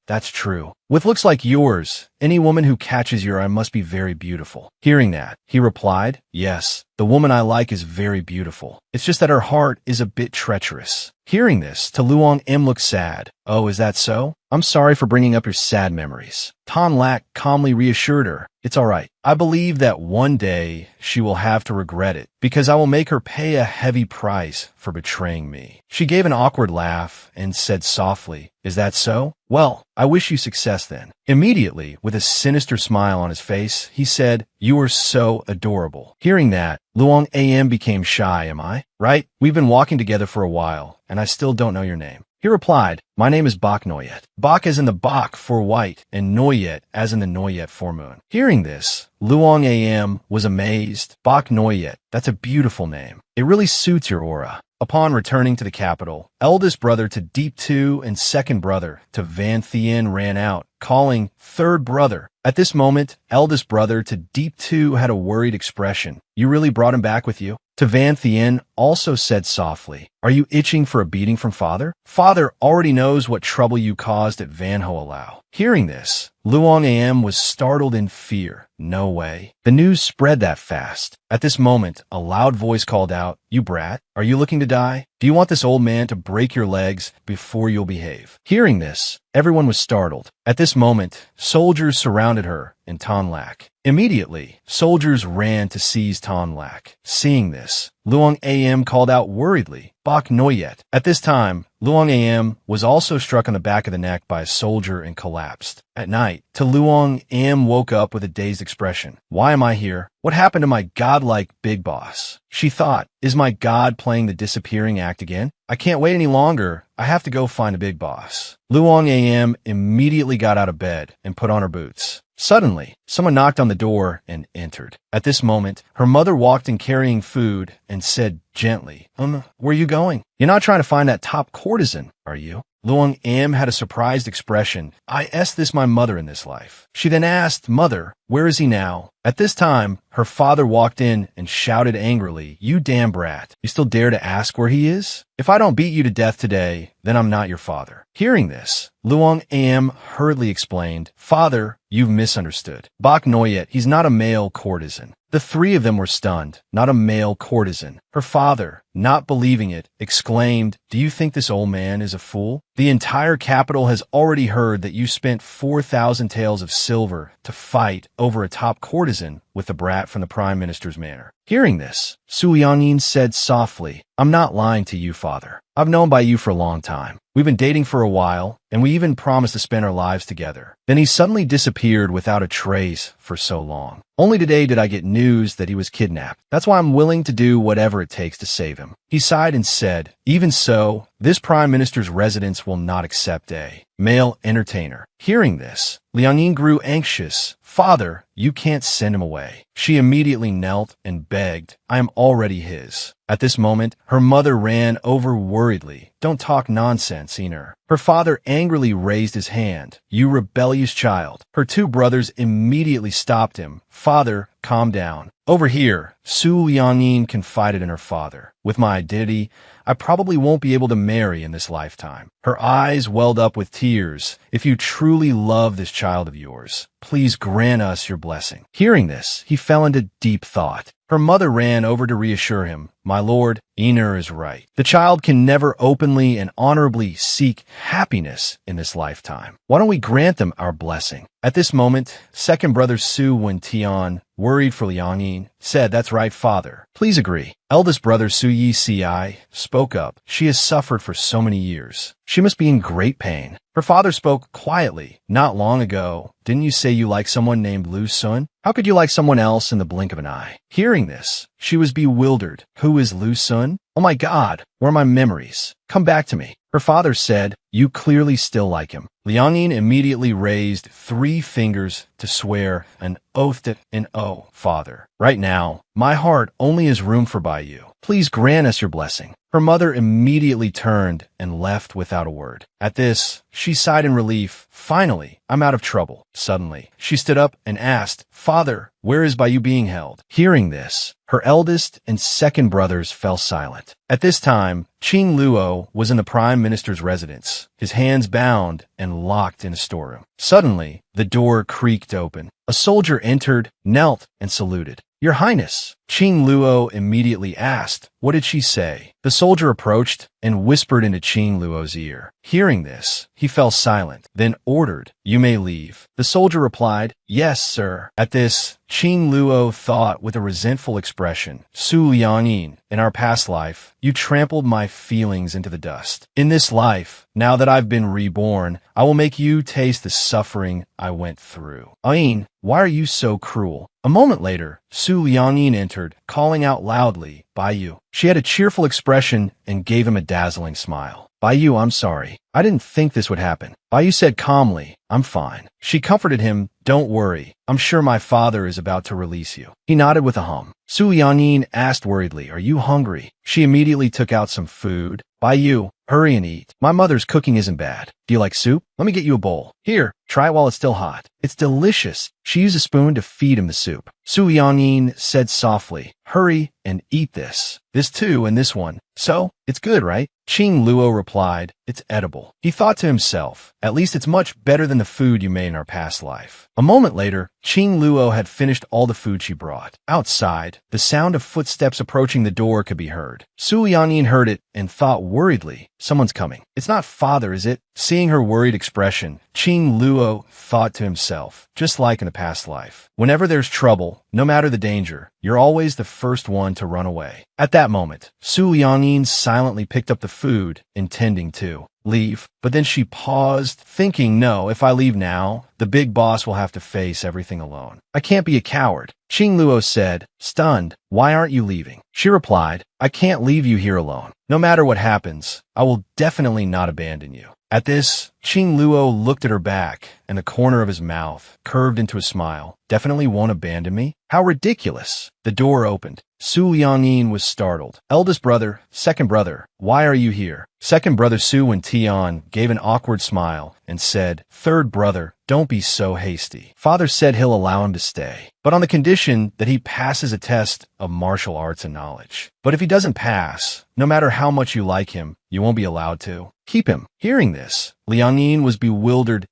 That's true. With looks like yours, any woman who catches your eye must be very beautiful. Hearing that, he replied, yes, the woman I like is very beautiful. It's just that her heart is a bit treacherous. Hearing this, to Luong M looked sad. Oh, is that so? I'm sorry for bringing up your sad memories. Tom Lack calmly reassured her. It's all right. I believe that one day she will have to regret it, because I will make her pay a heavy price for betraying me. She gave an awkward laugh and said softly, is that so? Well, I wish you success then. Immediately, with a sinister smile on his face, he said, you are so adorable. Hearing that, Luong AM became shy, am I? Right? We've been walking together for a while, and I still don't know your name. He replied, my name is Bok Noyet. Bok as in the Bok for white, and Noyet as in the Noyet for moon. Hearing this, Luong AM was amazed. Bok Noyet, that's a beautiful name. It really suits your aura. Upon returning to the capital, eldest brother to Deep 2 and second brother to Van Thien ran out, calling third brother. At this moment, eldest brother to Deep 2 had a worried expression. You really brought him back with you? To Van Thien also said softly, are you itching for a beating from father? Father already knows what trouble you caused at Van Ho Alao. Hearing this, Luong AM was startled in fear. No way. The news spread that fast. At this moment, a loud voice called out, you brat, are you looking to die? Do you want this old man to break your legs before you'll behave? Hearing this, everyone was startled. At this moment, soldiers surrounded her and Tom Lack. Immediately, soldiers ran to seize Tom Lack. Seeing this, Luong AM called out worriedly, Bok Noyet. At this time, Luong AM was also struck on the back of the neck by a soldier and collapsed. At night, To Luong AM woke up with a dazed expression. Why am I here? What happened to my godlike big boss? She thought, is my god playing the disappearing act again? I can't wait any longer. I have to go find a big boss. Luong AM immediately got out of bed and put on her boots. Suddenly, someone knocked on the door and entered. At this moment, her mother walked in carrying food and said gently, where are you going? You're not trying to find that top courtesan, are you? Luong AM had a surprised expression. I asked this my mother in this life. She then asked, Mother, where is he now? At this time, her father walked in and shouted angrily, you damn brat. You still dare to ask where he is? If I don't beat you to death today, then I'm not your father. Hearing this, Luong AM hurriedly explained, Father, you've misunderstood. Bok Noyet, he's not a male courtesan. The three of them were stunned. Not a male courtesan. Her father, not believing it, exclaimed, do you think this old man is a fool? The entire capital has already heard that you spent 4,000 taels of silver to fight over a top courtesan with the brat from the Prime Minister's manor. Hearing this, Su Yangyin said softly, I'm not lying to you, father. I've known Bai Yu for a long time. We've been dating for a while, and we even promised to spend our lives together. Then he suddenly disappeared without a trace for so long. Only today did I get news that he was kidnapped. That's why I'm willing to do whatever it takes to save him. He sighed and said, even so, this prime minister's residence will not accept a male entertainer. Hearing this, Liang Yin grew anxious. Father, you can't send him away. She immediately knelt and begged, I am already his. At this moment, her mother ran over worriedly. Don't talk nonsense, Ener. Her father angrily raised his hand. You rebellious child. Her two brothers immediately stopped him. Father, calm down. Over here, Su Liangyin confided in her father. With my identity, I probably won't be able to marry in this lifetime. Her eyes welled up with tears. If you truly love this child of yours, please grant us your blessing. Hearing this, he fell into deep thought. Her mother ran over to reassure him. My lord, Ener is right. The child can never openly and honorably seek happiness in this lifetime. Why don't we grant them our blessing? At this moment, second brother Su Wentian, worried for Liang Yin, said, that's right, father. Please agree. Eldest brother Su Yi Si spoke up. She has suffered for so many years. She must be in great pain. Her father spoke quietly. Not long ago, didn't you say you like someone named Lu Sun? How could you like someone else in the blink of an eye? Hearing this, she was bewildered. Who is Lu Sun? Oh my God, where are my memories? Come back to me. Her father said, you clearly still like him. Liang Yin immediately raised 3 fingers to swear an oath to oh, father. Right now, my heart only has room for Bai Yu. Please grant us your blessing. Her mother immediately turned and left without a word. At this, she sighed in relief. Finally, I'm out of trouble. Suddenly, she stood up and asked, Father, where is Bai Yu being held? Hearing this, her eldest and second brothers fell silent. At this time, Qing Luo was in the prime minister's residence, his hands bound and locked in a storeroom. Suddenly, the door creaked open. A soldier entered, knelt, and saluted. Your Highness, Qing Luo immediately asked, what did she say? The soldier approached and whispered into Qing Luo's ear. Hearing this, he fell silent, then ordered, you may leave. The soldier replied, yes, sir. At this, Qing Luo thought with a resentful expression, Su Liangyin, in our past life, you trampled my feelings into the dust. In this life, now that I've been reborn, I will make you taste the suffering I went through. Ayin, why are you so cruel? A moment later, Su Liangyin entered, calling out loudly, Bai Yu. She had a cheerful expression and gave him a dazzling smile. Bai Yu, I'm sorry. I didn't think this would happen. Bai Yu said calmly, I'm fine. She comforted him, don't worry. I'm sure my father is about to release you. He nodded with a hum. Su Liangyin asked worriedly, are you hungry? She immediately took out some food. Bai Yu, hurry and eat. My mother's cooking isn't bad. Do you like soup? Let me get you a bowl. Here, try it while it's still hot. It's delicious. She used a spoon to feed him the soup. Su Liangyin said softly, hurry and eat this. This too and this one. So, it's good, right? Qing Luo replied, it's edible. He thought to himself, at least it's much better than the food you made in our past life. A moment later, Qing Luo had finished all the food she brought. Outside, the sound of footsteps approaching the door could be heard. Su Liangyin heard it and thought worriedly, someone's coming. It's not father, is it? Seeing her worried expression, Qing Luo thought to himself, just like in the past life, whenever there's trouble, no matter the danger, you're always the first one to run away. At that moment, Su Liangyin silently picked up the food, intending to leave, but then she paused, thinking, no, if I leave now, the big boss will have to face everything alone. I can't be a coward. Qing Luo said, stunned, why aren't you leaving? She replied, I can't leave you here alone. No matter what happens, I will definitely not abandon you. At this, Qing Luo looked at her back, and the corner of his mouth curved into a smile. Definitely won't abandon me? How ridiculous. The door opened. Su Liangyin was startled. Eldest brother, second brother, why are you here? Second brother Su Wentian gave an awkward smile and said, third brother, don't be so hasty. Father said he'll allow him to stay, but on the condition that he passes a test of martial arts and knowledge. But if he doesn't pass, no matter how much you like him, you won't be allowed to keep him. Hearing this, Liang Yin was bewildered.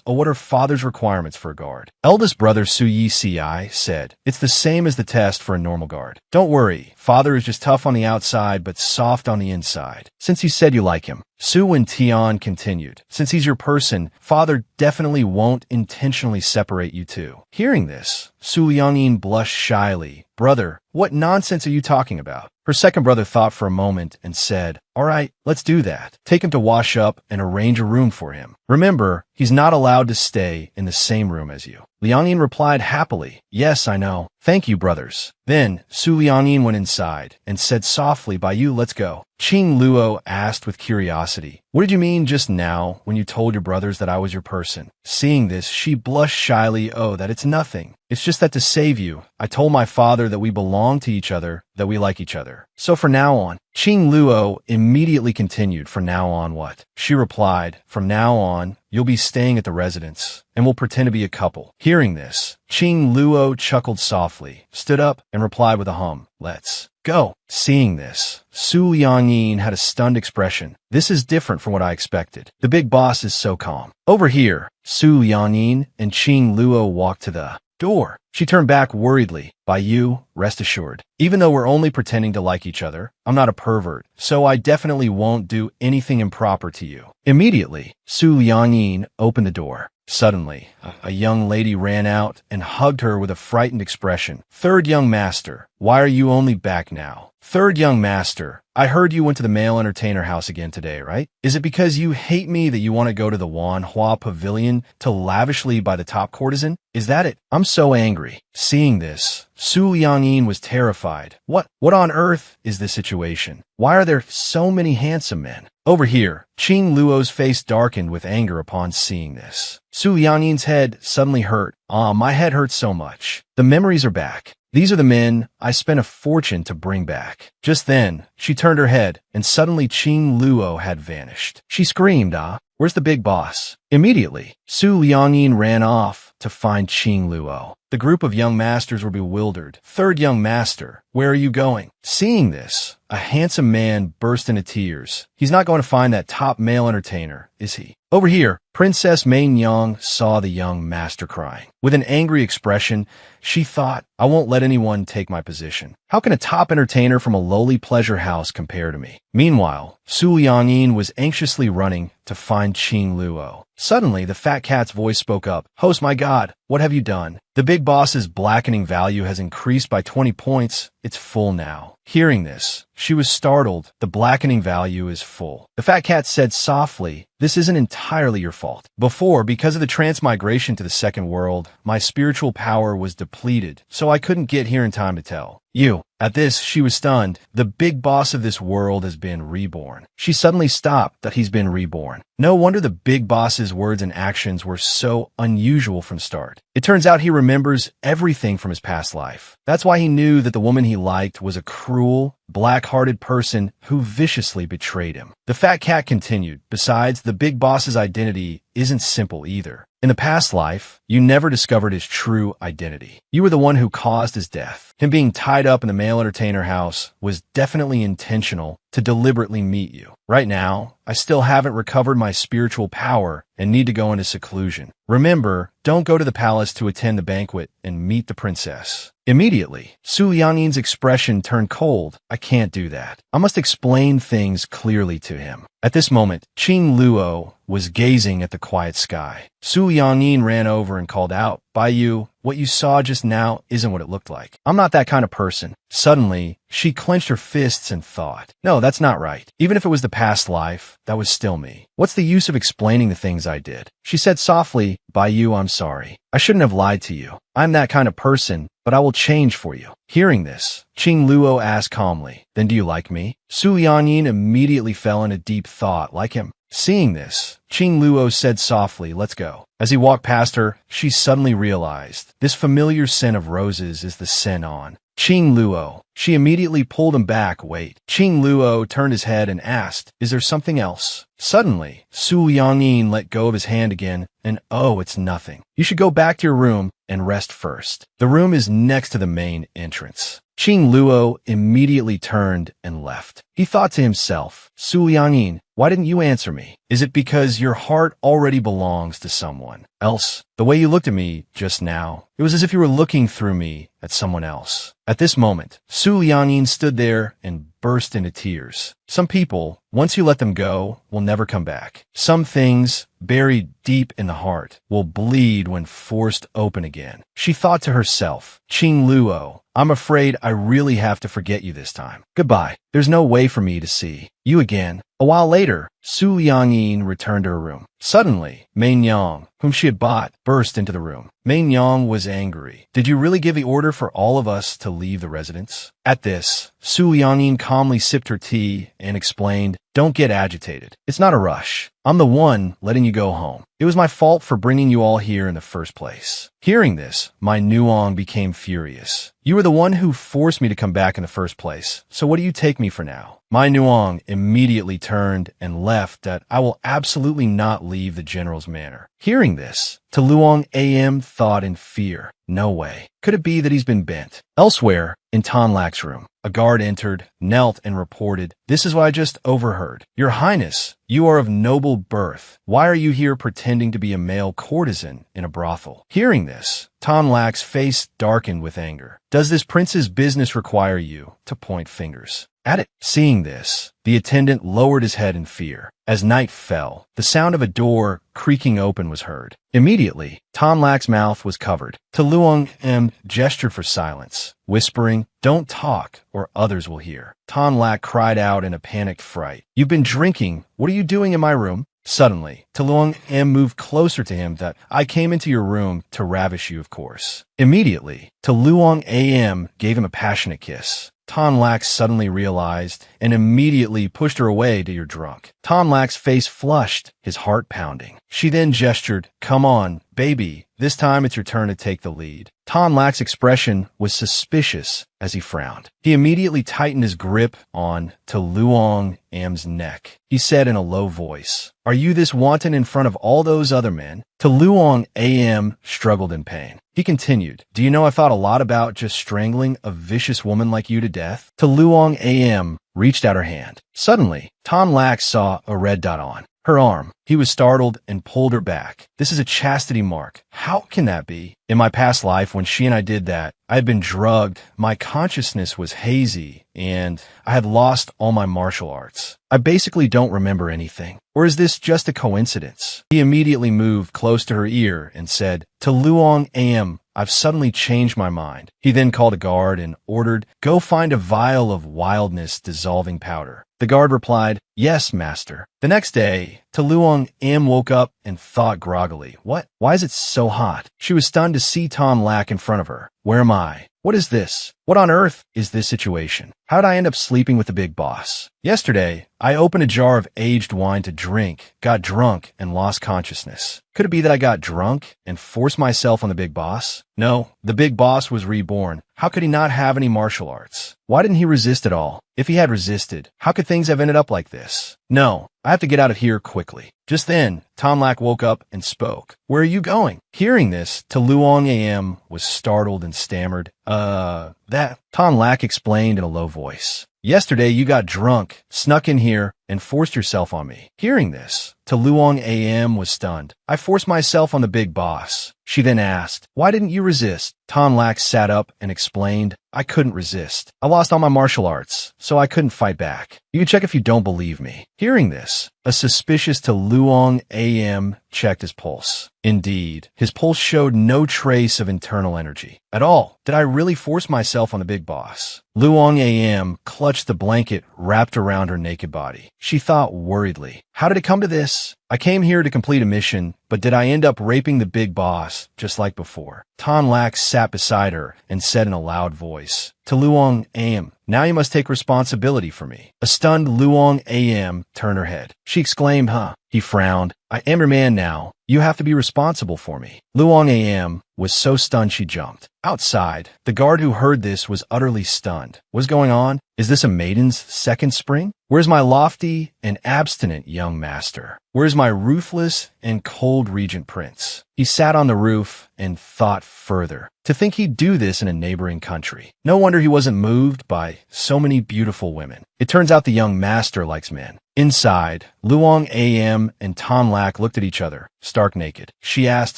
What are father's requirements for a guard? Eldest brother Su Yi Si said, it's the same as the test for a normal guard. Don't worry, father is just tough on the outside but soft on the inside. Since you said you like him. Su Wentian continued, since he's your person, father definitely won't intentionally separate you two. Hearing this, Su Liangyin blushed shyly. Brother, what nonsense are you talking about? Her second brother thought for a moment and said, all right, let's do that. Take him to wash up and arrange a room for him. Remember, he's not allowed to stay in the same room as you. Liangyin replied happily, yes, I know. Thank you, brothers. Then Su Liangyin went inside and said softly, by you, let's go. Qing Luo asked with curiosity, what did you mean just now when you told your brothers that I was your person? Seeing this, she blushed shyly, oh, that it's nothing. It's just that to save you, I told my father that we belong to each other, that we like each other. So from now on, Qing Luo immediately continued, from now on what? She replied, from now on, you'll be staying at the residence, and we'll pretend to be a couple. Hearing this, Qing Luo chuckled softly, stood up, and replied with a hum, let's go. Seeing this, Su Liangyin had a stunned expression. This is different from what I expected. The big boss is so calm. Over here, Su Liangyin and Qing Luo walked to the door. She turned back worriedly. By you, rest assured. Even though we're only pretending to like each other, I'm not a pervert, so I definitely won't do anything improper to you. Immediately, Su Liangyin opened the door. Suddenly, a young lady ran out and hugged her with a frightened expression. Third young master, why are you only back now? Third young master, I heard you went to the male entertainer house again today, right? Is it because you hate me that you want to go to the Wanhua Pavilion to lavishly by the top courtesan? Is that it? I'm so angry. Seeing this, Su Liangyin was terrified. What on earth is this situation? Why are there so many handsome men? Over here, Qing Luo's face darkened with anger upon seeing this. Su Liangyin's head suddenly hurt. My head hurts so much. The memories are back. These are the men I spent a fortune to bring back. Just then, she turned her head, and suddenly Qing Luo had vanished. She screamed, where's the big boss? Immediately, Su Liangyin ran off to find Qing Luo. The group of young masters were bewildered. Third young master, where are you going? Seeing this, a handsome man burst into tears. He's not going to find that top male entertainer, is he? Over here, Princess Mainyang saw the young master crying. With an angry expression, she thought, I won't let anyone take my position. How can a top entertainer from a lowly pleasure house compare to me? Meanwhile, Su Liangyin was anxiously running to find Qing Luo. Suddenly, the fat cat's voice spoke up. Host, my God, what have you done? The big boss's blackening value has increased by 20 points. It's full now. Hearing this, she was startled. The blackening value is full. The fat cat said softly, this isn't entirely your fault. Before, because of the transmigration to the second world, my spiritual power was depleted, so I couldn't get here in time to tell you. At this, she was stunned. The big boss of this world has been reborn. She suddenly stopped that he's been reborn. No wonder the big boss's words and actions were so unusual from start. It turns out he remembers everything from his past life. That's why he knew that the woman he liked was a cruel, black-hearted person who viciously betrayed him. The fat cat continued. Besides, the big boss's identity isn't simple either. In the past life, you never discovered his true identity. You were the one who caused his death. Him being tied up in the male entertainer house was definitely intentional to deliberately meet you. Right now, I still haven't recovered my spiritual power and need to go into seclusion. Remember, don't go to the palace to attend the banquet and meet the princess. Immediately, Su Liangyin's expression turned cold. I can't do that. I must explain things clearly to him. At this moment, Qing Luo was gazing at the quiet sky. Su Liangyin ran over and called out, by you, what you saw just now isn't what it looked like. I'm not that kind of person. Suddenly, she clenched her fists and thought, no, that's not right. Even if it was the past life, that was still me. What's the use of explaining the things I did? She said softly, by you, I'm sorry. I shouldn't have lied to you. I'm that kind of person, but I will change for you. Hearing this, Qing Luo asked calmly, then do you like me? Su Liangyin immediately fell into deep thought, like him. Seeing this, Qing Luo said softly, let's go. As he walked past her, she suddenly realized this familiar scent of roses is the scent on Qing Luo. She immediately pulled him back. Wait. Qing Luo turned his head and asked, is there something else? Suddenly, Su Liangyin let go of his hand again, and oh, it's nothing. You should go back to your room and rest first. The room is next to the main entrance. Qing Luo immediately turned and left. He thought to himself, Su Liangyin, why didn't you answer me? Is it because your heart already belongs to someone else? The way you looked at me just now, it was as if you were looking through me at someone else. At this moment, Su Liangyin stood there and burst into tears. Some people, once you let them go, will never come back. Some things, buried deep in the heart, will bleed when forced open again. She thought to herself, Qing Luo, I'm afraid I really have to forget you this time. Goodbye. There's no way for me to see you again. A while later, Su Liangyin returned to her room. Suddenly, Mei Yang, whom she had bought, burst into the room. Mei Yang was angry. Did you really give the order for all of us to leave the residence? At this, Su Liangyin calmly sipped her tea and explained, Don't get agitated. It's not a rush. I'm the one letting you go home. It was my fault for bringing you all here in the first place. Hearing this, my Nuong became furious. You were the one who forced me to come back in the first place, so what do you take me for now? My Nuong immediately turned and left that I will absolutely not leave the general's manor. Hearing this, To Luong AM thought in fear. No way. Could it be that he's been bent? Elsewhere, in Tan Lak's room, a guard entered, knelt, and reported, This is what I just overheard. Your Highness, you are of noble birth. Why are you here pretending to be a male courtesan in a brothel? Hearing this, Tan Lak's face darkened with anger. Does this prince's business require you to point fingers at it? Seeing this, the attendant lowered his head in fear. As night fell, the sound of a door creaking open was heard. Immediately, Tan Lak's mouth was covered. To Luong M gestured for silence, whispering, Don't talk, or others will hear. Tan Lak cried out in a panicked fright. You've been drinking. What are you doing in my room? Suddenly, To Luong M moved closer to him that I came into your room to ravish you, of course. Immediately, To Luong AM gave him a passionate kiss. Tan Lak suddenly realized and immediately pushed her away to your drunk. Tan Lak's face flushed, his heart pounding. She then gestured, Come on, baby, this time it's your turn to take the lead. Tan Lak's expression was suspicious as he frowned. He immediately tightened his grip on To Luong Am's neck. He said in a low voice, Are you this wanton in front of all those other men? To Luong AM struggled in pain. He continued, Do you know I thought a lot about just strangling a vicious woman like you to death? To Luong AM reached out her hand. Suddenly, Tan Lak saw a red dot on her arm. He was startled and pulled her back. This is a chastity mark. How can that be? In my past life, when she and I did that, I had been drugged, my consciousness was hazy, and I had lost all my martial arts. I basically don't remember anything. Or is this just a coincidence? He immediately moved close to her ear and said, To Luong AM, I've suddenly changed my mind. He then called a guard and ordered, Go find a vial of wildness dissolving powder. The guard replied, Yes, master. The next day, To Luong Am woke up and thought groggily, What? Why is it so hot? She was stunned to see Tan Lak in front of her. Where am I? What is this? What on earth is this situation? How did I end up sleeping with the big boss? Yesterday, I opened a jar of aged wine to drink, got drunk, and lost consciousness. Could it be that I got drunk and forced myself on the big boss? No, the big boss was reborn. How could he not have any martial arts? Why didn't he resist at all? If he had resisted, how could things have ended up like this? No, I have to get out of here quickly. Just then, Tan Lak woke up and spoke. Where are you going? Hearing this, To Luong AM was startled and stammered. That. Tan Lak explained in a low voice. Yesterday you got drunk, snuck in here, and forced yourself on me. Hearing this, To Luong AM was stunned. I forced myself on the big boss. She then asked, Why didn't you resist? Tan Lak sat up and explained, I couldn't resist. I lost all my martial arts, so I couldn't fight back. You can check if you don't believe me. Hearing this, a suspicious To Luong AM checked his pulse. Indeed, his pulse showed no trace of internal energy at all. Did I really force myself on the big boss? Luong AM clutched the blanket wrapped around her naked body. She thought worriedly, How did it come to this? I came here to complete a mission, but did I end up raping the big boss just like before? Tan Lak sat beside her and said in a loud voice, To Luong AM, now you must take responsibility for me. A stunned Luong AM turned her head. She exclaimed, Huh? He frowned. I am your man now. You have to be responsible for me. Luong AM was so stunned she jumped. Outside, the guard who heard this was utterly stunned. What's going on? Is this a maiden's second spring? Where's my lofty and abstinent young master? Where's my ruthless and cold regent prince? He sat on the roof and thought further. To think he'd do this in a neighboring country. No wonder he wasn't moved by so many beautiful women. It turns out the young master likes men. Inside, Luong AM and Tan Lak looked at each other, stark naked. She asked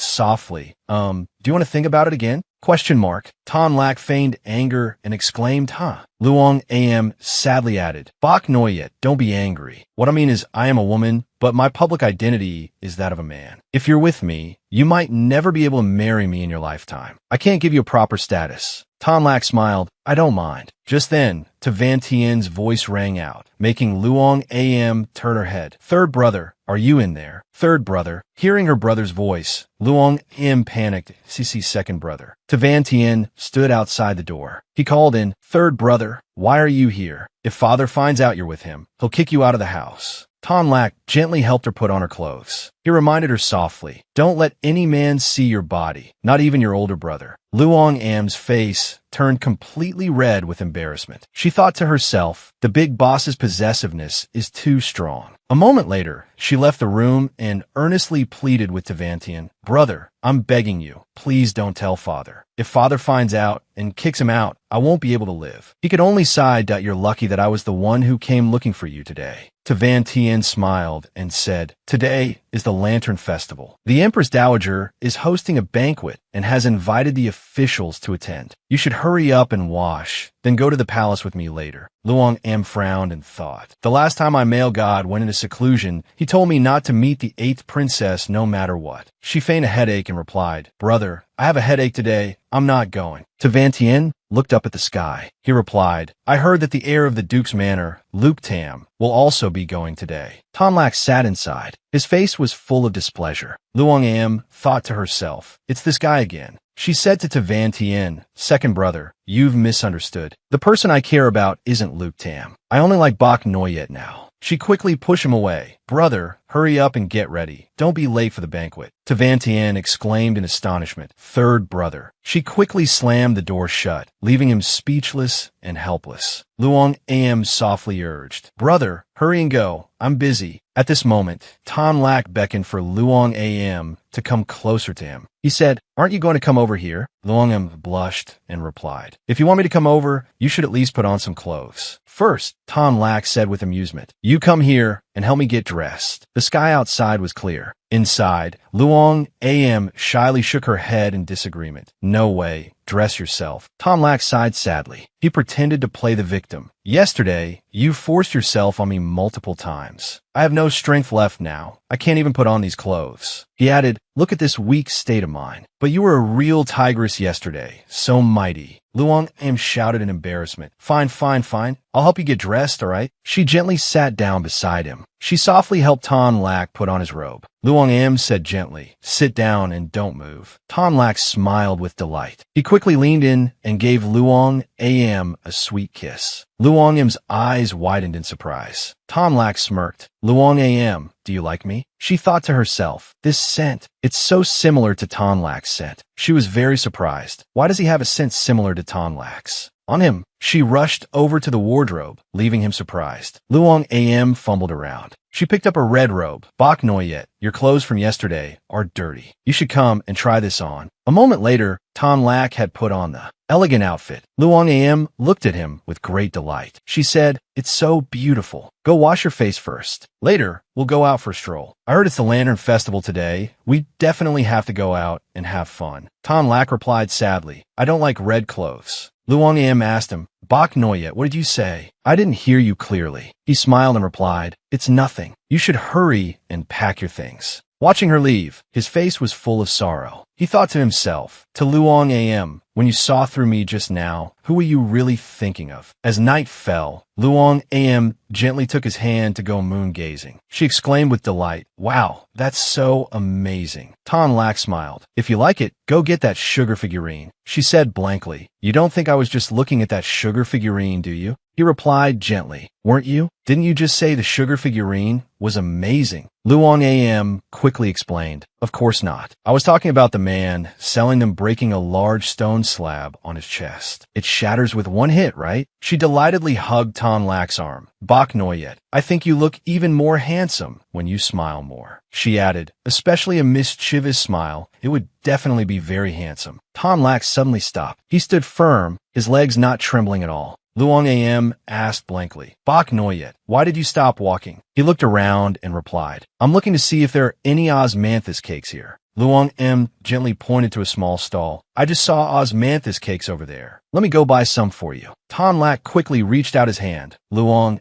softly, do you want to think about it again? Question mark. Tan Lak feigned anger and exclaimed, huh? Luong Am sadly added, Bok Noyet, don't be angry. What I mean is I am a woman, but my public identity is that of a man. If you're with me, you might never be able to marry me in your lifetime. I can't give you a proper status. Tan Lak smiled. I don't mind. Just then, To Van Tien's voice rang out, making Luong Am turn her head. Third brother, are you in there? Third brother. Hearing her brother's voice, Luong Am panicked. Cece's second brother. To Van Tien stood outside the door. He called in, Third brother, why are you here? If father finds out you're with him, he'll kick you out of the house. Tan Lak gently helped her put on her clothes. He reminded her softly, don't let any man see your body, not even your older brother. Luong Am's face turned completely red with embarrassment. She thought to herself, the big boss's possessiveness is too strong. A moment later, she left the room and earnestly pleaded with Tavantian, Brother, I'm begging you, please don't tell father. If father finds out and kicks him out, I won't be able to live. He could only sigh, You're lucky that I was the one who came looking for you today. Van Tien smiled and said, Today is the Lantern Festival. The Empress Dowager is hosting a banquet and has invited the officials to attend. You should hurry up and wash, then go to the palace with me later. Luong Am frowned and thought. The last time my male god went into seclusion, he told me not to meet the 8th princess no matter what. She feigned a headache and replied, Brother, I have a headache today. I'm not going. Van Tien looked up at the sky. He replied, I heard that the heir of the Duke's manor, Luke Tam, will also be going today. Tan Lak sat inside. His face was full of displeasure. Luong Am thought to herself, it's this guy again. She said to Van Tien, Second brother, you've misunderstood. The person I care about isn't Luke Tam. I only like Bok Noyet now. She quickly pushed him away. Brother, hurry up and get ready. Don't be late for the banquet. Van Tien exclaimed in astonishment. Third brother. She quickly slammed the door shut, leaving him speechless and helpless. Luong Am softly urged, Brother, hurry and go. I'm busy. At this moment, Tan Lak beckoned for Luong Am to come closer to him. He said, Aren't you going to come over here? Luong Am blushed and replied, If you want me to come over, you should at least put on some clothes. First, Tan Lak said with amusement, You come here and help me get dressed. The sky outside was clear. Inside, Luong Am shyly shook her head in disagreement. No way. Dress yourself. Tan Lak sighed sadly. He pretended to play the victim. Yesterday, you forced yourself on me multiple times. I have no strength left now. I can't even put on these clothes. He added, Look at this weak state of mine. But you were a real tigress yesterday. So mighty. Luong Am shouted in embarrassment. Fine, fine, fine. I'll help you get dressed, all right? She gently sat down beside him. She softly helped Tan Lak put on his robe. Luong Am said gently, Sit down and don't move. Tan Lak smiled with delight. He quickly leaned in and gave Luong Am a sweet kiss. Luong Am's eyes widened in surprise. Tan Lak smirked. Luong Am, do you like me? She thought to herself, this scent, it's so similar to Tan Lak's scent. She was very surprised. Why does he have a scent similar to Tan Lak's? On him, she rushed over to the wardrobe, leaving him surprised. Luong Am fumbled around. She picked up a red robe. Bok Noyet, your clothes from yesterday are dirty. You should come and try this on. A moment later, Tan Lak had put on the elegant outfit. Luong Am looked at him with great delight. She said, It's so beautiful. Go wash your face first. Later, we'll go out for a stroll. I heard it's the Lantern Festival today. We definitely have to go out and have fun. Tan Lak replied sadly, I don't like red clothes. Luong Am asked him, Bok Noyet, what did you say? I didn't hear you clearly. He smiled and replied, It's nothing. You should hurry and pack your things. Watching her leave, his face was full of sorrow. He thought to himself, to Luong Am, when you saw through me just now, who were you really thinking of? As night fell, Luong Am gently took his hand to go moon gazing. She exclaimed with delight, Wow, that's so amazing. Tan Lak smiled. If you like it, go get that sugar figurine. She said blankly, You don't think I was just looking at that sugar figurine, do you? He replied gently, Weren't you? Didn't you just say the sugar figurine was amazing? Luong Am quickly explained, Of course not. I was talking about the man selling them breaking a large stone slab on his chest. It shatters with one hit, right? She delightedly hugged Tan Lak's arm. Bok Noyet, I think you look even more handsome when you smile more. She added, especially a mischievous smile. It would definitely be very handsome. Tan Lak suddenly stopped. He stood firm, his legs not trembling at all. Luong Am asked blankly, Bok Noyet, why did you stop walking? He looked around and replied, I'm looking to see if there are any osmanthus cakes here. Luong Am gently pointed to a small stall. I just saw osmanthus cakes over there. Let me go buy some for you. Tonlak quickly reached out his hand. Luong,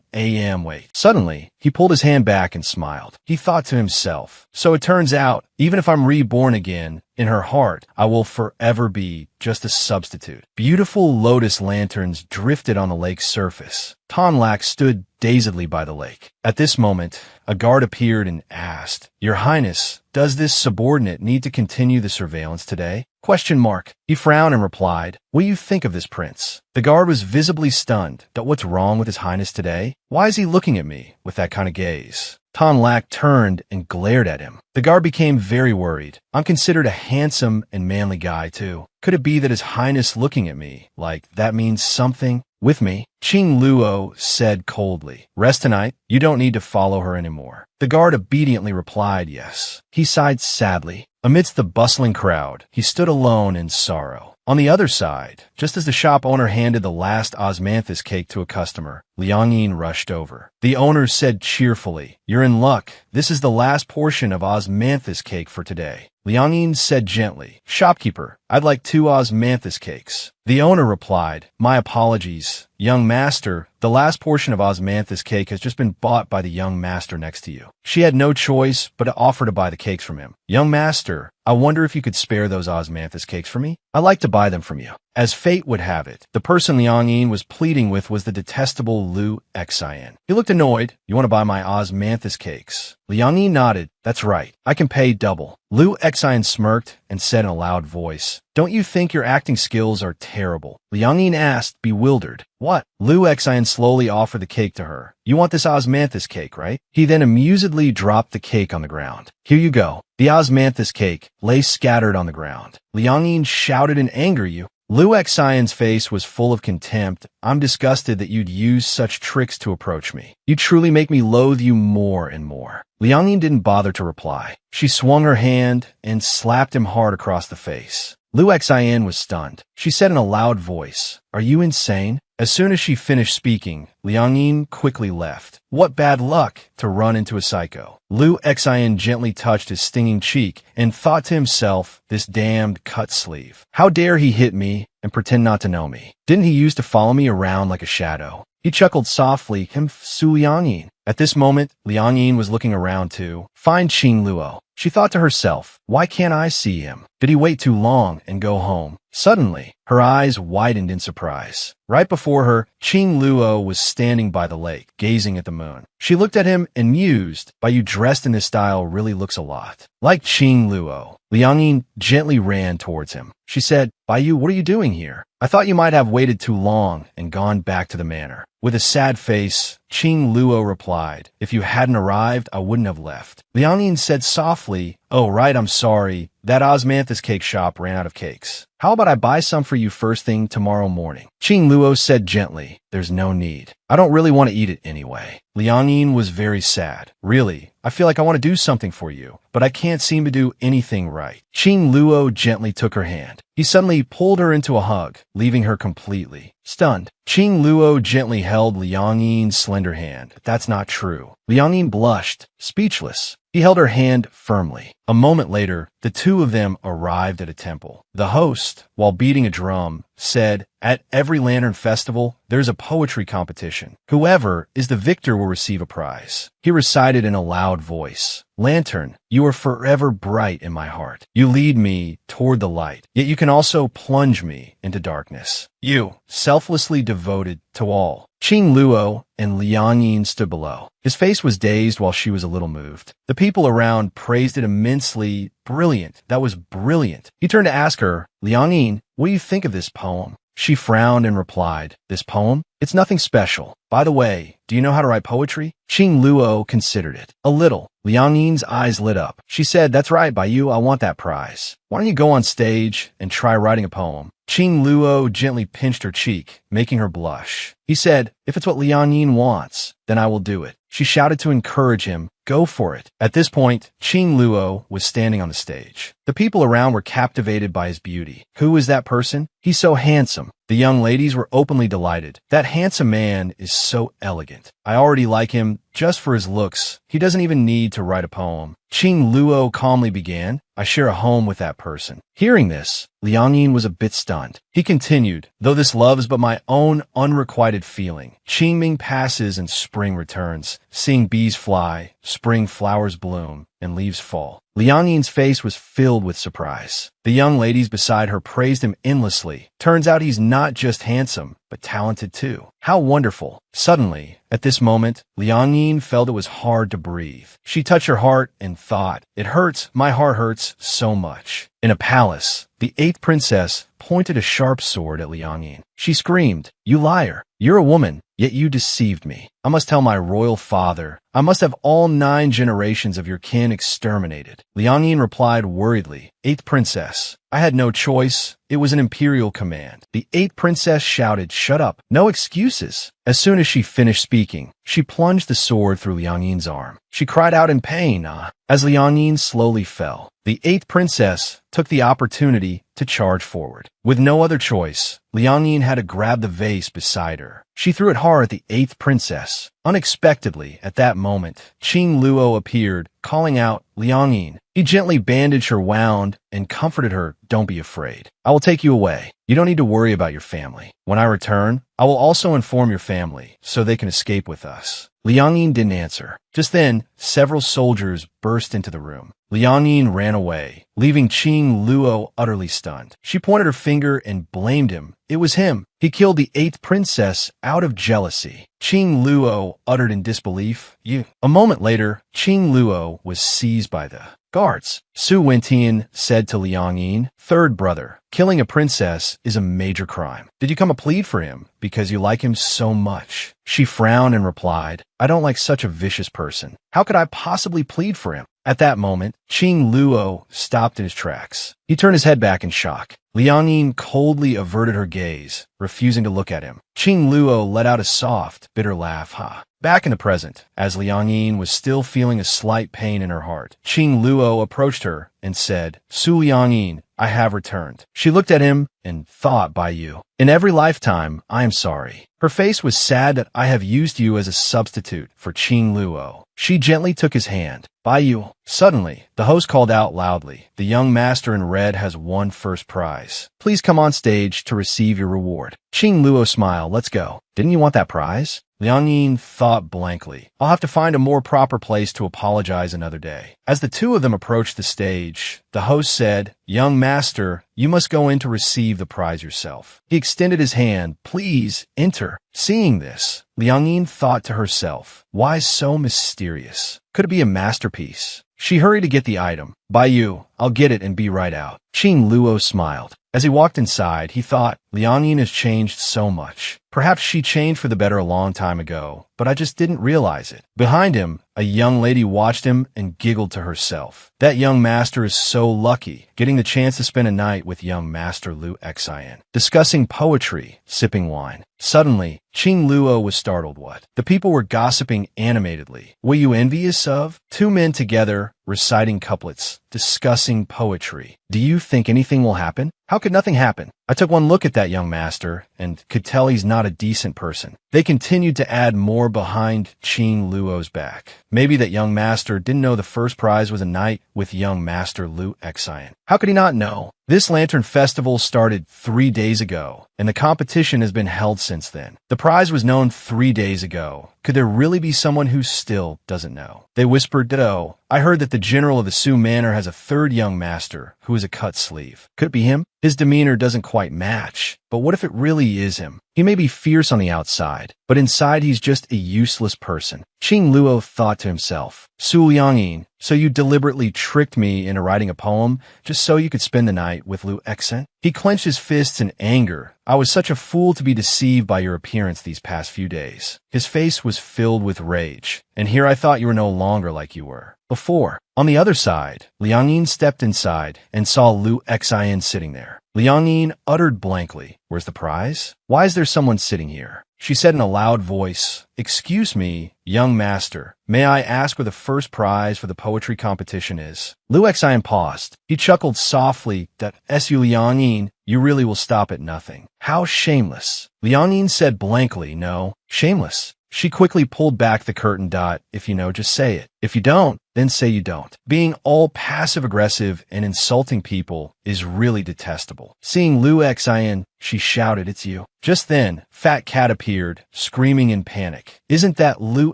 wait. Suddenly, he pulled his hand back and smiled. He thought to himself, so it turns out, even if I'm reborn again, in her heart, I will forever be just a substitute. Beautiful lotus lanterns drifted on the lake's surface. Tonlak stood dazedly by the lake. At this moment, a guard appeared and asked, "Your Highness, does this subordinate need to continue the surveillance today?" Question mark. He frowned and replied, "What do you think of this prince?" The guard was visibly stunned. What's wrong with His Highness today? Why is he looking at me with that kind of gaze? Tonlak turned and glared at him. The guard became very worried. I'm considered a handsome and manly guy, too. Could it be that His Highness looking at me, like that means something? With me? Qing Luo said coldly. Rest tonight. You don't need to follow her anymore. The guard obediently replied yes. He sighed sadly. Amidst the bustling crowd, he stood alone in sorrow. On the other side, just as the shop owner handed the last osmanthus cake to a customer, Liang Yin rushed over. The owner said cheerfully, "You're in luck. This is the last portion of osmanthus cake for today." Liang Yin said gently, "Shopkeeper, I'd like 2 osmanthus cakes." The owner replied, "My apologies, young master. The last portion of osmanthus cake has just been bought by the young master next to you." She had no choice but to offer to buy the cakes from him. "Young master, I wonder if you could spare those osmanthus cakes for me? I'd like to buy them from you." As fate would have it, the person Liang Yin was pleading with was the detestable Lu Xian. He looked annoyed. "You want to buy my osmanthus cakes?" Liang Yin nodded. "That's right. I can pay double." Lu Xian smirked and said in a loud voice, "Don't you think your acting skills are terrible?" Liang Yin asked, bewildered. "What?" Lu Xian slowly offered the cake to her. "You want this osmanthus cake, right?" He then amusedly dropped the cake on the ground. "Here you go." The osmanthus cake lay scattered on the ground. Liang Yin shouted in anger. Lu Xian's face was full of contempt. "I'm disgusted that you'd use such tricks to approach me. You truly make me loathe you more and more." Liang Yin didn't bother to reply. She swung her hand and slapped him hard across the face. Lu Xian was stunned. She said in a loud voice, "Are you insane?" As soon as she finished speaking, Liang Yin quickly left. What bad luck to run into a psycho. Lu Xian gently touched his stinging cheek and thought to himself, this damned cut sleeve. How dare he hit me and pretend not to know me? Didn't he used to follow me around like a shadow? He chuckled softly, Su Liang Yin. At this moment, Liang Yin was looking around to find Qing Luo. She thought to herself, why can't I see him? Did he wait too long and go home? Suddenly, her eyes widened in surprise. Right before her, Qing Luo was standing by the lake, gazing at the moon. She looked at him and mused, "By you dressed in this style really looks a lot like Qing Luo." Liang Yin gently ran towards him. She said, "By you, what are you doing here? I thought you might have waited too long and gone back to the manor." With a sad face, Qing Luo replied, "If you hadn't arrived, I wouldn't have left." Liang Yin said softly, "Oh, right, I'm sorry. That osmanthus cake shop ran out of cakes. How about I buy some for you first thing tomorrow morning?" Qing Luo said gently, "There's no need. I don't really want to eat it anyway." Liang Yin was very sad. "Really, I feel like I want to do something for you, but I can't seem to do anything right." Qing Luo gently took her hand. He suddenly pulled her into a hug, leaving her completely stunned. Qing Luo gently held Liang Yin's slender hand. "That's not true." Liang Yin blushed, speechless. He held her hand firmly. A moment later, the two of them arrived at a temple. The host, while beating a drum, said, "At every lantern festival, there's a poetry competition. Whoever is the victor will receive a prize." He recited in a loud voice, "Lantern, you are forever bright in my heart. You lead me toward the light, yet you can also plunge me into darkness. You, selflessly devoted to all." Qing Luo and Liang Yin stood below. His face was dazed while she was a little moved. The people around praised it immensely. Brilliant. That was brilliant. He turned to ask her, "Liang Yin, what do you think of this poem?" She frowned and replied, "This poem? It's nothing special. By the way, do you know how to write poetry?" Qing Luo considered it. A little. Liang Yin's eyes lit up. She said, "That's right, by you, I want that prize. Why don't you go on stage and try writing a poem?" Qing Luo gently pinched her cheek, making her blush. He said, "If it's what Liang Yin wants, then I will do it." She shouted to encourage him, "Go for it." At this point, Qing Luo was standing on the stage. The people around were captivated by his beauty. Who is that person? He's so handsome. The young ladies were openly delighted. That handsome man is so elegant. I already like him just for his looks. He doesn't even need to write a poem. Qing Luo calmly began, I share a home with that person. Hearing this, Liang Yin was a bit stunned. He continued, though this love is but my own unrequited feeling. Qingming passes and spring returns, seeing bees fly, spring flowers bloom, and leaves fall. Liang Yin's face was filled with surprise. The young ladies beside her praised him endlessly. Turns out he's not just handsome, but talented too. How wonderful. Suddenly, at this moment, Liang Yin felt it was hard to breathe. She touched her heart and thought, "It hurts, my heart hurts so much." In a palace, the 8th princess pointed a sharp sword at Liang Yin. She screamed, "You liar! You're a woman, yet you deceived me. I must tell my royal father. I must have all 9 generations of your kin exterminated." Liang Yin replied worriedly, "8th princess, I had no choice. It was an imperial command." The 8th princess shouted, "Shut up! No excuses!" As soon as she finished speaking, she plunged the sword through Liang Yin's arm. She cried out in pain, as Liang Yin slowly fell. The 8th princess took the opportunity to charge forward. With no other choice, Liang Yin had to grab the vase beside her. She threw it hard at the 8th princess. Unexpectedly, at that moment, Qing Luo appeared, calling out, "Liang Yin." He gently bandaged her wound and comforted her, "Don't be afraid. I will take you away. You don't need to worry about your family. When I return, I will also inform your family so they can escape with us." Liang Yin didn't answer. Just then, several soldiers burst into the room. Liang Yin ran away, leaving Qing Luo utterly stunned. She pointed her finger and blamed him. It was him. He killed the 8th princess out of jealousy. Qing Luo uttered in disbelief, "You." A moment later, Qing Luo was seized by the guards. Su Wentian said to Liang Yin, "Third brother, killing a princess is a major crime. Did you come to plead for him because you like him so much?" She frowned and replied, "I don't like such a vicious person. How could I possibly plead for him?" At that moment, Qing Luo stopped in his tracks. He turned his head back in shock. Liang Yin coldly averted her gaze, refusing to look at him. Qing Luo let out a soft, bitter laugh. Back in the present, as Liang Yin was still feeling a slight pain in her heart, Qing Luo approached her and said, "Su Liang Yin, I have returned." She looked at him and thought, "By you. In every lifetime, I am sorry." Her face was sad that I have used you as a substitute for Qing Luo. She gently took his hand. "By you." Suddenly, the host called out loudly, "The young master in red has won first prize. Please come on stage to receive your reward." Qing Luo smiled. "Let's go. Didn't you want that prize?" Liang Yin thought blankly. "I'll have to find a more proper place to apologize another day." As the two of them approached the stage, the host said, "Young master, you must go in to receive the prize yourself." He extended his hand. "Please, enter." Seeing this, Liang Yin thought to herself, "Why so mysterious? Could it be a masterpiece?" She hurried to get the item. "By you, I'll get it and be right out." Qing Luo smiled. As he walked inside, he thought, Liang Yin has changed so much. Perhaps she changed for the better a long time ago, but I just didn't realize it. Behind him, a young lady watched him and giggled to herself. That young master is so lucky, getting the chance to spend a night with young master Lu Xian, discussing poetry, sipping wine. Suddenly, Qing Luo was startled. What? The people were gossiping animatedly. Were you envious of? 2 men together, reciting couplets, discussing poetry. Do you think anything will happen? How could nothing happen? I took one look at that young master and could tell he's not a decent person. They continued to add more behind Qing Luo's back. Maybe that young master didn't know the first prize was a night with young master Lu Xian. How could he not know? This lantern festival started 3 days ago, and the competition has been held since then. The prize was known 3 days ago. Could there really be someone who still doesn't know? They whispered, "Ditto. I heard that the general of the Su Manor has a 3rd young master who is a cut sleeve. Could it be him? His demeanor doesn't quite match. But what if it really is him? He may be fierce on the outside, but inside he's just a useless person." Qing Luo thought to himself, "Su Liangyin, so you deliberately tricked me into writing a poem just so you could spend the night with Lu Xen?" He clenched his fists in anger. "I was such a fool to be deceived by your appearance these past few days." His face was filled with rage. "And here I thought you were no longer like you were before." On the other side, Liang Yin stepped inside and saw Lu Xian sitting there. Liang Yin uttered blankly, "Where's the prize? Why is there someone sitting here?" She said in a loud voice, "Excuse me, young master. May I ask where the first prize for the poetry competition is?" Lu Xian paused. He chuckled softly that Su Liang Yin, you really will stop at nothing. How shameless. Liang Yin said blankly, "No, shameless. She quickly pulled back the curtain. If you know, just say it. If you don't, then say you don't. Being all passive-aggressive and insulting people is really detestable. Seeing Lu Xin, she shouted, "It's you." Just then, Fat Cat appeared, screaming in panic. "Isn't that Lu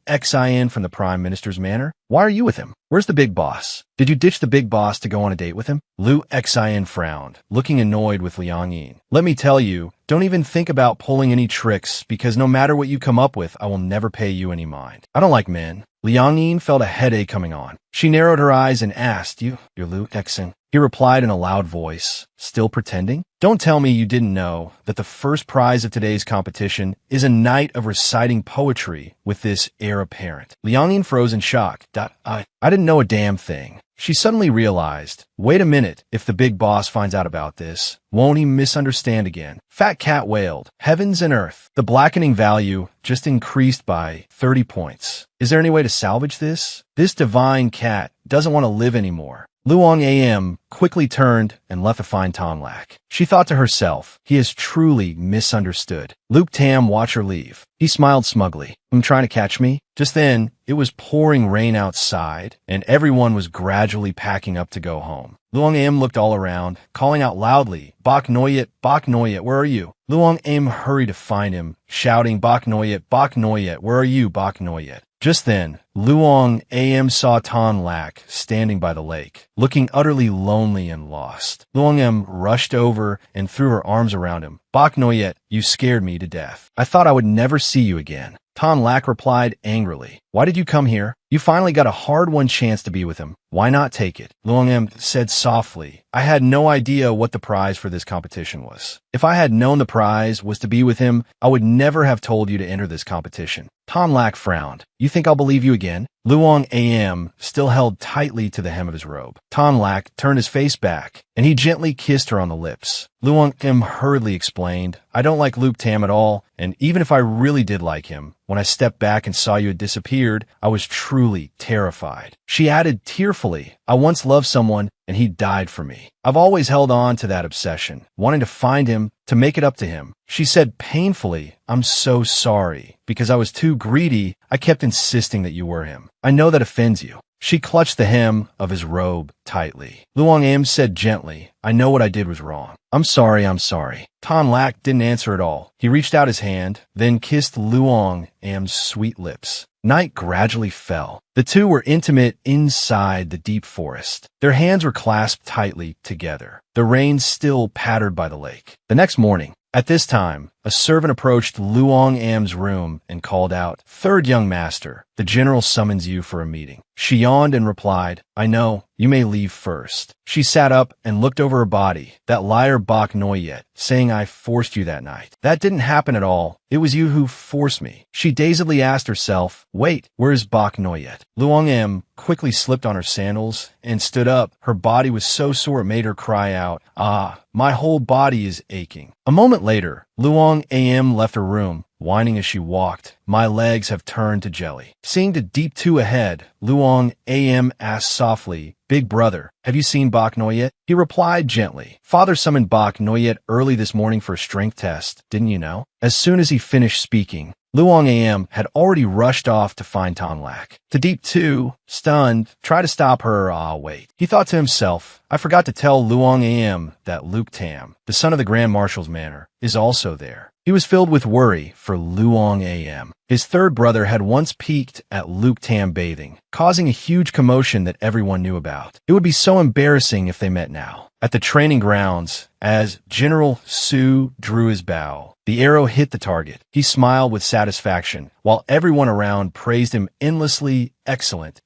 Xin from the Prime Minister's manor? Why are you with him? Where's the big boss? Did you ditch the big boss to go on a date with him?" Lu Xin frowned, looking annoyed with Liang Yin. "Let me tell you, don't even think about pulling any tricks, because no matter what you come up with, I will never pay you any mind. I don't like men." Liang Yin felt a headache coming on. She narrowed her eyes and asked, You're Lu Xin?" He replied in a loud voice, still pretending. "Don't tell me you didn't know that the first prize of today's competition is a night of reciting poetry with this heir apparent." Liang Yin froze in shock. I didn't know a damn thing." She suddenly realized, wait a minute, if the big boss finds out about this, won't he misunderstand again? Fat Cat wailed, "Heavens and earth, the blackening value just increased by 30 points. Is there any way to salvage this? This divine cat doesn't want to live anymore." Luong Am quickly turned and left the fine Tonlac. She thought to herself, he is truly misunderstood. Luke Tam watched her leave. He smiled smugly. Trying to catch me?" Just then, it was pouring rain outside, and everyone was gradually packing up to go home. Luong Am looked all around, calling out loudly, Bak Noyet, where are you?" Luong Am hurried to find him, shouting, Bak Noyet, where are you, Bak Noyet?" Just then, Luong Am saw Tan Lac standing by the lake, looking utterly lonely and lost. Luong Am rushed over and threw her arms around him. "Bak Noyet, you scared me to death. I thought I would never see you again." Tan Lac replied angrily, "Why did you come here? You finally got a hard-won chance to be with him. Why not take it?" Luong Am said softly, "I had no idea what the prize for this competition was. If I had known the prize was to be with him, I would never have told you to enter this competition." Tan Lac frowned. "You think I'll believe you again?" Luong Am still held tightly to the hem of his robe. Tan Lac turned his face back, and he gently kissed her on the lips. Luong Am hurriedly explained, "I don't like Luke Tam at all, and even if I really did like him, when I stepped back and saw you had disappeared, I was truly terrified." She added tearfully, "I once loved someone, and he died for me. I've always held on to that obsession, wanting to find him, to make it up to him." She said painfully, "I'm so sorry. Because I was too greedy, I kept insisting that you were him. I know that offends you." She clutched the hem of his robe tightly. Luong Am said gently, "I know what I did was wrong. I'm sorry. Tan Lac didn't answer at all. He reached out his hand, then kissed Luong Am's sweet lips. Night gradually fell. The two were intimate inside the deep forest. Their hands were clasped tightly together. The rain still pattered by the lake. The next morning, at this time, a servant approached Luong Am's room and called out, "Third young master, the general summons you for a meeting." She yawned and replied, "I know, you may leave first." She sat up and looked over her body. "That liar Bak Noyet, saying I forced you that night. That didn't happen at all. It was you who forced me." She dazedly asked herself, "Wait, where is Bak Noyet?" Luong Am quickly slipped on her sandals and stood up. Her body was so sore it made her cry out, my whole body is aching." A moment later, Luong Am left her room, whining as she walked, "My legs have turned to jelly." Seeing the deep two ahead, Luong Am asked softly, "Big brother, have you seen Bak Noyet?" He replied gently, "Father summoned Bak Noyet early this morning for a strength test, didn't you know?" As soon as he finished speaking, Luong Am had already rushed off to find Tan Lac. The deep two, stunned, tried to stop her. Wait. He thought to himself, I forgot to tell Luong Am that Luke Tam, the son of the Grand Marshal's manor, is also there. He was filled with worry for Luong Am. His third brother had once peeked at Luke Tam bathing, causing a huge commotion that everyone knew about. It would be so embarrassing if they met now. At the training grounds, as General Su drew his bow, the arrow hit the target. He smiled with satisfaction, while everyone around praised him endlessly. Excellent.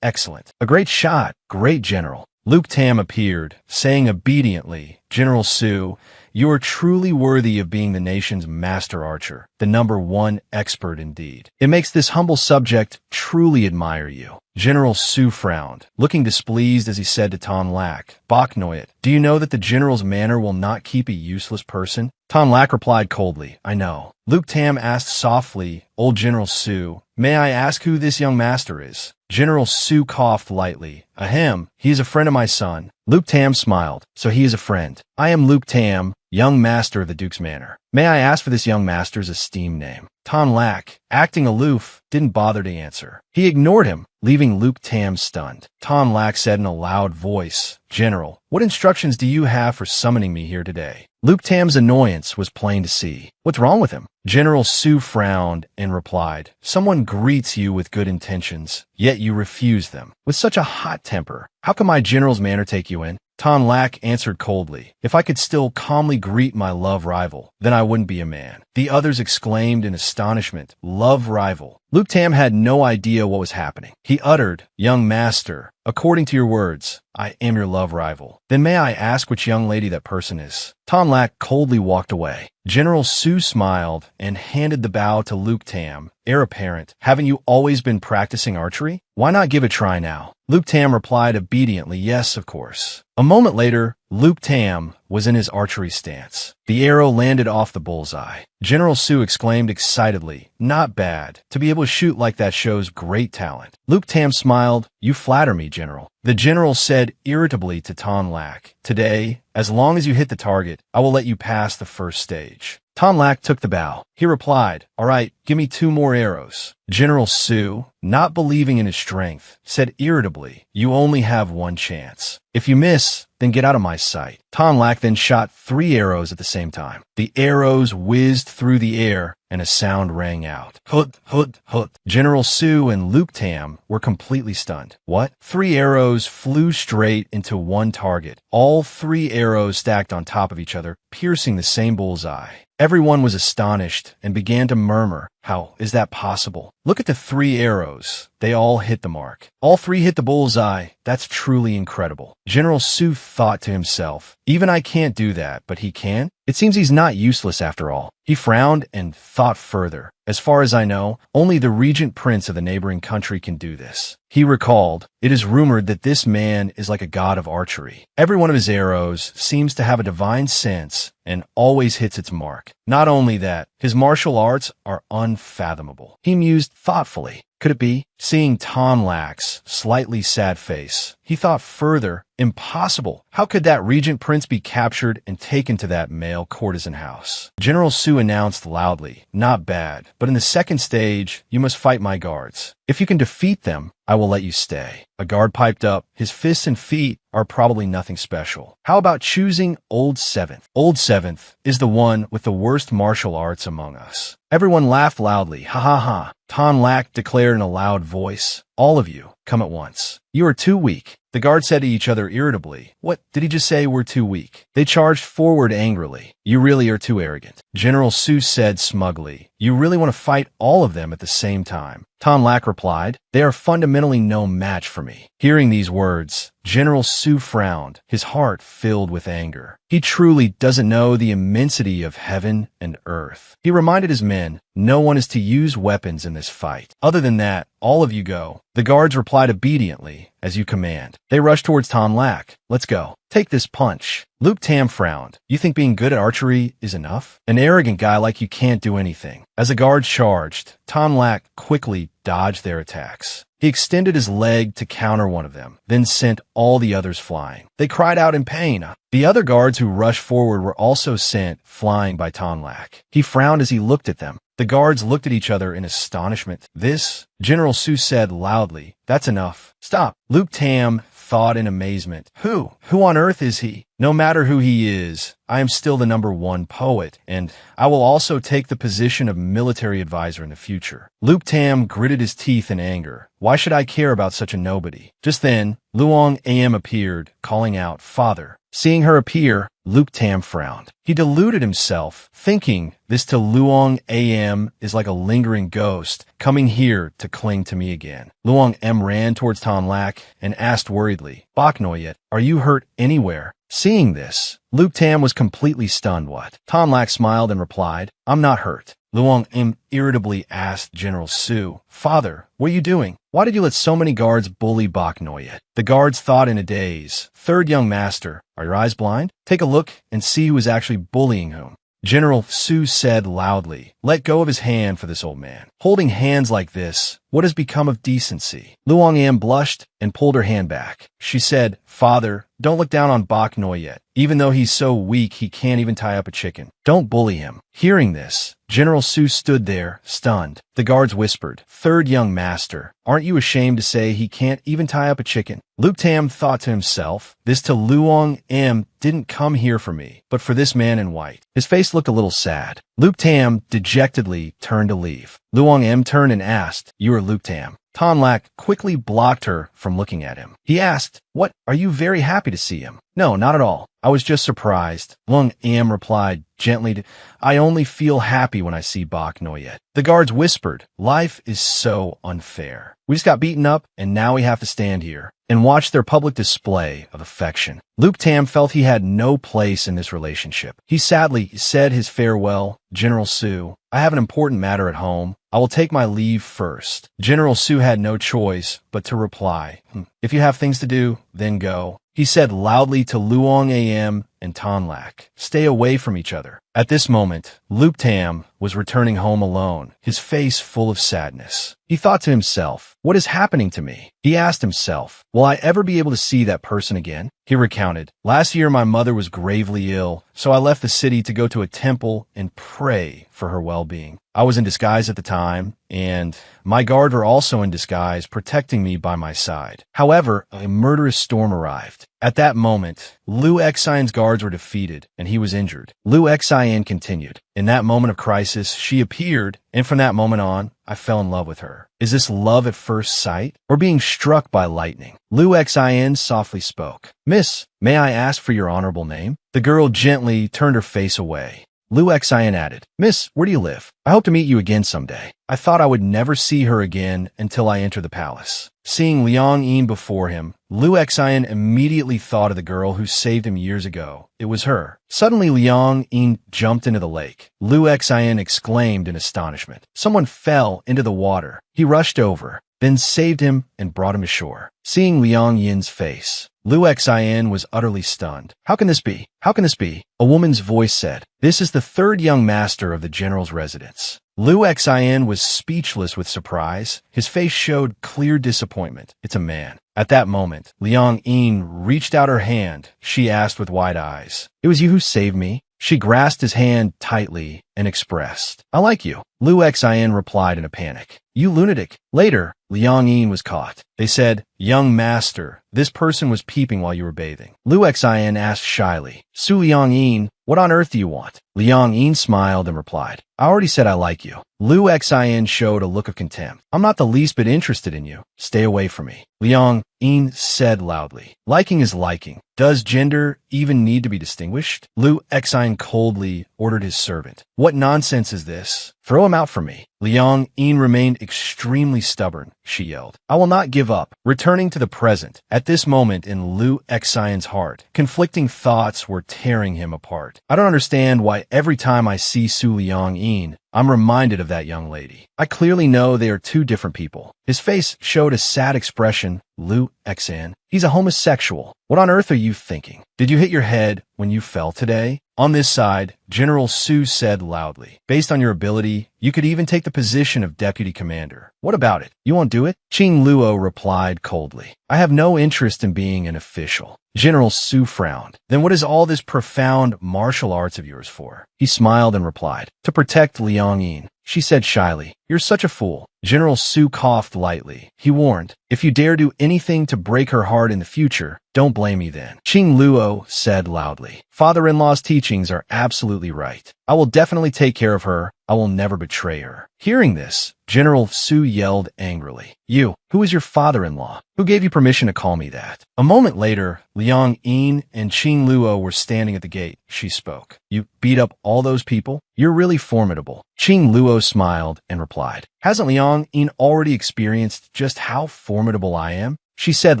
A great shot. Great, General. Luke Tam appeared, saying obediently, General Su, you are truly worthy of being the nation's master archer, the #1 expert indeed. It makes this humble subject truly admire you. General Su frowned, looking displeased as he said to Tan Lac, Bak Noyet, do you know that the general's manor will not keep a useless person? Tan Lac replied coldly, I know. Luke Tam asked softly, Old General Su, may I ask who this young master is? General Su coughed lightly. Ahem, he is a friend of my son. Luke Tam smiled. So he is a friend. I am Luke Tam, young master of the Duke's Manor. May I ask for this young master's esteemed name? Tan Lak, acting aloof, didn't bother to answer. He ignored him, leaving Luke Tam stunned. Tan Lak said in a loud voice, "General, what instructions do you have for summoning me here today?" Luke Tam's annoyance was plain to see. What's wrong with him? General Su frowned and replied, "Someone greets you with good intentions, yet you refuse them. With such a hot temper, how can my general's manner take you in?" Tan Lak answered coldly, "If I could still calmly greet my love rival, then I wouldn't be a man." The others exclaimed in astonishment, "Love rival?" Luke Tam had no idea what was happening. He uttered, "Young master, according to your words, I am your love rival. Then may I ask which young lady that person is?" Tan Lak coldly walked away. General Su smiled and handed the bow to Luke Tam, heir apparent. "Haven't you always been practicing archery? Why not give it a try now?" Luke Tam replied obediently, "Yes, of course." A moment later, Luke Tam was in his archery stance. The arrow landed off the bullseye. General Su exclaimed excitedly, "Not bad. To be able to shoot like that shows great talent." Luke Tam smiled, "You flatter me, General." The general said irritably to Tan Lak, "Today, as long as you hit the target, I will let you pass the first stage." Tan Lak took the bow. He replied, "All right, give me 2 more arrows." General Su, not believing in his strength, said irritably, "You only have 1 chance. If you miss, then get out of my sight." Tan Lak then shot 3 arrows at the same time. The arrows whizzed through the air, and a sound rang out. Hut, hut, hut. General Su and Luke Tam were completely stunned. What? 3 arrows flew straight into one target. All 3 arrows stacked on top of each other, piercing the same bullseye. Everyone was astonished and began to murmur, "How is that possible? Look at the 3 arrows. They all hit the mark. All 3 hit the bullseye. That's truly incredible." General Su thought to himself, "Even I can't do that, but he can? It seems he's not useless after all." He frowned and thought further. "As far as I know, only the regent prince of the neighboring country can do this." He recalled, "It is rumored that this man is like a god of archery. Every one of his arrows seems to have a divine sense and always hits its mark. Not only that, his martial arts are unfathomable." He mused thoughtfully. Could it be? Seeing Tan Lak's slightly sad face, he thought further, impossible. How could that regent prince be captured and taken to that male courtesan house? General Su announced loudly, "Not bad, but in the second stage, you must fight my guards. If you can defeat them, I will let you stay." A guard piped up, "His fists and feet are probably nothing special. How about choosing Old Seventh? Old Seventh is the one with the worst martial arts among us." Everyone laughed loudly. "Ha ha ha." Tan Lak declared in a loud voice, "All of you, come at once. You are too weak." The guards said to each other irritably, "What did he just say? We're too weak?" They charged forward angrily. "You really are too arrogant." General Su said smugly, "You really want to fight all of them at the same time?" Tan Lak replied, "They are fundamentally no match for me." Hearing these words, General Su frowned, his heart filled with anger. He truly doesn't know the immensity of heaven and earth. He reminded his men, "No one is to use weapons in this fight. Other than that, all of you go." The guards replied obediently, "As you command." They rushed towards Tan Lak. "Let's go. Take this punch." Luke Tam frowned. "You think being good at archery is enough? An arrogant guy like you can't do anything." As the guards charged, Tan Lak quickly dodged their attacks. He extended his leg to counter one of them, then sent all the others flying. They cried out in pain. The other guards who rushed forward were also sent flying by Tan Lak. He frowned as he looked at them. The guards looked at each other in astonishment. "This?" General Su said loudly, "That's enough. Stop." Luke Tam thought in amazement, Who on earth is he? No matter who he is, I am still the #1 poet, and I will also take the position of military advisor in the future." Luke Tam gritted his teeth in anger. "Why should I care about such a nobody?" Just then, Luong Am appeared, calling out, "Father." Seeing her appear, Luke Tam frowned. He deluded himself, thinking this to Luong Am is like a lingering ghost coming here to cling to me again. Luong Am ran towards Tan Lak and asked worriedly, "Bok Noyet, are you hurt anywhere?" Seeing this, Luke Tam was completely stunned. "What?" Tan Lak smiled and replied, "I'm not hurt." Luong Am irritably asked General Su, "Father, what are you doing? Why did you let so many guards bully Bok Noyet?" The guards thought in a daze. "Third young master, are your eyes blind? Take a look and see who is actually bullying whom." General Su said loudly. Let go of his hand for this old man. Holding hands like this, what has become of decency? Luong Am blushed and pulled her hand back. She said, Father, don't look down on Bok Noi yet. Even though he's so weak he can't even tie up a chicken. Don't bully him. Hearing this, General Su stood there, stunned. The guards whispered, Third young master, aren't you ashamed to say he can't even tie up a chicken? Luke Tam thought to himself, this to Luong Am didn't come here for me, but for this man in white. His face looked a little sad. Luke Tam dejectedly turned to leave. Luong Am turned and asked, You are Luke Tam. Tan Lak quickly blocked her from looking at him. He asked, What, are you very happy to see him? No, not at all. I was just surprised. Luong Am replied gently, I only feel happy when I see Bok Noyet. The guards whispered, Life is so unfair. We just got beaten up, and now we have to stand here and watch their public display of affection. Luke Tam felt he had no place in this relationship. He sadly said his farewell. General Su, I have an important matter at home. I will take my leave first. General Su had no choice but to reply, If you have things to do, then go. He said loudly to Luong Am and Tan Lak, Stay away from each other. At this moment, Luke Tam was returning home alone, his face full of sadness. He thought to himself, What is happening to me? He asked himself, Will I ever be able to see that person again? He recounted, Last year my mother was gravely ill, so I left the city to go to a temple and pray for her well-being. I was in disguise at the time, and my guard were also in disguise, protecting me by my side. However, a murderous storm arrived. At that moment, Liu Xian's guards were defeated, and he was injured. Liu Xian continued. In that moment of crisis, she appeared, and from that moment on, I fell in love with her. Is this love at first sight, or being struck by lightning? Liu Xian softly spoke. Miss, may I ask for your honorable name? The girl gently turned her face away. Liu Xian added, Miss, where do you live? I hope to meet you again someday. I thought I would never see her again until I entered the palace. Seeing Liang Yin before him, Liu Xian immediately thought of the girl who saved him years ago. It was her. Suddenly Liang Yin jumped into the lake. Liu Xian exclaimed in astonishment. Someone fell into the water. He rushed over, then saved him and brought him ashore. Seeing Liang Yin's face, Liu Xian was utterly stunned. How can this be? How can this be? A woman's voice said, This is the third young master of the general's residence. Liu Xian was speechless with surprise. His face showed clear disappointment. It's a man. At that moment, Liang Yin reached out her hand. She asked with wide eyes, It was you who saved me? She grasped his hand tightly and expressed, I like you. Liu Xian replied in a panic, You lunatic. Later, Liang Yin was caught. They said, Young master, this person was peeping while you were bathing. Liu Xian asked shyly, Su Liang Yin, what on earth do you want? Liang Yin smiled and replied, I already said I like you. Liu Xian showed a look of contempt. I'm not the least bit interested in you. Stay away from me. Liang Yin said loudly, Liking is liking. Does gender even need to be distinguished? Liu Xian coldly ordered his servant. What nonsense is this? Throw him out for me. Liang Yin remained extremely stubborn. She yelled, I will not give up. Returning to the present, at this moment in Liu Xian's heart, conflicting thoughts were tearing him apart. I don't understand why every time I see Su Liang Yin, I'm reminded of that young lady. I clearly know they are two different people. His face showed a sad expression. Liu Xian, he's a homosexual. What on earth are you thinking? Did you hit your head when you fell today? On this side, General Su said loudly, Based on your ability, you could even take the position of deputy commander. What about it? You won't do it? Qing Luo replied coldly, I have no interest in being an official. General Su frowned. Then what is all this profound martial arts of yours for? He smiled and replied, To protect Liang Yin. She said shyly, You're such a fool. General Su coughed lightly. He warned, If you dare do anything to break her heart in the future, don't blame me then. Qing Luo said loudly, Father-in-law's teachings are absolutely right. I will definitely take care of her. I will never betray her. Hearing this, General Su yelled angrily, You, who is your father-in-law? Who gave you permission to call me that? A moment later, Liang Yin and Qing Luo were standing at the gate. She spoke, You beat up all those people? You're really formidable. Qing Luo smiled and replied, Hasn't Liang Yin already experienced just how formidable I am? She said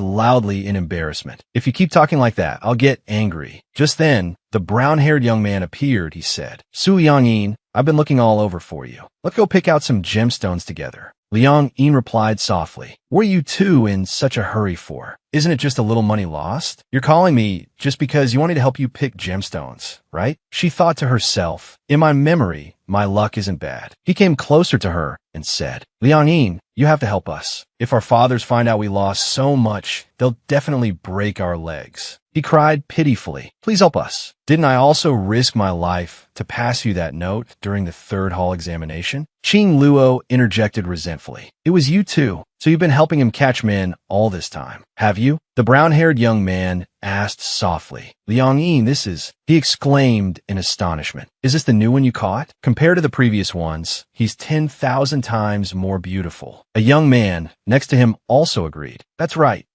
loudly in embarrassment, If you keep talking like that, I'll get angry. Just then, the brown-haired young man appeared. He said, Su Yang Yin, I've been looking all over for you. Let's go pick out some gemstones together. Liang Yin replied softly. What are you two in such a hurry for? Isn't it just a little money lost? You're calling me just because you want me to help you pick gemstones, right? She thought to herself, in my memory, my luck isn't bad. He came closer to her and said, Liang Yin, you have to help us. If our fathers find out we lost so much, they'll definitely break our legs. He cried pitifully. Please help us. Didn't I also risk my life to pass you that note during the third hall examination? Qing Luo interjected resentfully. It was you too. So you've been helping him catch men all this time, have you? The brown-haired young man asked softly. Liang Yin, he exclaimed in astonishment. Is this the new one you caught? Compared to the previous ones, he's 10,000 times more beautiful. A young man next to him also agreed. That's right.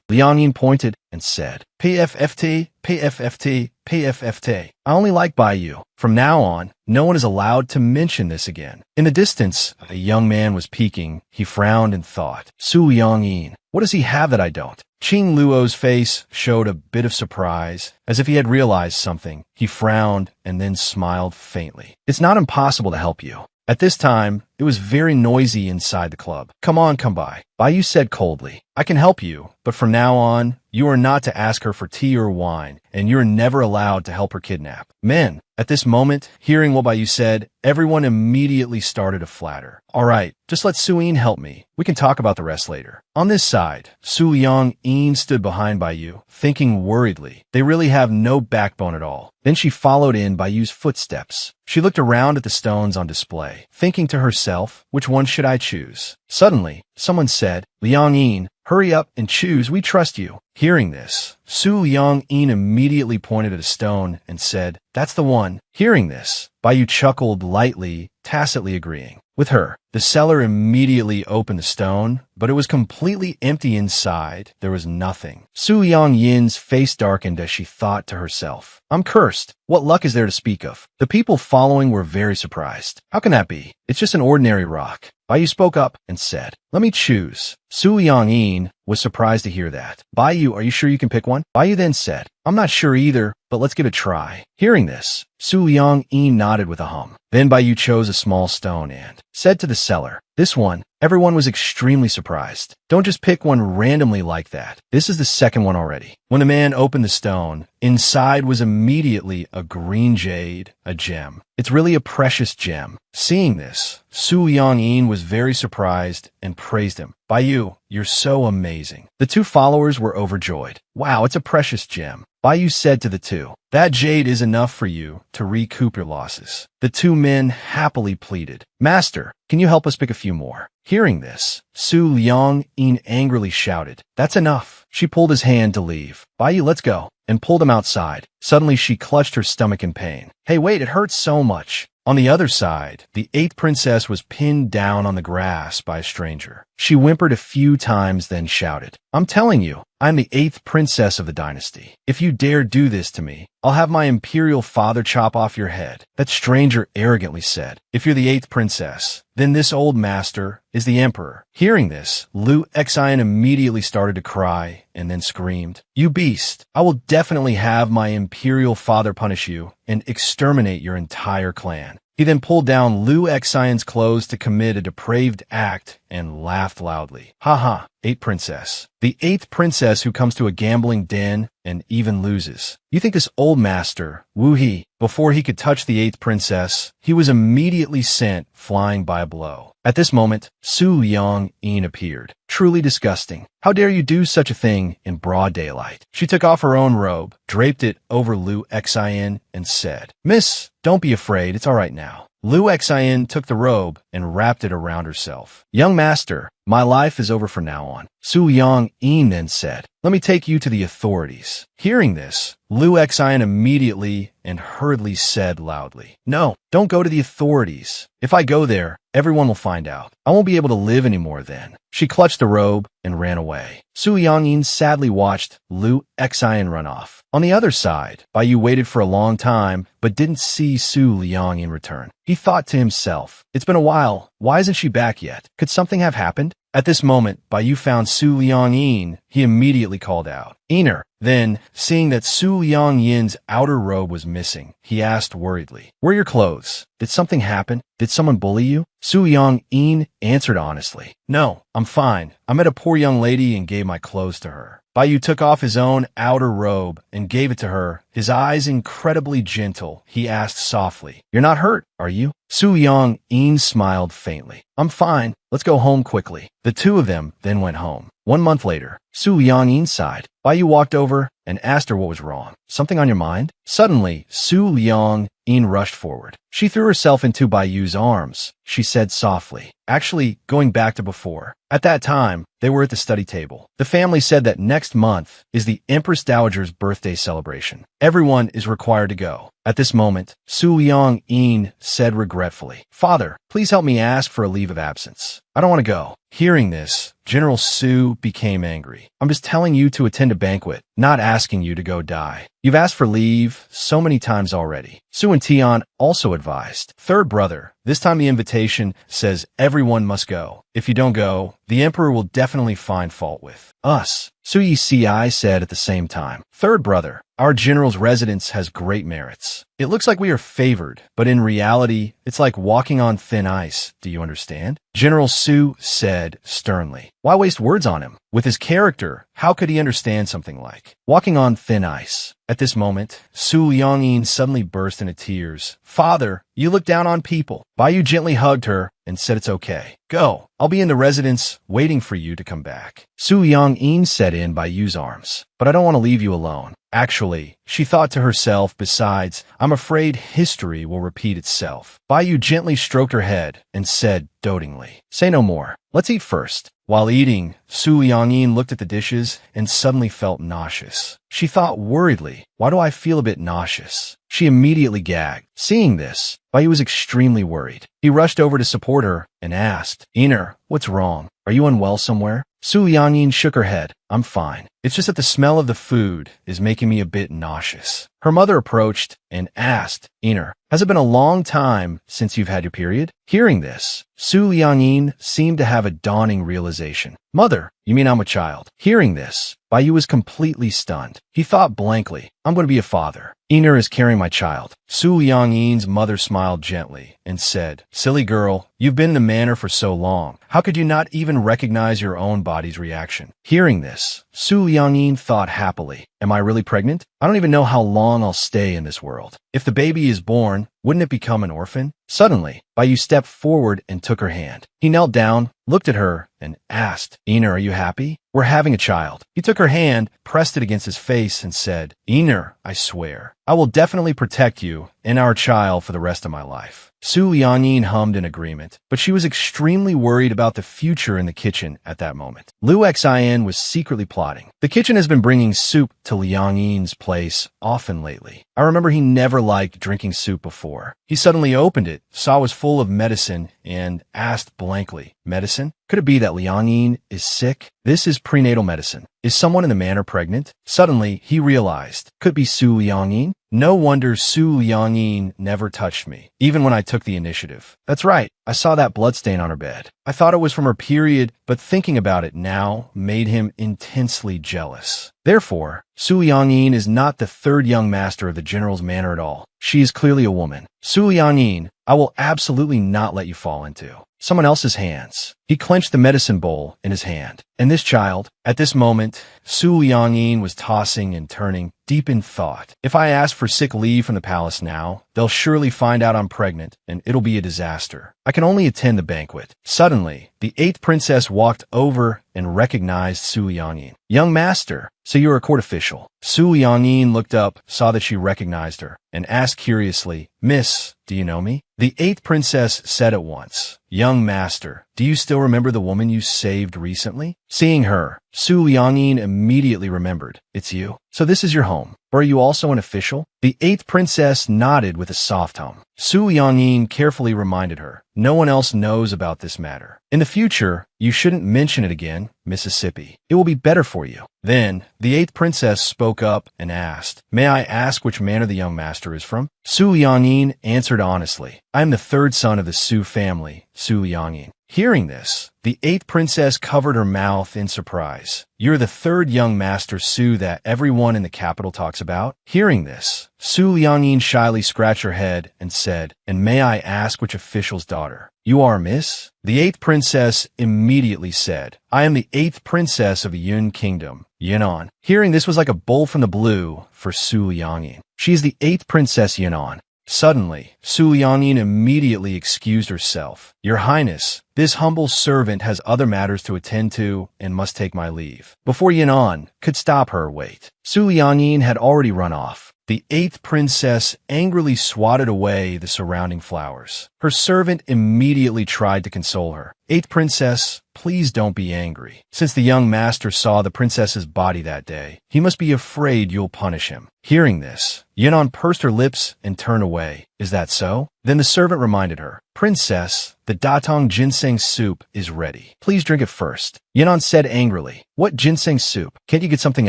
Liang Yin pointed and said, PFFT, PFFT, PFFT. I only like Baiyu. From now on, no one is allowed to mention this again. In the distance, a young man was peeking. He frowned and thought, Su Liang Yin, what does he have that I don't? Qing Luo's face showed a bit of surprise, as if he had realized something. He frowned and then smiled faintly. It's not impossible to help you. At this time, it was very noisy inside the club. Come on, come by. Baiyu said coldly. I can help you, but from now on, you are not to ask her for tea or wine, and you are never allowed to help her kidnap. Men, at this moment, hearing what Baiyu said, everyone immediately started to flatter. All right, just let Su Yin help me. We can talk about the rest later. On this side, Su Liang Yin stood behind Baiyu, thinking worriedly. They really have no backbone at all. Then she followed in Baiyu's footsteps. She looked around at the stones on display, thinking to herself, which one should I choose? Suddenly, someone said, Liang Yin, hurry up and choose, we trust you. Hearing this, Su Liang Yin immediately pointed at a stone and said, that's the one. Hearing this, Baiyu chuckled lightly, tacitly agreeing with her. The seller immediately opened the stone, but it was completely empty inside. There was nothing. Su Liang Yin's face darkened as she thought to herself, I'm cursed. What luck is there to speak of? The people following were very surprised. How can that be? It's just an ordinary rock. Baiyu spoke up and said, let me choose. Su Liang Yin was surprised to hear that. Baiyu, are you sure you can pick one? Baiyu then said, I'm not sure either, but let's give it a try. Hearing this, Su Liang Yin nodded with a hum. Then Baiyu chose a small stone and said to the seller, this one. Everyone was extremely surprised. Don't just pick one randomly like that. This is the second one already. When the man opened the stone, inside was immediately a green jade, a gem. It's really a precious gem. Seeing this, Su Liang Yin was very surprised and praised him. Baiyu, you're so amazing. The two followers were overjoyed. Wow, it's a precious gem. Baiyu said to the two, that jade is enough for you to recoup your losses. The two men happily pleaded, Master, can you help us pick a few more? Hearing this, Su Liang Yin angrily shouted, that's enough. She pulled his hand to leave. Baiyu, let's go, and pulled him outside. Suddenly she clutched her stomach in pain. Hey, wait, it hurts so much. On the other side, the 8th princess was pinned down on the grass by a stranger. She whimpered a few times, then shouted, I'm telling you, I'm the 8th princess of the dynasty. If you dare do this to me, I'll have my imperial father chop off your head. That stranger arrogantly said, if you're the 8th princess, then this old master is the emperor. Hearing this, Lu Xian immediately started to cry and then screamed, you beast, I will definitely have my imperial father punish you and exterminate your entire clan. He then pulled down Lu Xian's clothes to commit a depraved act and laughed loudly. Ha ha, 8th princess. The 8th princess who comes to a gambling den and even loses. You think this old master, Wu He, before he could touch the 8th princess, he was immediately sent flying by a blow. At this moment, Su Liang Yin appeared. Truly disgusting. How dare you do such a thing in broad daylight? She took off her own robe, draped it over Lu Xian, and said, Miss, don't be afraid, it's all right now. Lu Xian took the robe and wrapped it around herself. Young master, my life is over from now on. Su Liang Yin then said, let me take you to the authorities. Hearing this, Lu Xian immediately and hurriedly said loudly, no, don't go to the authorities. If I go there, everyone will find out. I won't be able to live anymore then. She clutched the robe and ran away. Su Liang Yin sadly watched Lu Xian run off. On the other side, Baiyu waited for a long time, but didn't see Su Liang Yin return. He thought to himself, it's been a while. Why isn't she back yet? Could something have happened? At this moment, Baiyu found Su Liang Yin. He immediately called out, Ener. Then, seeing that Su Liangyin's outer robe was missing, he asked worriedly, "Where are your clothes? Did something happen? Did someone bully you?" Su Liangyin answered honestly, "No, I'm fine. I met a poor young lady and gave my clothes to her." Baiyu took off his own outer robe and gave it to her. His eyes incredibly gentle, he asked softly, "You're not hurt, are you?" Su Liangyin smiled faintly. "I'm fine. Let's go home quickly." The two of them then went home. 1 month later, Su Liangyin sighed. Baiyu walked over and asked her what was wrong. "Something on your mind?" Suddenly, Su Liangyin rushed forward. She threw herself into Baiyu's arms. She said softly, actually going back to before. At that time, they were at the study table. The family said that next month is the Empress Dowager's birthday celebration. Everyone is required to go. At this moment, Su Liangyin said regretfully, "Father, please help me ask for a leave of absence. I don't want to go." Hearing this, General Su became angry. "I'm just telling you to attend a banquet, not asking you to go die. You've asked for leave so many times already." Su and Tian also advised, "Third brother, this time the invitation says everyone must go. If you don't go, the emperor will definitely find fault with us." Su Yixi said at the same time, "Third brother, our general's residence has great merits. It looks like we are favored, but in reality, it's like walking on thin ice. Do you understand?" General Su said sternly, "Why waste words on him? With his character, how could he understand something like walking on thin ice?" At this moment, Su Liangyin suddenly burst into tears. "Father, you look down on people." Baiyu gently hugged her and said, "It's okay. Go. I'll be in the residence waiting for you to come back." Su Liangyin sat in Baiyu's arms. "But I don't want to leave you alone." Actually, she thought to herself, besides, I'm afraid history will repeat itself. Baiyu gently stroked her head and said dotingly, "Say no more. Let's eat first." While eating, Su Liangyin looked at the dishes and suddenly felt nauseous. She thought worriedly, "Why do I feel a bit nauseous?" She immediately gagged. Seeing this, Baiyu was extremely worried. He rushed over to support her and asked, "Ener, what's wrong? Are you unwell somewhere?" Su Liangyin shook her head. "I'm fine. It's just that the smell of the food is making me a bit nauseous." Her mother approached and asked, "Ener, has it been a long time since you've had your period?" Hearing this, Su Liangyin seemed to have a dawning realization. "Mother, you mean I'm a child?" Hearing this, Baiyu was completely stunned. He thought blankly, "I'm going to be a father. Ener is carrying my child." Su Liangyin's mother smiled gently and said, "Silly girl, you've been in the manor for so long. How could you not even recognize your own body's reaction?" Hearing this, Su Liangyin thought happily, "Am I really pregnant? I don't even know how long I'll stay in this world. If the baby is born, wouldn't it become an orphan?" Suddenly, Baiyu stepped forward and took her hand. He knelt down, looked at her, and asked, "Ener, are you happy? We're having a child." He took her hand, pressed it against his face, and said, "Ener, I swear, I will definitely protect you and our child for the rest of my life." Su Liangyin hummed in agreement, but she was extremely worried about the future in the kitchen at that moment. Liu Xin was secretly plotting. The kitchen has been bringing soup to Liangyin's place often lately. I remember he never liked drinking soup before. He suddenly opened it, saw it was full of medicine, and asked blankly, "Medicine? Could it be that Liangyin is sick? This is prenatal medicine. Is someone in the manor pregnant?" Suddenly, he realized, could be Su Liangyin? No wonder Su Liangyin never touched me, even when I took the initiative. That's right, I saw that bloodstain on her bed. I thought it was from her period, but thinking about it now made him intensely jealous. Therefore, Su Liangyin is not the third young master of the general's manor at all. She is clearly a woman. Su Liangyin, I will absolutely not let you fall into someone else's hands. He clenched the medicine bowl in his hand. And this child, at this moment, Su Liangyin was tossing and turning, deep in thought. If I ask for sick leave from the palace now, they'll surely find out I'm pregnant, and it'll be a disaster. I can only attend the banquet. Suddenly, the 8th princess walked over and recognized Su Liangyin. "Young master, so you're a court official." Su Liangyin looked up, saw that she recognized her, and asked curiously, "Miss, do you know me?" The 8th princess said at once, "Young master, do you still remember the woman you saved recently?" Seeing her, Su Liangyin immediately remembered. "It's you? So this is your home. Or are you also an official?" The 8th princess nodded with a soft hum. Su Liangyin carefully reminded her, "No one else knows about this matter. In the future, you shouldn't mention it again, Mississippi. It will be better for you." Then, the 8th princess spoke up and asked, "May I ask which manor the young master is from?" Su Liangyin answered honestly, "I am the 3rd son of the Su family, Su Liangyin." Hearing this, the 8th princess covered her mouth in surprise. You're the 3rd young master Su that everyone in the capital talks about? Hearing this, Su Liangyin shyly scratched her head and said, and may I ask which official's daughter you are, miss? The 8th princess immediately said, I am the 8th princess of the Yun kingdom, Yunnan. Hearing this was like a bolt from the blue for Su Liangyin. She is the 8th princess Yunnan. Suddenly, Su Liangyin immediately excused herself. Your Highness, this humble servant has other matters to attend to and must take my leave. Before Yunnan could stop her, wait. Su Liangyin had already run off. The 8th princess angrily swatted away the surrounding flowers. Her servant immediately tried to console her. 8th princess, please don't be angry. Since the young master saw the princess's body that day, he must be afraid you'll punish him. Hearing this, Yunnan pursed her lips and turned away. Is that so? Then the servant reminded her, Princess, the datong ginseng soup is ready. Please drink it first. Yunnan said angrily, what ginseng soup? Can't you get something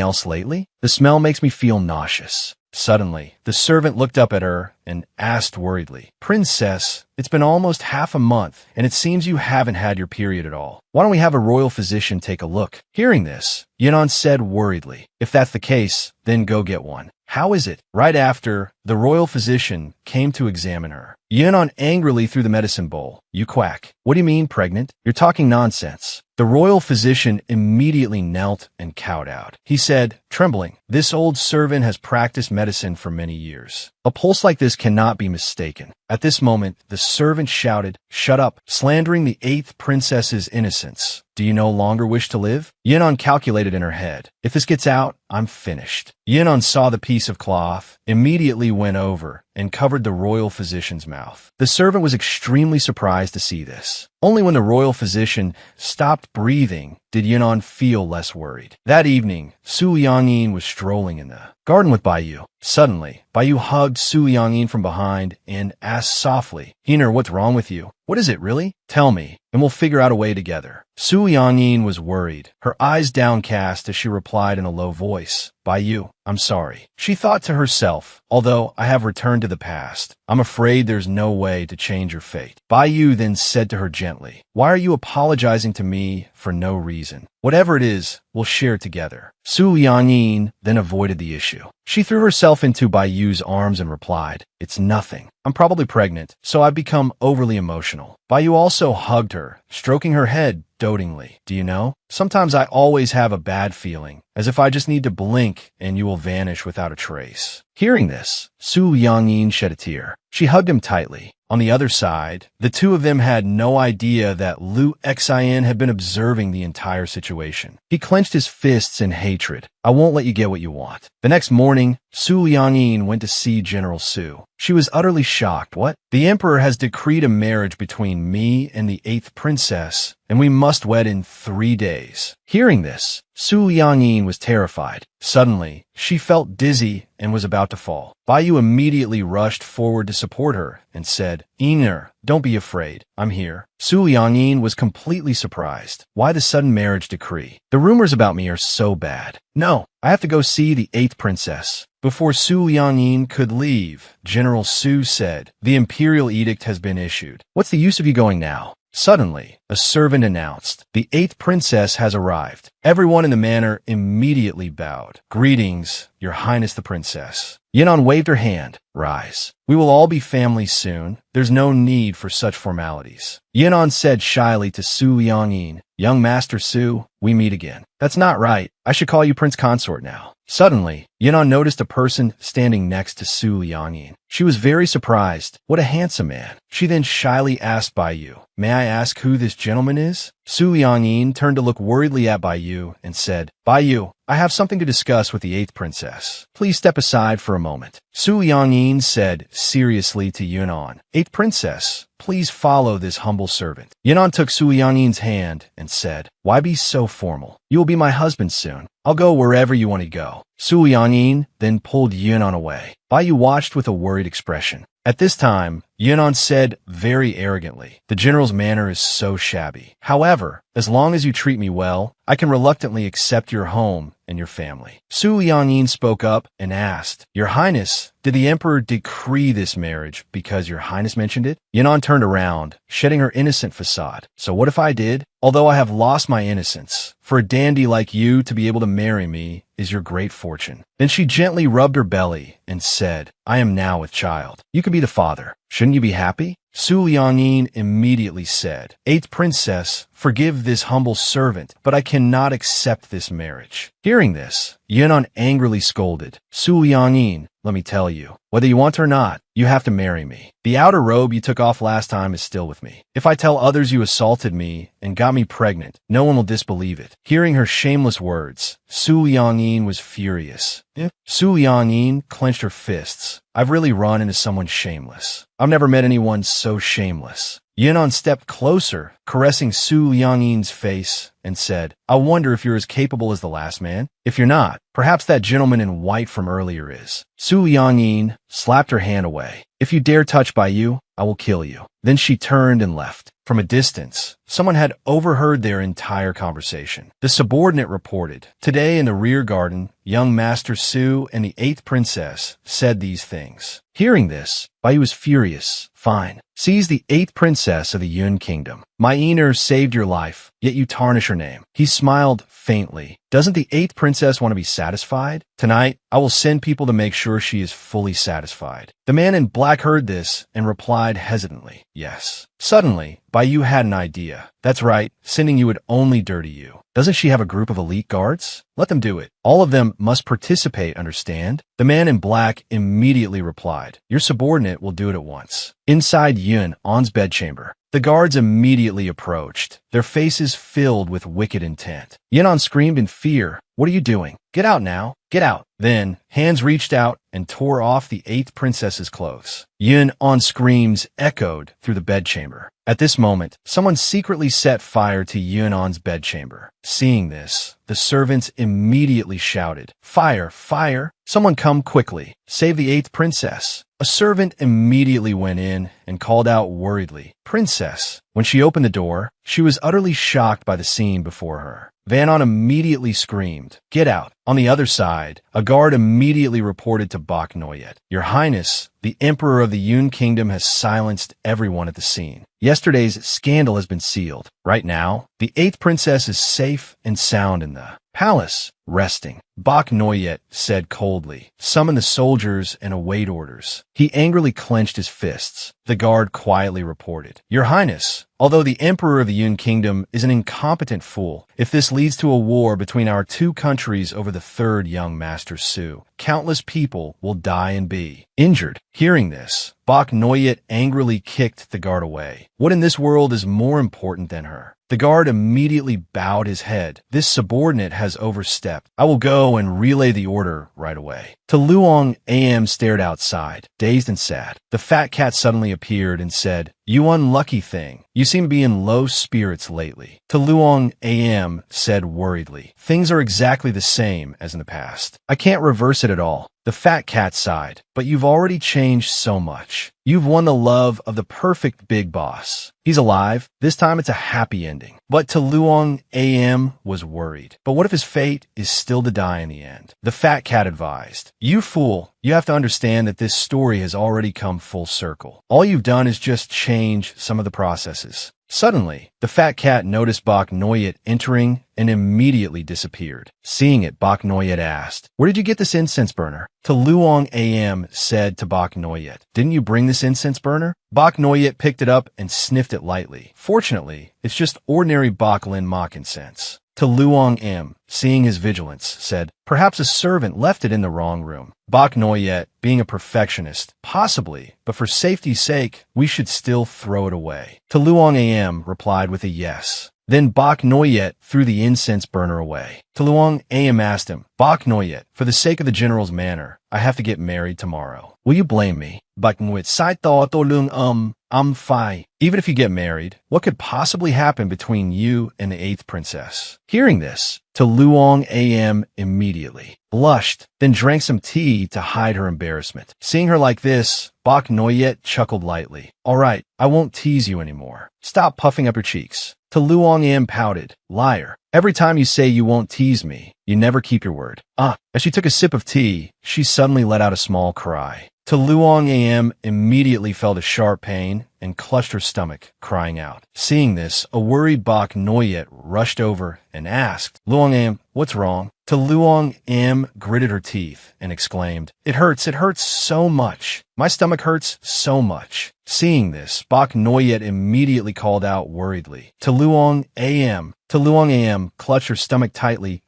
else lately? The smell makes me feel nauseous. Suddenly, the servant looked up at her and asked worriedly, Princess, it's been almost half a month, and it seems you haven't had your period at all. Why don't we have a royal physician take a look? Hearing this, Yunnan said worriedly, if that's the case, then go get one. How is it? Right after, the royal physician came to examine her. Yunnan angrily threw the medicine bowl. You quack. What do you mean, pregnant? You're talking nonsense. The royal physician immediately knelt and cowed out. He said, trembling, this old servant has practiced medicine for many years. A pulse like this cannot be mistaken. At this moment, the servant shouted, shut up, slandering the 8th princess's innocence. Do you no longer wish to live? Yunnan calculated in her head. If this gets out, I'm finished. Yunnan saw the piece of cloth, immediately went over, and covered the royal physician's mouth. The servant was extremely surprised to see this. Only when the royal physician stopped breathing did Yunnan feel less worried. That evening, Su Liangyin was strolling in the garden with Baiyu. Suddenly, Baiyu hugged Su Liangyin from behind and asked softly, Hiner, what's wrong with you? What is it, really? Tell me, and we'll figure out a way together. Su Liangyin was worried, her eyes downcast as she replied in a low voice, Baiyu, I'm sorry. She thought to herself, although I have returned to the past, I'm afraid there's no way to change your fate. Baiyu then said to her gently, why are you apologizing to me for no reason? Whatever it is, we'll share it together. Su Liangyin then avoided the issue. She threw herself into Baiyu's arms and replied, it's nothing. I'm probably pregnant, so I've become overly emotional. Baiyu also hugged her, stroking her head dotingly. Do you know? Sometimes I always have a bad feeling, as if I just need to blink and you will vanish without a trace. Hearing this, Su Liangyin shed a tear. She hugged him tightly. On the other side, the two of them had no idea that Liu Xian had been observing the entire situation. He clenched his fists in hatred. I won't let you get what you want. The next morning, Su Liangyin went to see General Su. She was utterly shocked. What? The emperor has decreed a marriage between me and the 8th princess, and we must wed in 3 days. Hearing this, Su Liangyin was terrified. Suddenly, she felt dizzy and was about to fall. Baiyu immediately rushed forward to support her and said, Iner, don't be afraid. I'm here. Su Liangyin was completely surprised. Why the sudden marriage decree? The rumors about me are so bad. No, I have to go see the 8th princess. Before Su Liangyin could leave, General Su said, the imperial edict has been issued. What's the use of you going now? Suddenly, a servant announced, the 8th princess has arrived. Everyone in the manor immediately bowed. Greetings, Your Highness the Princess. Yunnan waved her hand. Rise. We will all be family soon. There's no need for such formalities. Yunnan said shyly to Su Liangyin, Young Master Su, we meet again. That's not right. I should call you Prince Consort now. Suddenly, Yunnan noticed a person standing next to Su Liangyin. She was very surprised. What a handsome man. She then shyly asked Baiyu, May I ask who this gentleman is? Su Liangyin turned to look worriedly at Baiyu and said, Baiyu, I have something to discuss with the 8th princess. Please step aside for a moment. Su Liangyin said seriously to Yunnan, 8th princess, please follow this humble servant. Yunnan took Su Liangyin's hand and said, Why be so formal? You will be my husband soon. I'll go wherever you want to go. Su Liangyin then pulled Yunnan away. Baiyu watched with a worried expression. At this time, Yunan said very arrogantly, "The general's manner is so shabby. However, as long as you treat me well, I can reluctantly accept your home and your family." Su Liangyin spoke up and asked, "Your Highness, did the emperor decree this marriage because your Highness mentioned it?" Yunan turned around, shedding her innocent facade. "So what if I did? Although I have lost my innocence, for a dandy like you to be able to marry me is your great fortune." Then she gently rubbed her belly and said, "I am now with child. You can be the father. Shouldn't you be happy?" Su Liangyin immediately said, "Eighth princess, forgive this humble servant, but I cannot accept this marriage." Hearing this, Yunan angrily scolded, "Su Liangyin, let me tell you, whether you want or not, you have to marry me. The outer robe you took off last time is still with me. If I tell others you assaulted me and got me pregnant, no one will disbelieve it." Hearing her shameless words, Su Liangyin was furious. Su Liangyin clenched her fists. "I've really run into someone shameless. I've never met anyone so shameless." Yunan stepped closer, caressing Su Liangyin's face, and said, "I wonder if you're as capable as the last man? If you're not, perhaps that gentleman in white from earlier is." Su Liangyin slapped her hand away. "If you dare touch by you, I will kill you." Then she turned and left. From a distance, someone had overheard their entire conversation. The subordinate reported, "Today in the rear garden, young Master Su and the 8th princess said these things." Hearing this, Bai was furious. "Fine. Seize the 8th princess of the Yun kingdom. My Ener saved your life, yet you tarnish her name." He smiled faintly. "Doesn't the 8th princess want to be satisfied? Tonight, I will send people to make sure she is fully satisfied." The man in black heard this and replied hesitantly, "Yes." Suddenly, Baiyu had an idea. "That's right, sending you would only dirty you. Doesn't she have a group of elite guards? Let them do it. All of them must participate, understand?" The man in black immediately replied, "Your subordinate will do it at once." Inside Yun On's bedchamber, the guards immediately approached, their faces filled with wicked intent. Yunan screamed in fear, "What are you doing? Get out now! Get out!" Then, hands reached out and tore off the 8th princess's clothes. Yun On screams echoed through the bedchamber. At this moment, someone secretly set fire to Yun On's bedchamber. Seeing this, the servants immediately shouted, "Fire! Fire! Someone come quickly! Save the 8th princess!" A servant immediately went in and called out worriedly, "Princess." When she opened the door, she was utterly shocked by the scene before her. Van On immediately screamed, "Get out!" On the other side, a guard immediately reported to Bak Noyet, "Your Highness, the Emperor of the Yun Kingdom has silenced everyone at the scene. Yesterday's scandal has been sealed. Right now, the 8th princess is safe and sound in the palace, resting." Bak Noyet said coldly, "Summon the soldiers and await orders." He angrily clenched his fists. The guard quietly reported, "Your Highness, although the Emperor of the Yun Kingdom is an incompetent fool, if this leads to a war between our two countries over the 3rd young Master Su, countless people will die and be injured." Hearing this, Bak Noyet angrily kicked the guard away. What in this world is more important than her? The guard immediately bowed his head. "This subordinate has overstepped. I will go and relay the order right away." To Luong, AM stared outside, dazed and sad. The fat cat suddenly appeared and said, "You unlucky thing. You seem to be in low spirits lately." To Luong, AM said worriedly, "Things are exactly the same as in the past. I can't reverse it at all." The fat cat sighed, "But you've already changed so much. You've won the love of the perfect big boss. He's alive. This time it's a happy ending." But to Luong, AM was worried. But what if his fate is still to die in the end? The fat cat advised, "You fool, you have to understand that this story has already come full circle. All you've done is just change some of the processes." Suddenly, the fat cat noticed Bak Noyet entering and immediately disappeared. Seeing it, Bak Noyet asked, "Where did you get this incense burner?" To Luong, AM said to Bak Noyet, "Didn't you bring this incense burner?" Bak Noyet picked it up and sniffed it lightly. Fortunately, it's just ordinary Bak Lin Mok incense. To Luong M, seeing his vigilance, said, "Perhaps a servant left it in the wrong room." Bak Noyet, being a perfectionist, "Possibly, but for safety's sake, we should still throw it away." To Luong AM replied with a yes. Then Bak Noyet threw the incense burner away. To Luong AM asked him, "Bak Noyet, for the sake of the general's manor, I have to get married tomorrow. Will you blame me?" Bak Noyet sai to to Luong fine. "Even if you get married, what could possibly happen between you and the 8th princess?" Hearing this, to Luong AM immediately, blushed, then drank some tea to hide her embarrassment. Seeing her like this, Bok Noyet chuckled lightly. All right, I won't tease you anymore. Stop puffing up your cheeks. To Luong Am pouted. Liar. Every time you say you won't tease me, you never keep your word. As she took a sip of tea, she suddenly let out a small cry. To Luong Am immediately felt a sharp pain and clutched her stomach, crying out. Seeing this, a worried Bok Noyet rushed over and asked, Luong Am, what's wrong? To Luong Am gritted her teeth and exclaimed, it hurts so much. My stomach hurts so much. Seeing this, Bok Noyet immediately called out worriedly. To Luong Am clutched her stomach tightly.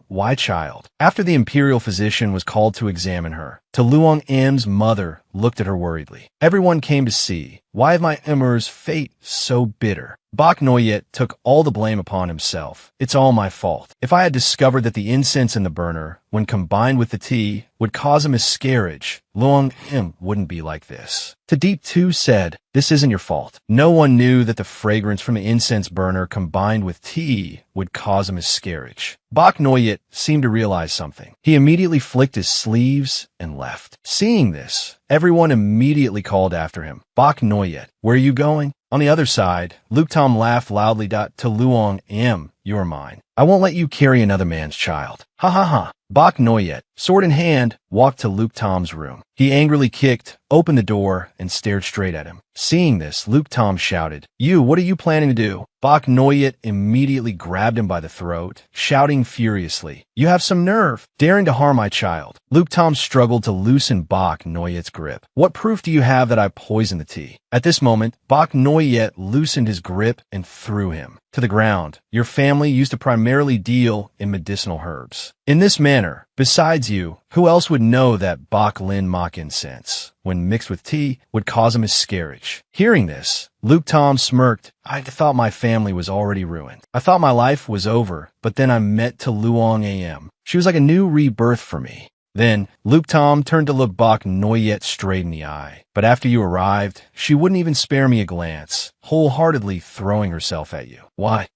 Why, child? After the imperial physician was called to examine her, To Luong Am's mother looked at her worriedly. Everyone came to see. Why is my Emmer's fate so bitter? Bok Noyet took all the blame upon himself. It's all my fault. If I had discovered that the incense in the burner, when combined with the tea, would cause a miscarriage, Luong Am wouldn't be like this. To Deep Tu said, this isn't your fault. No one knew that the fragrance from the incense burner combined with tea would cause a miscarriage. Bok Noyet seemed to realize something. He immediately flicked his sleeves and left. Seeing this, everyone immediately called after him. Bok Noyet, where are you going? On the other side, Luke Tom laughed loudly. To Luong Am, you are mine. I won't let you carry another man's child. Ha ha ha. Bok Noyet, sword in hand, walked to Luke Tom's room. He angrily kicked, opened the door, and stared straight at him. Seeing this, Luke Tom shouted, what are you planning to do? Bok Noyet immediately grabbed him by the throat, shouting furiously, you have some nerve, daring to harm my child. Luke Tom struggled to loosen Bok Noyet's grip. What proof do you have that I poisoned the tea? At this moment, Bok Noyet loosened his grip and threw him to the ground. Your family used to primarily deal in medicinal herbs. In this manner, besides you, who else would know that Bok Lin Mok incense, when mixed with tea, would cause a miscarriage? Hearing this, Luke Tom smirked. I thought my family was already ruined. I thought my life was over, but then I met To Luong Am. She was like a new rebirth for me. Then, Luke Tom turned to look Bok Noyet straight in the eye. But after you arrived, she wouldn't even spare me a glance, wholeheartedly throwing herself at you. Why?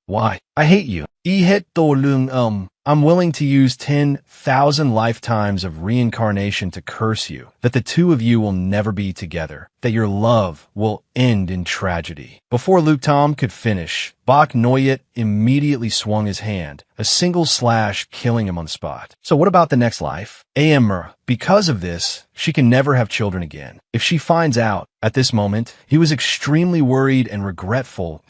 I hate you. I'm willing to use 10,000 lifetimes of reincarnation to curse you, that the two of you will never be together, that your love will end in tragedy. Before Luke Tom could finish, Bok Noyet immediately swung his hand, a single slash killing him on the spot. So what about the next life? Amr, because of this, she can never have children again. If she finds out, at this moment, he was extremely worried and regretful.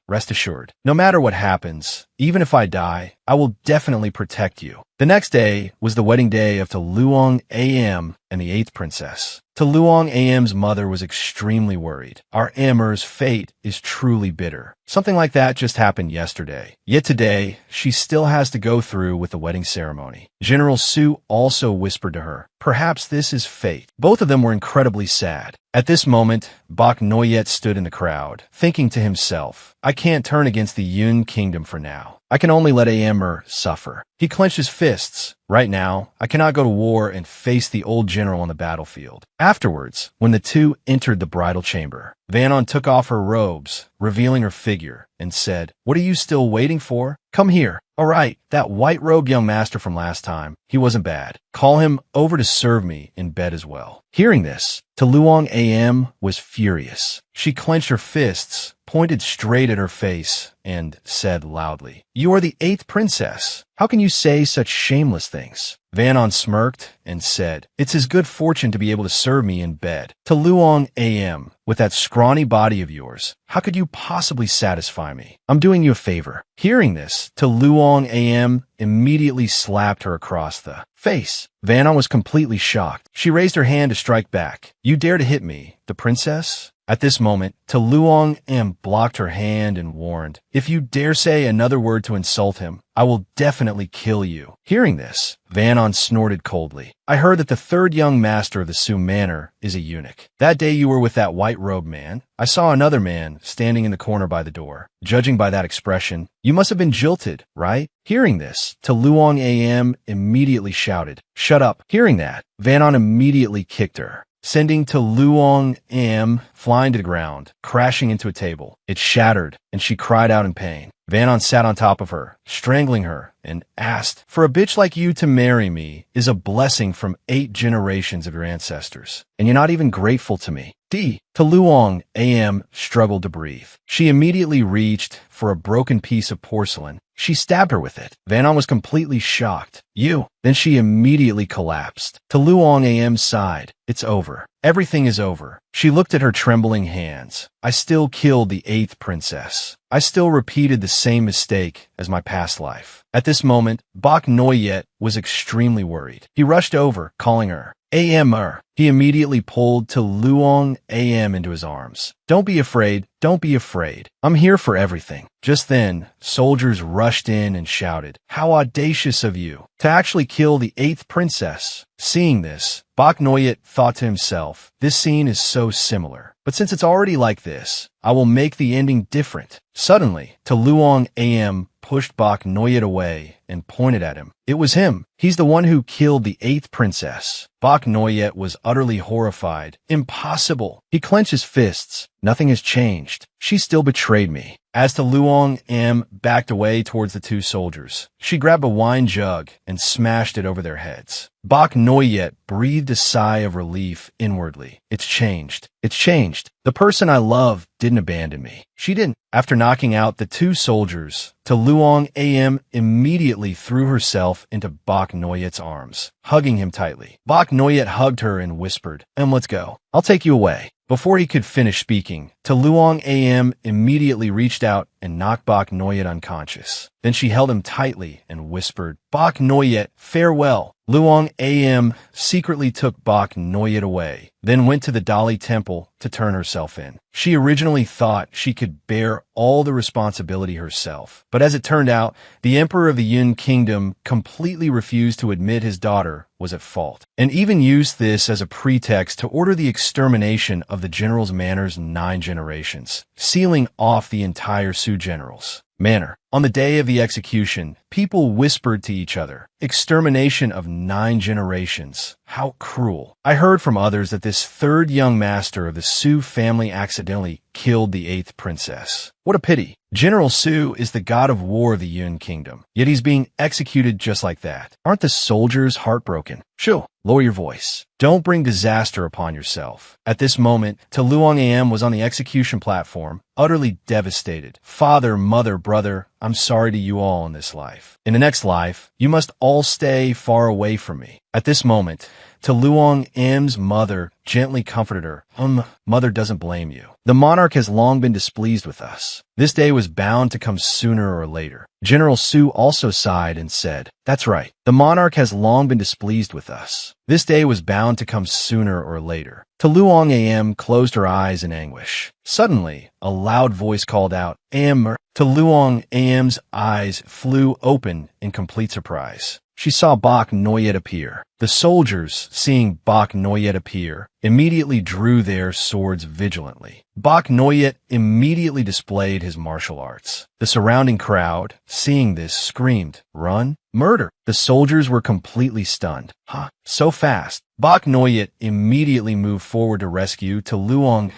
Rest assured, no matter what happens, even if I die, I will definitely protect you. The next day was the wedding day of To Luong Am and the 8th princess. To Luong Am's mother was extremely worried. Our Amr's fate is truly bitter. Something like that just happened yesterday. Yet today, she still has to go through with the wedding ceremony. General Su also whispered to her, perhaps this is fate. Both of them were incredibly sad. At this moment, Bok Noyet stood in the crowd, thinking to himself, I can't turn against the Yun kingdom for now. I can only let Amr suffer. He clenched his fists. Right now, I cannot go to war and face the old general on the battlefield. Afterwards, when the two entered the bridal chamber, Vanon took off her robes, revealing her figure, and said, what are you still waiting for? Come here. All right, that white-robed young master from last time, he wasn't bad. Call him over to serve me in bed as well. Hearing this, To Luong Am was furious. She clenched her fists, pointed straight at her face, and said loudly, you are the 8th princess. How can you say such shameless things? Vanon smirked and said, it's his good fortune to be able to serve me in bed. To Luong Am, with that scrawny body of yours, how could you possibly satisfy me? I'm doing you a favor. Hearing this, To Luong Am immediately slapped her across the face. Vanon was completely shocked. She raised her hand to strike back. You dare to hit me, the princess? At this moment, To Luong Am blocked her hand and warned, if you dare say another word to insult him, I will definitely kill you. Hearing this, Vanon snorted coldly. I heard that the 3rd young master of the Su Manor is a eunuch. That day you were with that white-robed man, I saw another man standing in the corner by the door. Judging by that expression, you must have been jilted, right? Hearing this, To Luong Am immediately shouted, shut up. Hearing that, Vanon immediately kicked her, sending To Luong Am flying to the ground, crashing into a table. It shattered, and she cried out in pain. Vanon sat on top of her, strangling her, and asked, "For a bitch like you to marry me is a blessing from 8 generations of your ancestors, and you're not even grateful to me." To Luong, AM struggled to breathe. She immediately reached for a broken piece of porcelain. She stabbed her with it. Vanon was completely shocked. "You." Then she immediately collapsed. To Luong, AM sighed. "It's over. Everything is over." She looked at her trembling hands. "I still killed the 8th princess. I still repeated the same mistake as my past life." At this moment, Bok Noyet was extremely worried. He rushed over, calling her. "AMR." He immediately pulled To Luong AM into his arms. "Don't be afraid. Don't be afraid. I'm here for everything." Just then, soldiers rushed in and shouted, "How audacious of you to actually kill the 8th princess." Seeing this, Bok Noyet thought to himself, "This scene is so similar. But since it's already like this, I will make the ending different." Suddenly, To Luong AM pushed Bok Noyet away and pointed at him. It was him. He's the one who killed the 8th princess. Bok Noyet was utterly horrified. Impossible. He clenched his fists. Nothing has changed. She still betrayed me. As To Luong M backed away towards the 2 soldiers, she grabbed a wine jug and smashed it over their heads. Bok Noyet breathed a sigh of relief inwardly. It's changed. It's changed. The person I love didn't abandon me. She didn't. After knocking out the 2 soldiers, To Luong AM immediately threw herself into Bok Noyet's arms, hugging him tightly. Bok Noyet hugged her and whispered, "Let's go. I'll take you away." Before he could finish speaking, To Luong AM immediately reached out and knocked Bok Noyet unconscious. Then she held him tightly and whispered, "Bok Noyet, farewell." Luong AM secretly took Bok Noyet away, then went to the Dali temple to turn herself in. She originally thought she could bear all the responsibility herself, but as it turned out, the emperor of the Yun kingdom completely refused to admit his daughter was at fault, and even used this as a pretext to order the extermination of the general's manor's 9 generations, sealing off the entire Su general's manor. On the day of the execution, people whispered to each other, "Extermination of 9 generations. How cruel." I heard from others that this 3rd young master of the Su family accidentally killed the 8th princess. What a pity. General Su is the god of war of the Yun kingdom, yet he's being executed just like that. Aren't the soldiers heartbroken? Shoo, lower your voice. Don't bring disaster upon yourself. At this moment, To Luong AM was on the execution platform, utterly devastated. "Father, mother, brother, I'm sorry to you all in this life. In the next life, you must all stay far away from me." At this moment, To Luong M's mother gently comforted her. Mother doesn't blame you. The monarch has long been displeased with us. This day was bound to come sooner or later." General Su also sighed and said, "That's right. The monarch has long been displeased with us. This day was bound to come sooner or later." To Luong AM closed her eyes in anguish. Suddenly, a loud voice called out, "AM." To Luong AM's eyes flew open in complete surprise. She saw Bok Noyet appear. The soldiers, seeing Bok Noyet appear, immediately drew their swords vigilantly. Bok Noyet immediately displayed his martial arts. The surrounding crowd, seeing this, screamed, "Run! Murder!" The soldiers were completely stunned. "Huh? So fast?" Bok Noyet immediately moved forward to rescue To Luong.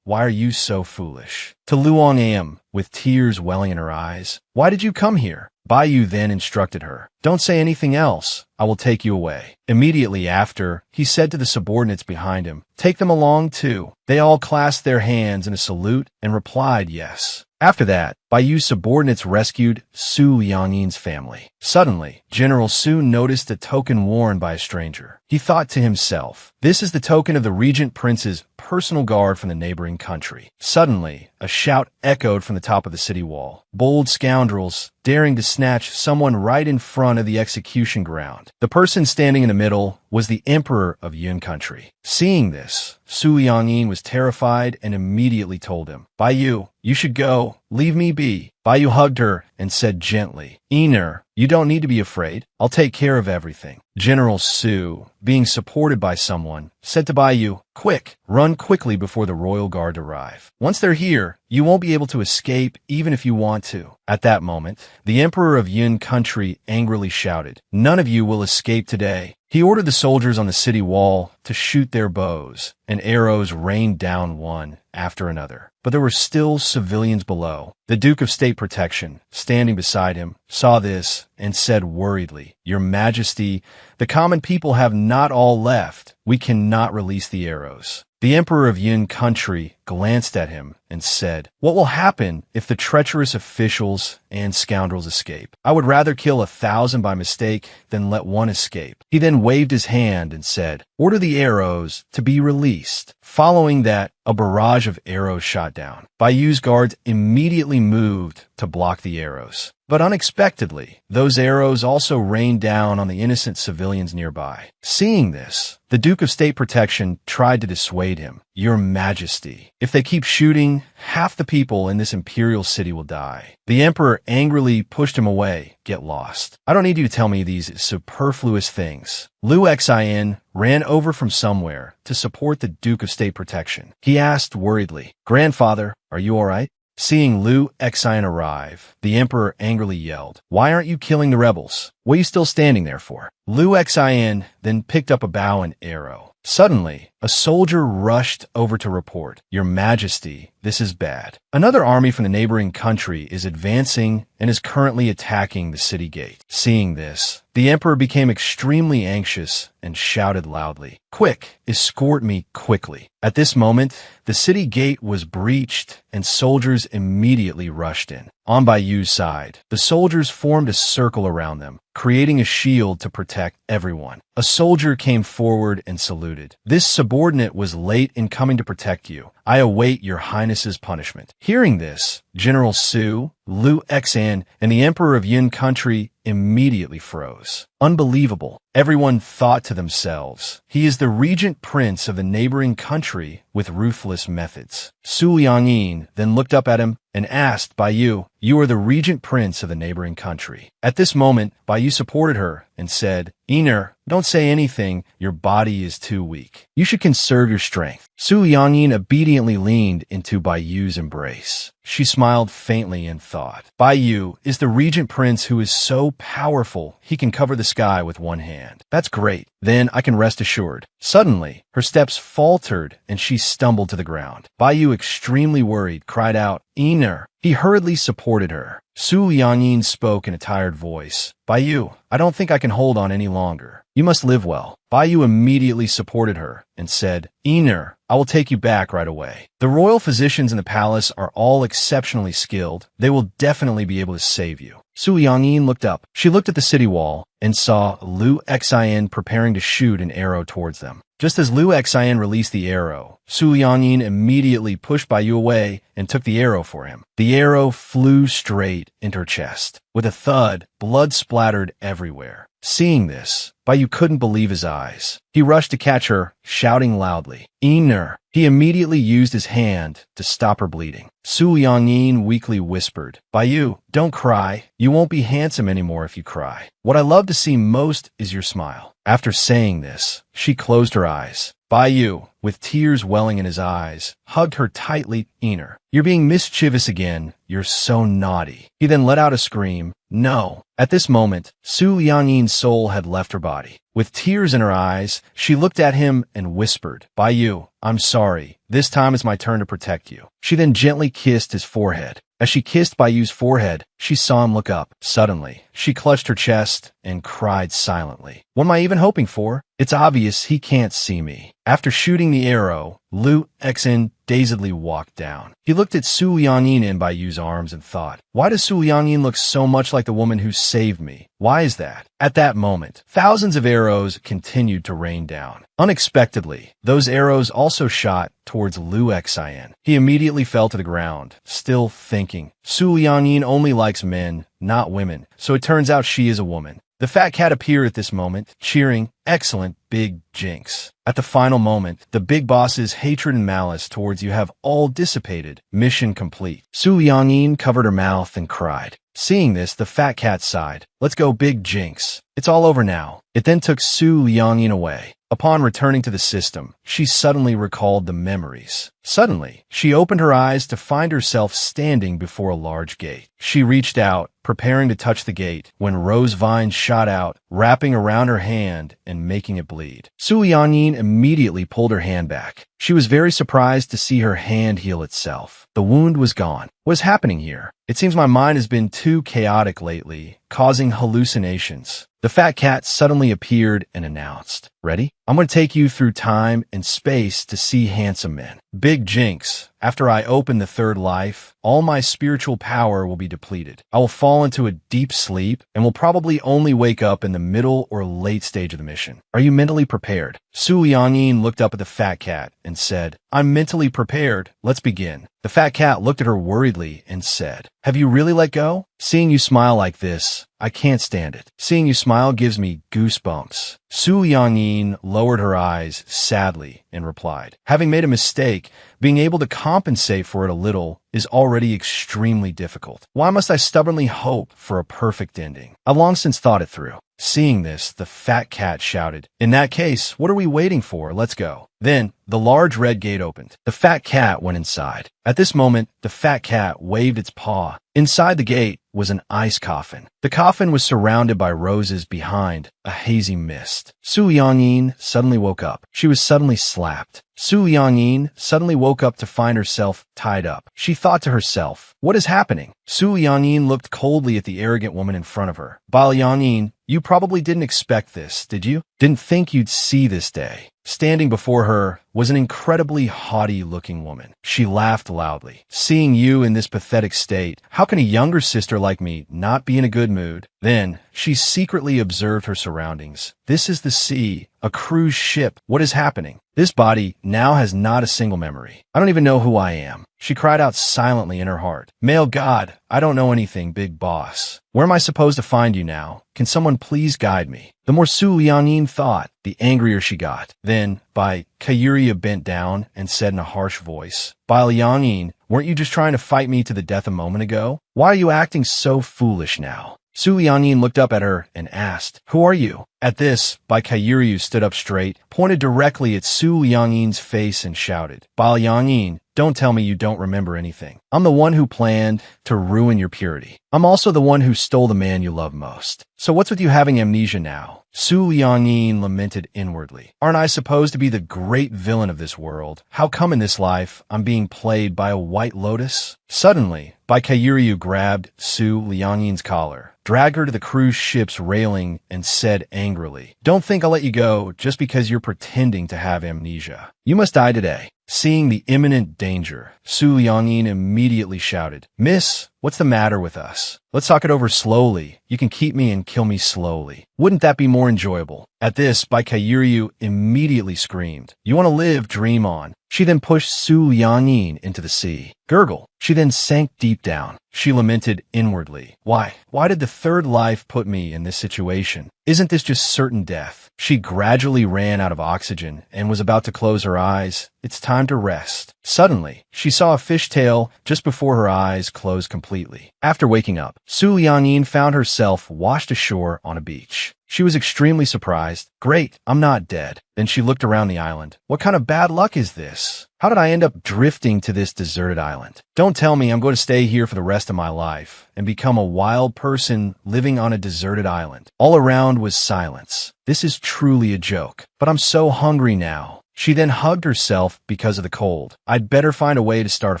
Why are you so foolish?" To Luong AM, with tears welling in her eyes. "Why did you come here?" Baiyu then instructed her, "Don't say anything else. I will take you away." Immediately after, he said to the subordinates behind him, "Take them along too." They all clasped their hands in a salute and replied yes. After that, Baiyu's subordinates rescued Su Liangyin's family. Suddenly, General Su noticed a token worn by a stranger. He thought to himself, "This is the token of the regent prince's personal guard from the neighboring country." Suddenly, a shout echoed from the top of the city wall. "Bold scoundrels, daring to snatch someone right in front of the execution ground." The person standing in the middle was the emperor of Yun country. Seeing this, Su Liangyin was terrified and immediately told him, "Baiyu, you should go. Leave me be." Baiyu hugged her and said gently, "Ener, you don't need to be afraid. I'll take care of everything." General Su, being supported by someone, said to Baiyu, "Quick, run quickly before the royal guard arrive. Once they're here, you won't be able to escape even if you want to." At that moment, the emperor of Yun country angrily shouted, "None of you will escape today." He ordered the soldiers on the city wall to shoot their bows, and arrows rained down one after another. but there were still civilians below. The Duke of State Protection, standing beside him, saw this and said worriedly, "Your Majesty, the common people have not all left. We cannot release the arrows." The Emperor of Yun country glanced at him and said, "What will happen if the treacherous officials and scoundrels escape? I would rather kill 1,000 by mistake than let one escape." He then waved his hand and said, "Order the arrows to be released." Following that, a barrage of arrows shot down. Bayou's guards immediately moved to block the arrows. But unexpectedly, those arrows also rained down on the innocent civilians nearby. Seeing this, the Duke of State Protection tried to dissuade him. "Your Majesty, if they keep shooting, half the people in this imperial city will die." The Emperor angrily pushed him away. "Get lost. I don't need you to tell me these superfluous things." Liu Xin ran over from somewhere to support the Duke of State Protection. He asked worriedly, "Grandfather, are you all right?" Seeing Liu Xin arrive, the Emperor angrily yelled, "Why aren't you killing the rebels? What are you still standing there for?" Liu Xin then picked up a bow and arrow. Suddenly, a soldier rushed over to report, "Your Majesty, this is bad. Another army from the neighboring country is advancing and is currently attacking the city gate." Seeing this, the Emperor became extremely anxious and shouted loudly, "Quick, escort me quickly." At this moment, the city gate was breached and soldiers immediately rushed in. On Bayou's side, the soldiers formed a circle around them, creating a shield to protect everyone. A soldier came forward and saluted. "This subordinate was late in coming to protect you. I await your highness's punishment." Hearing this, General Su, Liu Xin, and the Emperor of Yun country immediately froze. Unbelievable. Everyone thought to themselves, "He is the regent prince of the neighboring country with ruthless methods." Su Liangyin then looked up at him and asked, "Baiyu, you are the regent prince of the neighboring country." At this moment, Baiyu supported her and said, "Ener, don't say anything. Your body is too weak. You should conserve your strength." Su Liangyin obediently leaned into Baiyu's embrace. She smiled faintly and thought, "Baiyu is the regent prince who is so powerful he can cover the sky with one hand. That's great. Then I can rest assured." Suddenly, her steps faltered and she stumbled to the ground. Baiyu, extremely worried, cried out, "Ener." He hurriedly supported her. Su Liangyin spoke in a tired voice, "Baiyu, I don't think I can hold on any longer. You must live well." Baiyu immediately supported her and said, "Ener, I will take you back right away. The royal physicians in the palace are all exceptionally skilled. They will definitely be able to save you." Su Liangyin looked up. She looked at the city wall and saw Liu Xin preparing to shoot an arrow towards them. Just as Liu Xin released the arrow, Su Liangyin immediately pushed Baiyu away and took the arrow for him. The arrow flew straight into her chest. With a thud, blood splattered everywhere. Seeing this, Baiyu couldn't believe his eyes. He rushed to catch her, shouting loudly, "Ener!" He immediately used his hand to stop her bleeding. Su Liangyin weakly whispered, "Baiyu, don't cry. You won't be handsome anymore if you cry. What I love to see most is your smile." After saying this, she closed her eyes. Baiyu, with tears welling in his eyes, hugged her tightly. "Ener, you're being mischievous again. You're so naughty." He then let out a scream, "No." At this moment, Su Liangyin's soul had left her body. With tears in her eyes, she looked at him and whispered, "Baiyu, I'm sorry. This time it's my turn to protect you." She then gently kissed his forehead. As she kissed Baiyu's forehead, she saw him look up. Suddenly, she clutched her chest and cried silently. "What am I even hoping for? It's obvious he can't see me." After shooting the arrow, Liu Xin dazedly walked down. He looked at Su Liangyin in Baiyu's arms and thought, "Why does Su Liangyin look so much like the woman who saved me? Why is that?" At that moment, thousands of arrows continued to rain down. Unexpectedly, those arrows also shot towards Liu Xin. He immediately fell to the ground, still thinking, Su Liangyin only likes men, not women, so it turns out she is a woman. The fat cat appeared at this moment, cheering, "Excellent, Big Jinx." At the final moment, the big boss's hatred and malice towards you have all dissipated. Mission complete. Su Liangyin covered her mouth and cried. Seeing this, the fat cat sighed. "Let's go, Big Jinx. It's all over now." It then took Su Liangyin away. Upon returning to the system, she suddenly recalled the memories. Suddenly, she opened her eyes to find herself standing before a large gate. She reached out, preparing to touch the gate, when rose vines shot out, wrapping around her hand and making it bleed. Su Yanyin immediately pulled her hand back. She was very surprised to see her hand heal itself. The wound was gone. What is happening here? It seems my mind has been too chaotic lately, causing hallucinations. The fat cat suddenly appeared and announced, "Ready? I'm going to take you through time and space to see handsome men. Big jinx. After I open the third life, all my spiritual power will be depleted. I will fall into a deep sleep and will probably only wake up in the middle or late stage of the mission. Are you mentally prepared?" Su Yanyin looked up at the fat cat and said, "I'm mentally prepared. Let's begin." The fat cat looked at her worriedly and said, "Have you really let go? Seeing you smile like this, I can't stand it. Seeing you smile gives me goosebumps." Su Yanyin lowered her eyes sadly and replied, "Having made a mistake, being able to compensate for it a little is already extremely difficult. Why must I stubbornly hope for a perfect ending? I've long since thought it through." Seeing this, the fat cat shouted, "In that case, what are we waiting for? Let's go." Then, the large red gate opened. The fat cat went inside. At this moment, the fat cat waved its paw. Inside the gate was an ice coffin. The coffin was surrounded by roses behind a hazy mist. Su Yanyin suddenly woke up. She was suddenly slapped. Su Yanyin suddenly woke up to find herself tied up. She thought to herself, "What is happening?" Su Yanyin looked coldly at the arrogant woman in front of her. "Bai Yanyin, you probably didn't expect this, did you? Didn't think you'd see this day." Standing before her was an incredibly haughty-looking woman. She laughed loudly. "Seeing you in this pathetic state, how can a younger sister like me not be in a good mood?" Then, she secretly observed her surroundings. "This is the sea, a cruise ship. What is happening? This body now has not a single memory. I don't even know who I am." She cried out silently in her heart. "Male God, I don't know anything, big boss. Where am I supposed to find you now? Can someone please guide me?" The more Su Yanyin thought, the angrier she got. Then, Kairia bent down and said in a harsh voice, "Bai Yanyin, weren't you just trying to fight me to the death a moment ago? Why are you acting so foolish now?" Su Yanyin looked up at her and asked, "Who are you?" At this, Kairia stood up straight, pointed directly at Su Yanyin's face and shouted, "Bai Yanyin, don't tell me you don't remember anything. I'm the one who planned to ruin your purity. I'm also the one who stole the man you love most. So what's with you having amnesia now?" Su Yanyin lamented inwardly. "Aren't I supposed to be the great villain of this world? How come in this life I'm being played by a white lotus?" Suddenly, Kairia grabbed Su Yanyin's collar, dragged her to the cruise ship's railing, and said angrily, "Don't think I'll let you go just because you're pretending to have amnesia. You must die today." Seeing the imminent danger, Su Yanyin immediately shouted, "Miss, what's the matter with us? Let's talk it over slowly. You can keep me and kill me slowly. Wouldn't that be more enjoyable?" At this, Kairia immediately screamed, "You want to live, dream on." She then pushed Su Yanyin into the sea. Gurgle. She then sank deep down. She lamented inwardly, Why did the third life put me in this situation? Isn't this just certain death?" She gradually ran out of oxygen and was about to close her eyes. It's time to rest. Suddenly, she saw a fishtail just before her eyes closed completely. After waking up, Su Yanyin found herself washed ashore on a beach. She was extremely surprised. "Great, I'm not dead." Then she looked around the island. What kind of bad luck is this? How did I end up drifting to this deserted island? Don't tell me I'm going to stay here for the rest of my life and become a wild person living on a deserted island. All around was silence. This is truly a joke. But I'm so hungry now. She then hugged herself because of the cold. I'd better find a way to start a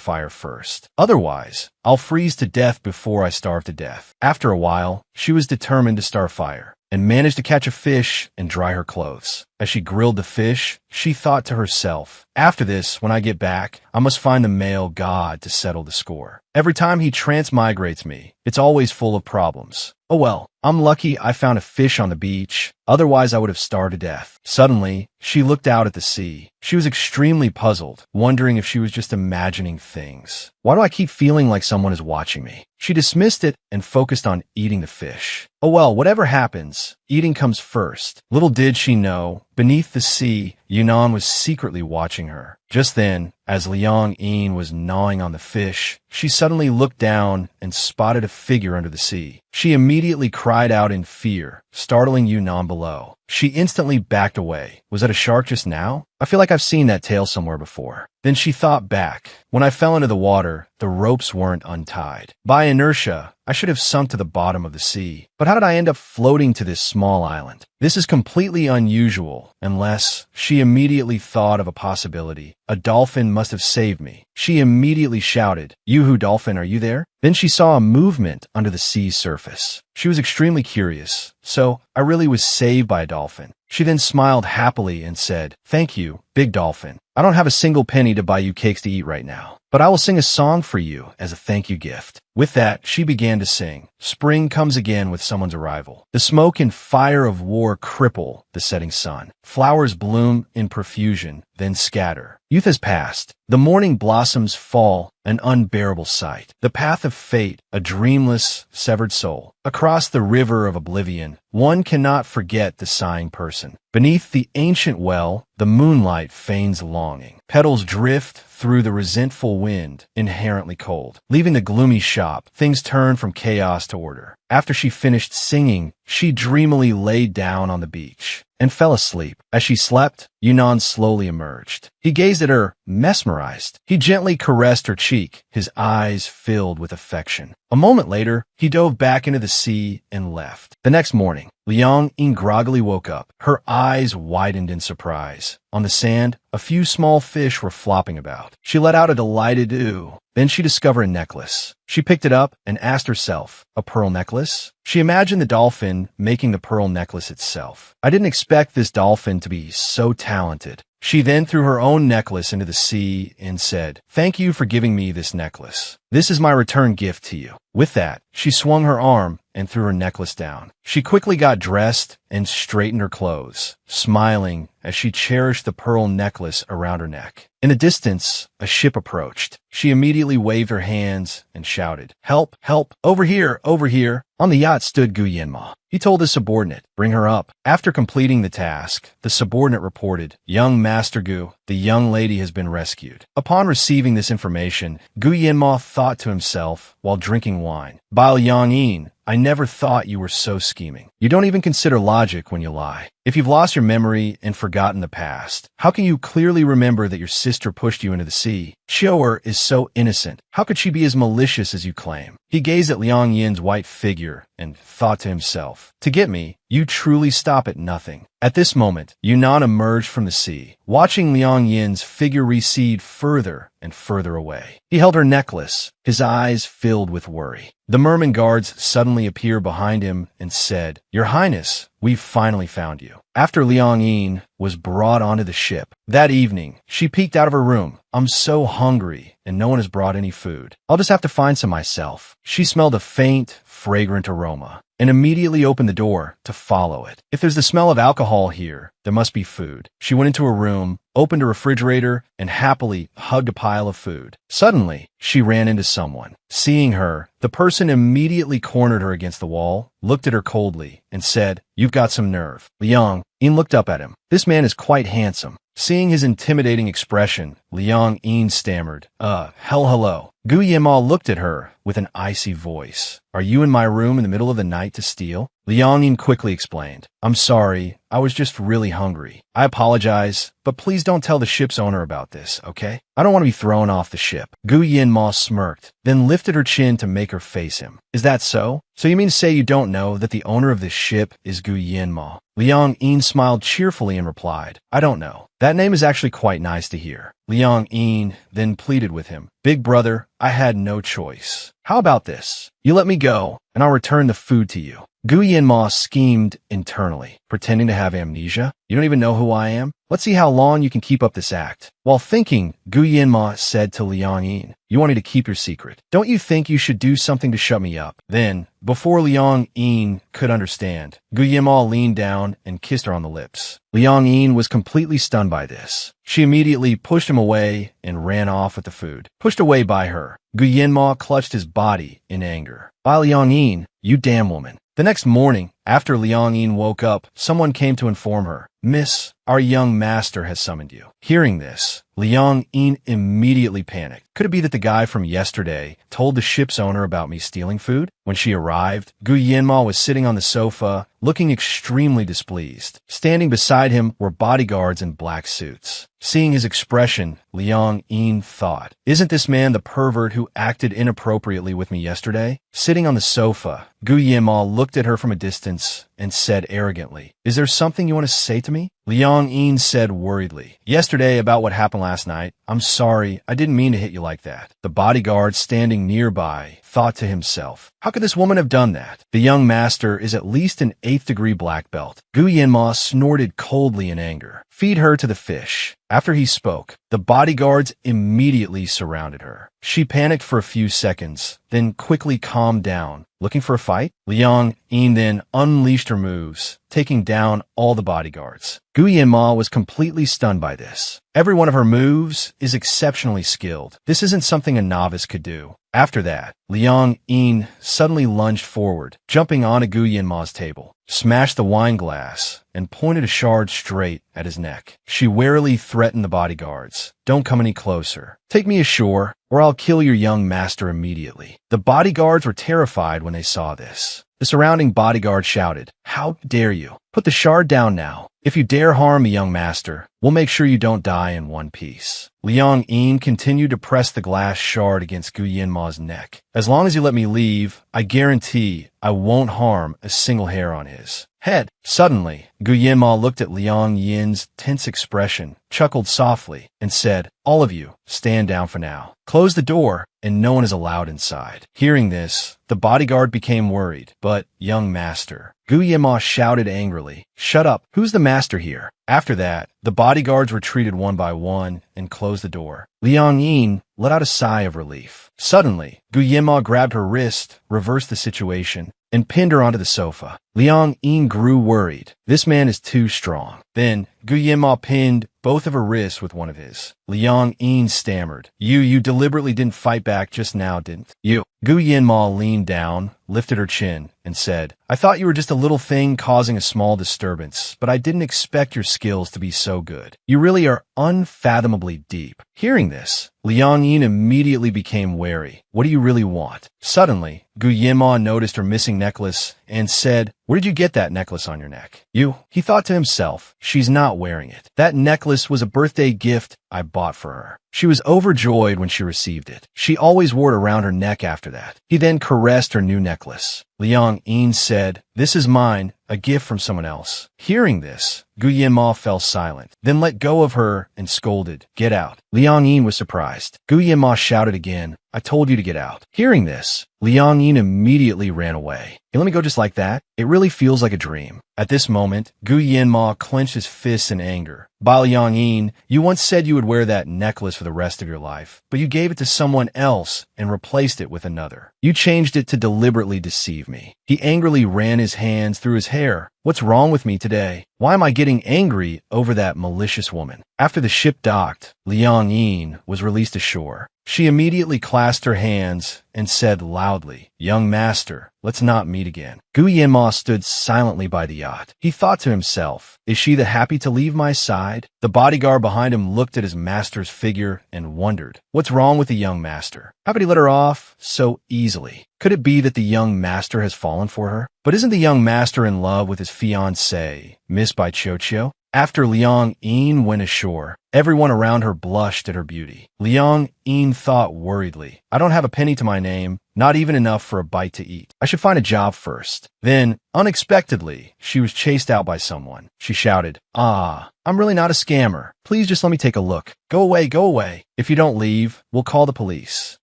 fire first. Otherwise, I'll freeze to death before I starve to death. After a while, she was determined to start a fire and managed to catch a fish and dry her clothes. As she grilled the fish, she thought to herself, after this, when I get back, I must find the male god to settle the score. Every time he transmigrates me, it's always full of problems. Oh well, I'm lucky I found a fish on the beach. Otherwise, I would have starved to death. Suddenly, she looked out at the sea. She was extremely puzzled, wondering if she was just imagining things. Why do I keep feeling like someone is watching me? She dismissed it and focused on eating the fish. Oh well, whatever happens, eating comes first. Little did she know, beneath the sea, Yunnan was secretly watching her. Just then, as Liang Yin was gnawing on the fish, she suddenly looked down and spotted a figure under the sea. She immediately cried out in fear, startling Yunnan below. She instantly backed away. Was that a shark just now? I feel like I've seen that tail somewhere before. Then she thought back. When I fell into the water, the ropes weren't untied. By inertia, I should have sunk to the bottom of the sea. But how did I end up floating to this small island? This is completely unusual, unless she immediately thought of a possibility. A dolphin must have saved me. She immediately shouted, "Yoo-hoo, dolphin, are you there?" Then she saw a movement under the sea's surface. She was extremely curious. So, I really was saved by a dolphin. She then smiled happily and said, "Thank you, big dolphin. I don't have a single penny to buy you cakes to eat right now, but I will sing a song for you as a thank you gift." With that, she began to sing. Spring comes again with someone's arrival. The smoke and fire of war cripple the setting sun. Flowers bloom in profusion, then scatter. Youth has passed. The morning blossoms fall, an unbearable sight. The path of fate, a dreamless, severed soul. Across the river of oblivion, one cannot forget the sighing person. Beneath the ancient well, the moonlight feigns longing. Petals drift through the resentful wind, inherently cold. Leaving the gloomy shop, things turn from chaos to order. After she finished singing, she dreamily laid down on the beach and fell asleep. As she slept, Yunnan slowly emerged. He gazed at her, mesmerized. He gently caressed her cheek, his eyes filled with affection. A moment later, he dove back into the sea and left. The next morning, Liang Ying groggily woke up. Her eyes widened in surprise. On the sand, a few small fish were flopping about. She let out a delighted ooh. Then she discovered a necklace. She picked it up and asked herself, a pearl necklace? She imagined the dolphin making the pearl necklace itself. I didn't expect this dolphin to be so talented. She then threw her own necklace into the sea and said, "Thank you for giving me this necklace. This is my return gift to you." With that, she swung her arm and threw her necklace down. She quickly got dressed and straightened her clothes, smiling as she cherished the pearl necklace around her neck. In the distance, a ship approached. She immediately waved her hands and shouted, "Help, help, over here, over here." On the yacht stood Gu Yanma. He told his subordinate, "Bring her up." After completing the task, the subordinate reported, "Young Master Gu, the young lady has been rescued." Upon receiving this information, Gu Yanma thought to himself while drinking wine, "By Liang Ying, I never thought you were so scheming. You don't even consider logic when you lie. If you've lost your memory and forgotten the past, how can you clearly remember that your sister pushed you into the sea? Xiu'er is so innocent. How could she be as malicious as you claim?" He gazed at Liang Yin's white figure and thought to himself, "To get me, you truly stop at nothing." At this moment, Yunnan emerged from the sea, watching Liang Yin's figure recede further and further away. He held her necklace, his eyes filled with worry. The merman guards suddenly appeared behind him and said, "Your Highness, we've finally found you." After Liang Yin was brought onto the ship, that evening, she peeked out of her room. "I'm so hungry, and no one has brought any food. I'll just have to find some myself." She smelled a faint, fragrant aroma and immediately opened the door to follow it. If there's the smell of alcohol here, there must be food. She went into her room, opened a refrigerator, and happily hugged a pile of food. Suddenly, she ran into someone. Seeing her, the person immediately cornered her against the wall, looked at her coldly, and said, "You've got some nerve." Liang Yin looked up at him. This man is quite handsome. Seeing his intimidating expression, Liang Yin stammered, hello. Gu Yanma looked at her with an icy voice. "Are you in my room in the middle of the night to steal?" Liang Yin quickly explained, "I'm sorry, I was just really hungry. I apologize, but please don't tell the ship's owner about this, okay? I don't want to be thrown off the ship." Gu Yanma smirked, then lifted her chin to make her face him. "Is that so? So you mean to say you don't know that the owner of this ship is Gu Yanma?" Liang Yin smiled cheerfully and replied, "I don't know. That name is actually quite nice to hear." Liang Yin then pleaded with him, "Big brother, I had no choice. How about this? You let me go, and I'll return the food to you." Gu Yanma schemed internally, pretending to have amnesia. "You don't even know who I am? Let's see how long you can keep up this act." While thinking, Gu Yanma said to Liang Yin, "You want me to keep your secret? Don't you think you should do something to shut me up?" Then, before Liang Yin could understand, Gu Yanma leaned down and kissed her on the lips. Liang Yin was completely stunned by this. She immediately pushed him away and ran off with the food. Pushed away by her, Gu Yanma clutched his body in anger. "By Liang Yin, you damn woman. The next morning, after Liang Yin woke up, someone came to inform her, "Miss, our young master has summoned you." Hearing this, Liang Yin immediately panicked. Could it be that the guy from yesterday told the ship's owner about me stealing food? When she arrived, Gu Yanma was sitting on the sofa, looking extremely displeased. Standing beside him were bodyguards in black suits. Seeing his expression, Liang Yin thought, "Isn't this man the pervert who acted inappropriately with me yesterday?" Sitting on the sofa, Gu Yanma looked at her from a distance and said arrogantly, "Is there something you want to say to me?" Liang Yin said worriedly, "Yesterday about what happened last night. I'm sorry, I didn't mean to hit you like that." The bodyguard standing nearby thought to himself, "How could this woman have done that? The young master is at least an 8th degree black belt." Gu Yanma snorted coldly in anger. "Feed her to the fish." After he spoke, the bodyguards immediately surrounded her. She panicked for a few seconds, then quickly calmed down. Looking for a fight? Liang Yin then unleashed her moves, taking down all the bodyguards. Gu Yanma was completely stunned by this. Every one of her moves is exceptionally skilled. This isn't something a novice could do. After that, Liang Yin suddenly lunged forward, jumping onto Gu Yanma's table, smashed the wine glass, and pointed a shard straight at his neck. She warily threatened the bodyguards, "Don't come any closer. Take me ashore, or I'll kill your young master immediately." The bodyguards were terrified when they saw this. The surrounding bodyguard shouted, "How dare you? Put the shard down now. If you dare harm a young master, we'll make sure you don't die in one piece." Liang Yin continued to press the glass shard against Gu Yanma's neck. "As long as you let me leave, I guarantee I won't harm a single hair on his head." Suddenly, Gu Yanma looked at Liang Yin's tense expression, chuckled softly, and said, "All of you, stand down for now. Close the door, and no one is allowed inside." Hearing this, the bodyguard became worried. "But, young master," Gu Yanma shouted angrily, "Shut up. Who's the master here?" After that, the bodyguards retreated one by one and closed the door. Liang Yin let out a sigh of relief. Suddenly, Gu Yanma grabbed her wrist, reversed the situation, and pinned her onto the sofa. Liang Yin grew worried. This man is too strong. Then, Gu Yanma pinned both of her wrists with one of his. Liang Yin stammered, You deliberately didn't fight back just now, didn't you?" Gu Yanma leaned down, lifted her chin, and said, "I thought you were just a little thing causing a small disturbance, but I didn't expect your skills to be so good. You really are unfathomably deep." Hearing this, Liang Yin immediately became wary. "What do you really want?" Suddenly, Gu Yanma noticed her missing necklace and said, "Where did you get that necklace on your neck?" He thought to himself, "She's not wearing it. That necklace was a birthday gift I bought for her." She was overjoyed when she received it. She always wore it around her neck after that. He then caressed her new necklace. Liang Yin said, "This is mine, a gift from someone else." Hearing this, Gu Yanma fell silent, then let go of her and scolded, "Get out." Liang Yin was surprised. Gu Yanma shouted again, "I told you to get out." Hearing this, Liang Yin immediately ran away. "Hey, let me go just like that? It really feels like a dream." At this moment, Gu Yanma clenched his fists in anger. "By Liang Yin, you once said you would wear that necklace for the rest of your life, but you gave it to someone else and replaced it with another. You changed it to deliberately deceive me." He angrily ran his hands through his hair. "What's wrong with me today? Why am I getting angry over that malicious woman?" After the ship docked, Liang Yin was released ashore. She immediately clasped her hands and said loudly, "Young master, let's not meet again." Gu Yanma stood silently by the yacht. He thought to himself, "Is she the happy to leave my side?" The bodyguard behind him looked at his master's figure and wondered, what's wrong with the young master? How could he let her off so easily? Could it be that the young master has fallen for her? But isn't the young master in love with his fiancée, Miss Baichocho? After Liang Yin went ashore, everyone around her blushed at her beauty. Liang Yin thought worriedly, "I don't have a penny to my name, not even enough for a bite to eat. I should find a job first." Then, unexpectedly, she was chased out by someone. She shouted, I'm really not a scammer. Please just let me take a look. Go away, go away. If you don't leave, we'll call the police."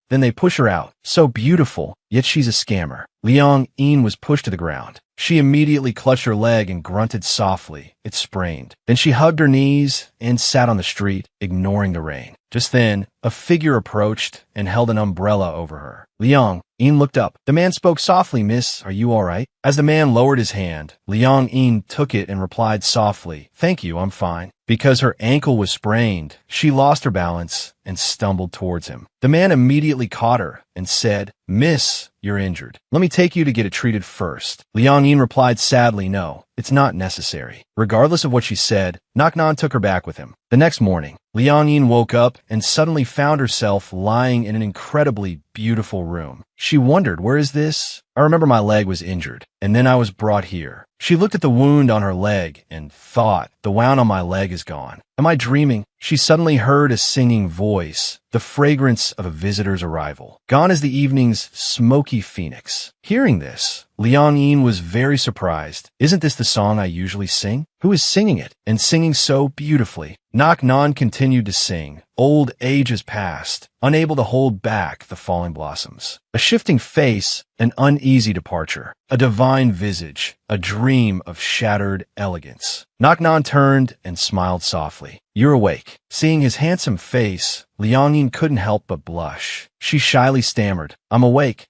Then they push her out. So beautiful, yet she's a scammer. Liang Yin was pushed to the ground. She immediately clutched her leg and grunted softly. It sprained. Then she hugged her knees and sat on the street, ignoring the rain. Just then, a figure approached and held an umbrella over her. Liang Yin looked up. The man spoke softly, "Miss, are you all right?" As the man lowered his hand, Liang Yin took it and replied softly, "Thank you, I'm fine." Because her ankle was sprained, she lost her balance and stumbled towards him. The man immediately caught her and said, "Miss, you're injured. Let me take you to get it treated first." Liang Yin replied sadly, "No, it's not necessary." Regardless of what she said, Nan took her back with him. The next morning, Liang Yin woke up and suddenly found herself lying in an incredibly beautiful room. She wondered, "Where is this? I remember my leg was injured, and then I was brought here." She looked at the wound on her leg and thought, "The wound on my leg is gone. Am I dreaming?" She suddenly heard a singing voice, the fragrance of a visitor's arrival. Gone is the evening's smoky phoenix. Hearing this, Liang Yin was very surprised. "Isn't this the song I usually sing? Who is singing it, and singing so beautifully?" Nan continued to sing. Old age has passed, unable to hold back the falling blossoms. A shifting face, an uneasy departure. A divine visage, a dream of shattered elegance. Nan turned and smiled softly. "You're awake." Seeing his handsome face, Liang Yin couldn't help but blush. She shyly stammered, I'm awake.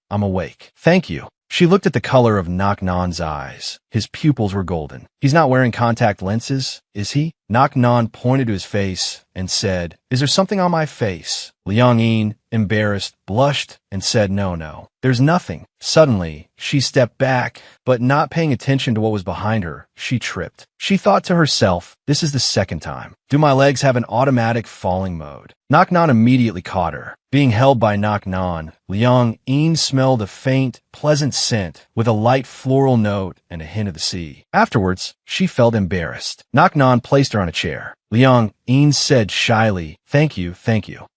Thank you." She looked at the color of Nan's eyes. His pupils were golden. "He's not wearing contact lenses, is he?" Nan pointed to his face and said, "Is there something on my face?" Liang Yin, embarrassed, blushed and said, No, there's nothing." Suddenly, she stepped back, but not paying attention to what was behind her, she tripped. She thought to herself, "This is the second time. Do my legs have an automatic falling mode?" Nan immediately caught her. Being held by Nan, Liang Yin smelled a faint, pleasant scent with a light floral note and a hint of the sea. Afterwards, she felt embarrassed. Nan placed her on a chair. Liang Yin said shyly, Thank you.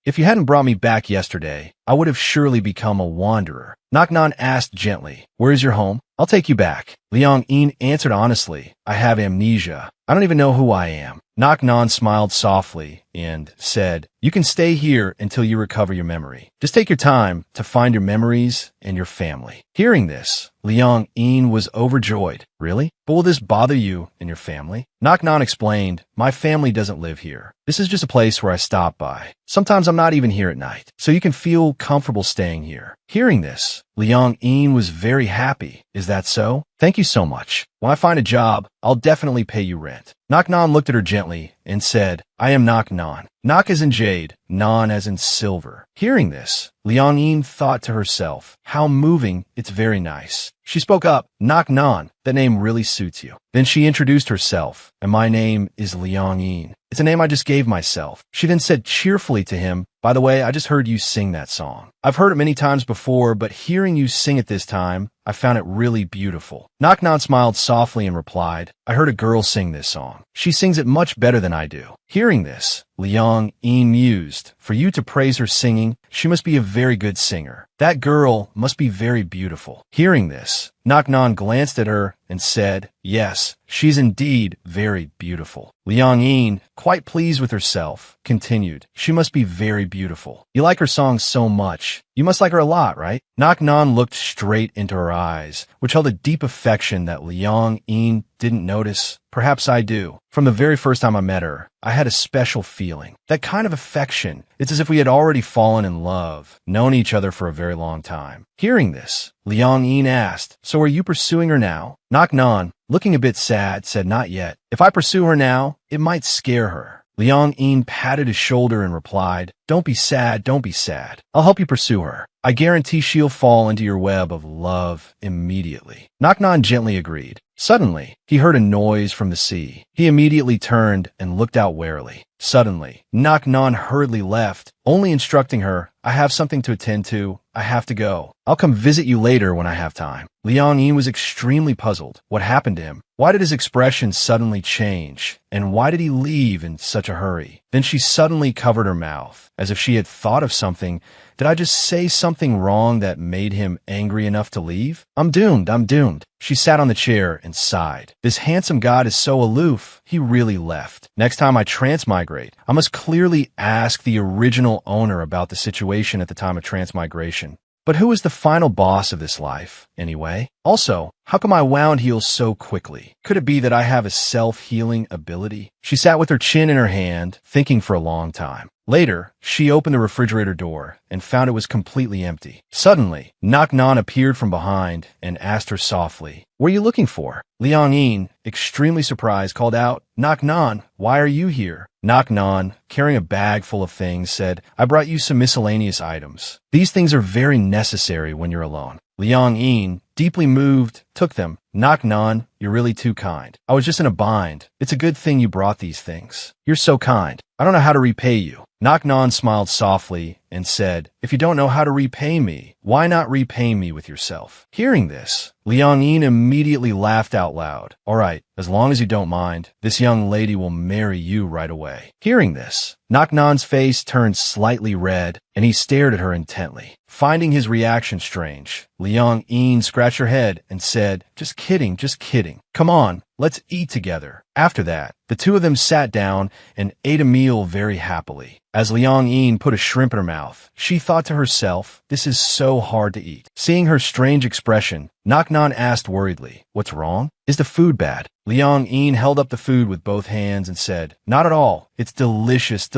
If you hadn't brought me back yesterday, I would have surely become a wanderer." Nan asked gently, "Where is your home? I'll take you back." Liang Yin answered honestly, "I have amnesia. I don't even know who I am." Nan smiled softly and said, "You can stay here until you recover your memory. Just take your time to find your memories and your family." Hearing this, Liang Yin was overjoyed. "Really? But will this bother you and your family?" Nan explained, "My family doesn't live here. This is just a place where I stop by. Sometimes I'm not even here at night, so you can feel comfortable staying here." Hearing this, Liang Yin was very happy. "Is that so? Thank you so much. When I find a job, I'll definitely pay you rent." Nan looked at her gently and said, "I am Nan. Nak as in jade, Nan as in silver." Hearing this, Liang Yin thought to herself, "How moving, it's very nice." She spoke up, Nan, that name really suits you." Then she introduced herself, "And my name is Liang Yin. It's a name I just gave myself." She then said cheerfully to him, "By the way, I just heard you sing that song. I've heard it many times before, but hearing you sing it this time, I found it really beautiful." Nan smiled softly and replied, "I heard a girl sing this song. She sings it much better than I do." Hearing this, Liang Yin mused, "For you to praise her singing, she must be a very good singer. That girl must be very beautiful." Hearing this, Nan glanced at her and said, "Yes, she's indeed very beautiful." Liang Yin, quite pleased with herself, continued, "She must be very beautiful. You like her songs so much. You must like her a lot, right?" Nan looked straight into her eyes, which held a deep affection that Liang Yin didn't notice. "Perhaps I do. From the very first time I met her, I had a special feeling. That kind of affection. It's as if we had already fallen in love, known each other for a very long time." Hearing this, Liang Yin asked, "So are you pursuing her now?" Nan, looking a bit sad, said, "Not yet. If I pursue her now, it might scare her." Liang Yin patted his shoulder and replied, Don't be sad. I'll help you pursue her. I guarantee she'll fall into your web of love immediately." Nan gently agreed. Suddenly, he heard a noise from the sea. He immediately turned and looked out warily. Suddenly, Nan hurriedly left, only instructing her, "I have something to attend to. I have to go. I'll come visit you later when I have time." Liang Yin was extremely puzzled. What happened to him? Why did his expression suddenly change? And why did he leave in such a hurry? Then she suddenly covered her mouth, as if she had thought of something. Did I just say something wrong that made him angry enough to leave? I'm doomed. She sat on the chair and sighed. This handsome god is so aloof. He really left. Next time I transmigrate, I must clearly ask the original owner about the situation at the time of transmigration. But who is the final boss of this life, anyway? Also, how come my wound heals so quickly? Could it be that I have a self-healing ability? She sat with her chin in her hand, thinking for a long time. Later, she opened the refrigerator door and found it was completely empty. Suddenly, Nan appeared from behind and asked her softly, "What are you looking for?" Liang, extremely surprised, called out, Nan, why are you here? Nan, carrying a bag full of things, said, "I brought you some miscellaneous items. These things are very necessary when you're alone." Liang, deeply moved, took them. Nan, you're really too kind. I was just in a bind. It's a good thing you brought these things. You're so kind. I don't know how to repay you. Nan smiled softly and said, "If you don't know how to repay me, why not repay me with yourself?" Hearing this, Liang immediately laughed out loud. "All right, as long as you don't mind, this young lady will marry you right away." Hearing this, Nan's face turned slightly red, and he stared at her intently. Finding his reaction strange, Liang scratched her head and said, just kidding. Come on, let's eat together." After that, the two of them sat down and ate a meal very happily. As Liang put a shrimp in her mouth, she thought to herself, "This is so hard to eat." Seeing her strange expression, Nan asked worriedly, "What's wrong? Is the food bad?" Liang held up the food with both hands and said, "Not at all. It's delicious.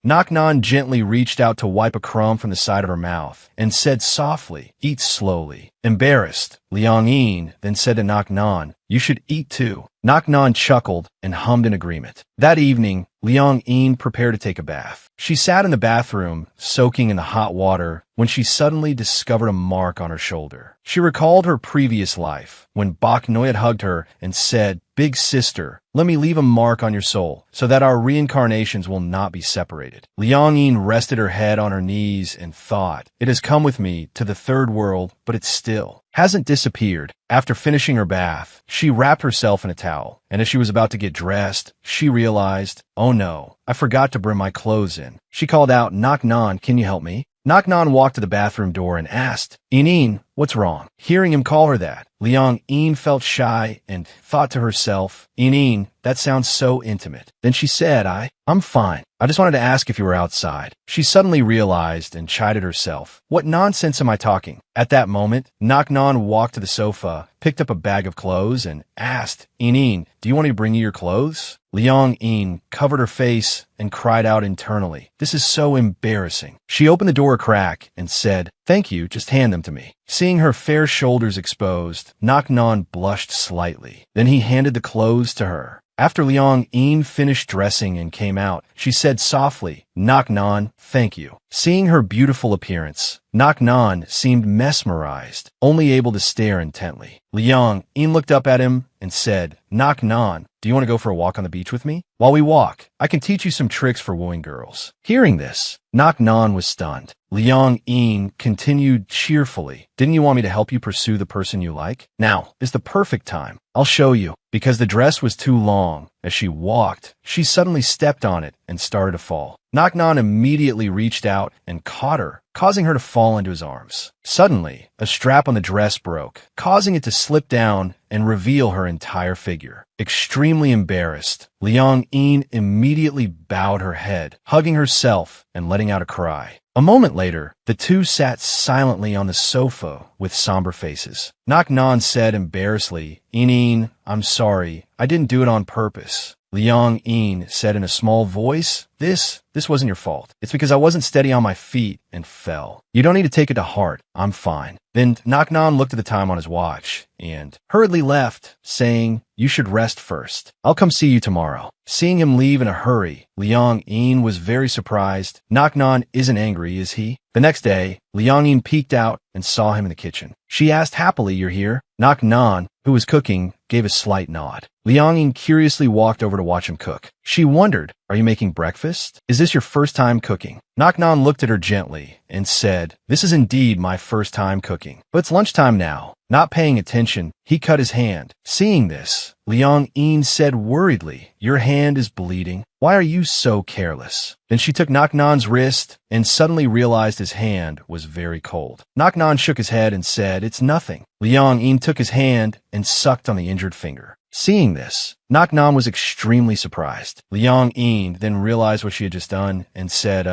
Nan gently reached out to wipe a crumb from the side of her mouth and said softly, "Eat slowly." Embarrassed, Liang then said to Nan, "You should eat too." Nan chuckled and hummed in agreement. That evening, Liang prepared to take a bath. She sat in the bathroom, soaking in the hot water, when she suddenly discovered a mark on her shoulder. She recalled her previous life, when Bak Noyat hugged her and said, "Big sister, let me leave a mark on your soul, so that our reincarnations will not be separated." Liang rested her head on her knees and thought, "It has come with me to the third world, but it still hasn't disappeared." After finishing her bath, she wrapped herself in a towel, and as she was about to get dressed, she realized, "Oh no, I forgot to bring my clothes in." She called out, Nan, can you help me?" Nan walked to the bathroom door and asked, "Inin, what's wrong?" Hearing him call her that, Liang felt shy and thought to herself, "Inin, that sounds so intimate." Then she said, I'm fine. I just wanted to ask if you were outside." She suddenly realized and chided herself, "What nonsense am I talking?" At that moment, Nan walked to the sofa, picked up a bag of clothes, and asked, "Inin, do you want me to bring you your clothes?" Liang covered her face and cried out internally, "This is so embarrassing." She opened the door a crack and said, "Thank you, just hand them to me." Seeing her fair shoulders exposed, Nan blushed slightly. Then he handed the clothes to her. After Liang finished dressing and came out, she said softly, Nan, thank you." Seeing her beautiful appearance, Nan seemed mesmerized, only able to stare intently. Liang looked up at him and said, Nan, do you want to go for a walk on the beach with me? While we walk, I can teach you some tricks for wooing girls. Hearing this, Nan was stunned. Liang continued cheerfully, "Didn't you want me to help you pursue the person you like? Now is the perfect time. I'll show you." Because the dress was too long, as she walked, she suddenly stepped on it and started to fall. Nan immediately reached out and caught her, causing her to fall into his arms. Suddenly, a strap on the dress broke, causing it to slip down and reveal her entire figure. Extremely embarrassed, Liang immediately bowed her head, hugging herself and letting out a cry. A moment later, the two sat silently on the sofa with somber faces. Nan said embarrassedly, "Inin, I'm sorry. I didn't do it on purpose." Liang said in a small voice, This wasn't your fault. It's because I wasn't steady on my feet and fell. You don't need to take it to heart. I'm fine." Then Nan looked at the time on his watch and hurriedly left, saying, "You should rest first. I'll come see you tomorrow." Seeing him leave in a hurry, Liang was very surprised. Nan isn't angry, is he? The next day, Liang peeked out and saw him in the kitchen. She asked happily, "You're here?" Nan, who was cooking, gave a slight nod. Liang curiously walked over to watch him cook. She wondered, "Are you making breakfast? Is this your first time cooking?" Nan looked at her gently and said, "This is indeed my first time cooking. But it's lunchtime now." Not paying attention, he cut his hand. Seeing this, Liang said worriedly, "Your hand is bleeding. Why are you so careless?" Then she took Nan's wrist and suddenly realized his hand was very cold. Nan shook his head and said, "It's nothing." Liang took his hand and sucked on the injured finger. Seeing this, Knock Nan was extremely surprised. Liang Yin then realized what she had just done and said,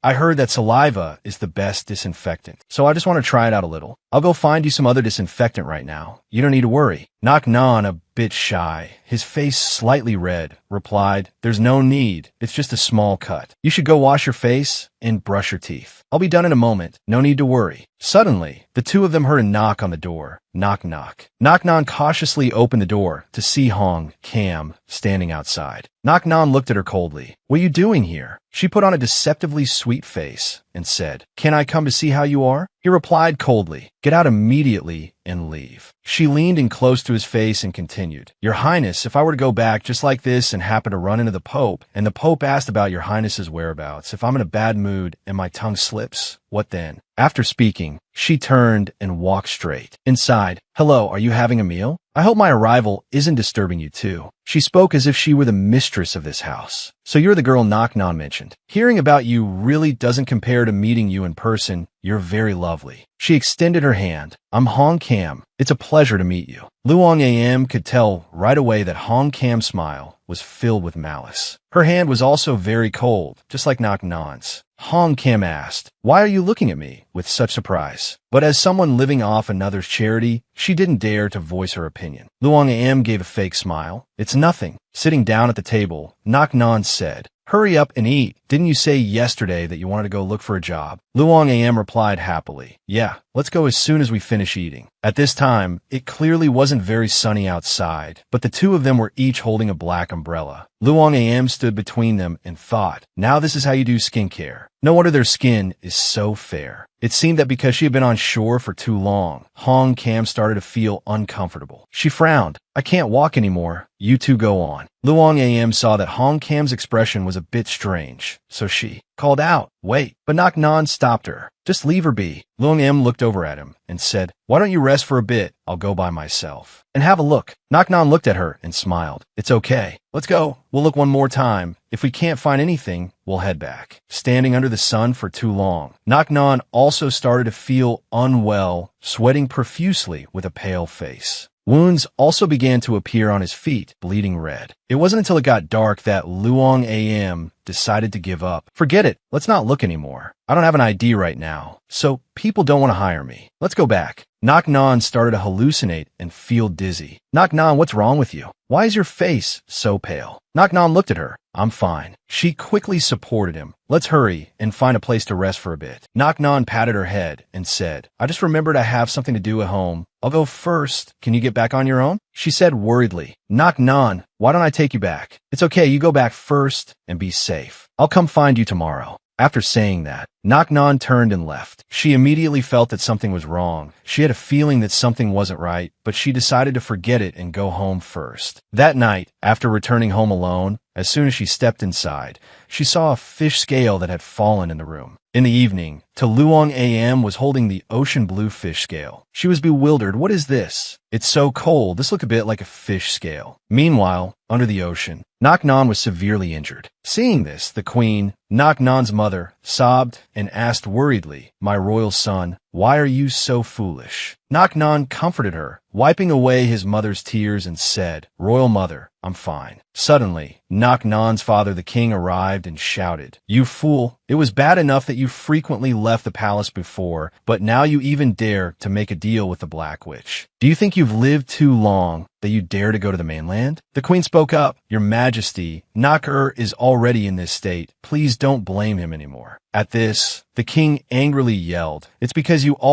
I heard that saliva is the best disinfectant, so I just want to try it out a little. I'll go find you some other disinfectant right now. You don't need to worry. Knock Nan, a bit shy, his face slightly red, replied, There's no need. It's just a small cut. You should go wash your face and brush your teeth. I'll be done in a moment. No need to worry. Suddenly, the two of them heard a knock on the door. Knock, knock. Knock Nan cautiously opened the door to see Hong Cam standing outside. Knock Nan looked at her coldly. What are you doing here? She put on a deceptively sweet face and said, Can I come to see how you are? He replied coldly, Get out immediately and leave. She leaned in close to his face and continued, Your Highness, if I were to go back just like this and happen to run into the Pope, and the Pope asked about your Highness's whereabouts, if I'm in a bad mood and my tongue slips, what then? After speaking, she turned and walked straight inside. Hello, are you having a meal? I hope my arrival isn't disturbing you too. She spoke as if she were the mistress of this house. So you're the girl Knock Nan mentioned. Hearing about you really doesn't compare to meeting you in person. You're very lovely. She extended her hand. I'm Hong Cam. It's a pleasure to meet you. Luong Am could tell right away that Hong Cam's smile was filled with malice. Her hand was also very cold, just like Knock Nan's. Hong Cam asked, Why are you looking at me with such surprise? But as someone living off another's charity, she didn't dare to voice her opinion. Luong Am gave a fake smile. It's nothing. Sitting down at the table, Knock Nan said, Hurry up and eat. Didn't you say yesterday that you wanted to go look for a job? Luong Am replied happily, Yeah, let's go as soon as we finish eating. At this time, it clearly wasn't very sunny outside, but the two of them were each holding a black umbrella. Luong Am stood between them and thought, Now this is how you do skincare. No wonder their skin is so fair. It seemed that because she had been on shore for too long, Hong Cam started to feel uncomfortable. She frowned. I can't walk anymore. You two go on. Luong Am saw that Hong Cam's expression was a bit strange, so she called out, Wait, but Knock Nan stopped her. Just leave her be. Luong Am looked over at him and said, Why don't you rest for a bit? I'll go by myself. And have a look. Knock Nan looked at her and smiled. It's okay. Let's go. We'll look one more time. If we can't find anything, we'll head back. Standing under the sun for too long, Knock Nan also started to feel unwell, sweating profusely with a pale face. Wounds also began to appear on his feet, bleeding red. It wasn't until it got dark that Luong Am decided to give up. Forget it. Let's not look anymore. I don't have an ID right now, so people don't want to hire me. Let's go back. Knock Nan started to hallucinate and feel dizzy. Knock Nan, what's wrong with you? Why is your face so pale? Knock Nan looked at her. I'm fine. She quickly supported him. Let's hurry and find a place to rest for a bit. Knock Nan patted her head and said, I just remembered I have something to do at home. I'll go first. Can you get back on your own? She said worriedly. Knock Nan, why don't I take you back? It's okay. You go back first and be safe. I'll come find you tomorrow. After saying that, Knock Nan turned and left. She immediately felt that something was wrong. She had a feeling that something wasn't right, but she decided to forget it and go home first. That night, after returning home alone, as soon as she stepped inside, she saw a fish scale that had fallen in the room. In the evening, Luong Am was holding the ocean blue fish scale. She was bewildered. What is this? It's so cold. This looked a bit like a fish scale. Meanwhile, under the ocean, Knock Nan was severely injured. Seeing this, the queen, Knock Nan's mother, sobbed and asked worriedly, My royal son, why are you so foolish? Knock Nan comforted her, wiping away his mother's tears and said, Royal mother, I'm fine. Suddenly, Knock Nan's father, the king, arrived and shouted, You fool! It was bad enough that you frequently left the palace before, but now you even dare to make a deal with the Black Witch. Do you think you've lived too long that you dare to go to the mainland? The queen spoke up, Your Majesty, Knocker is already in this state. Please don't blame him anymore. At this, the king angrily yelled, It's because you all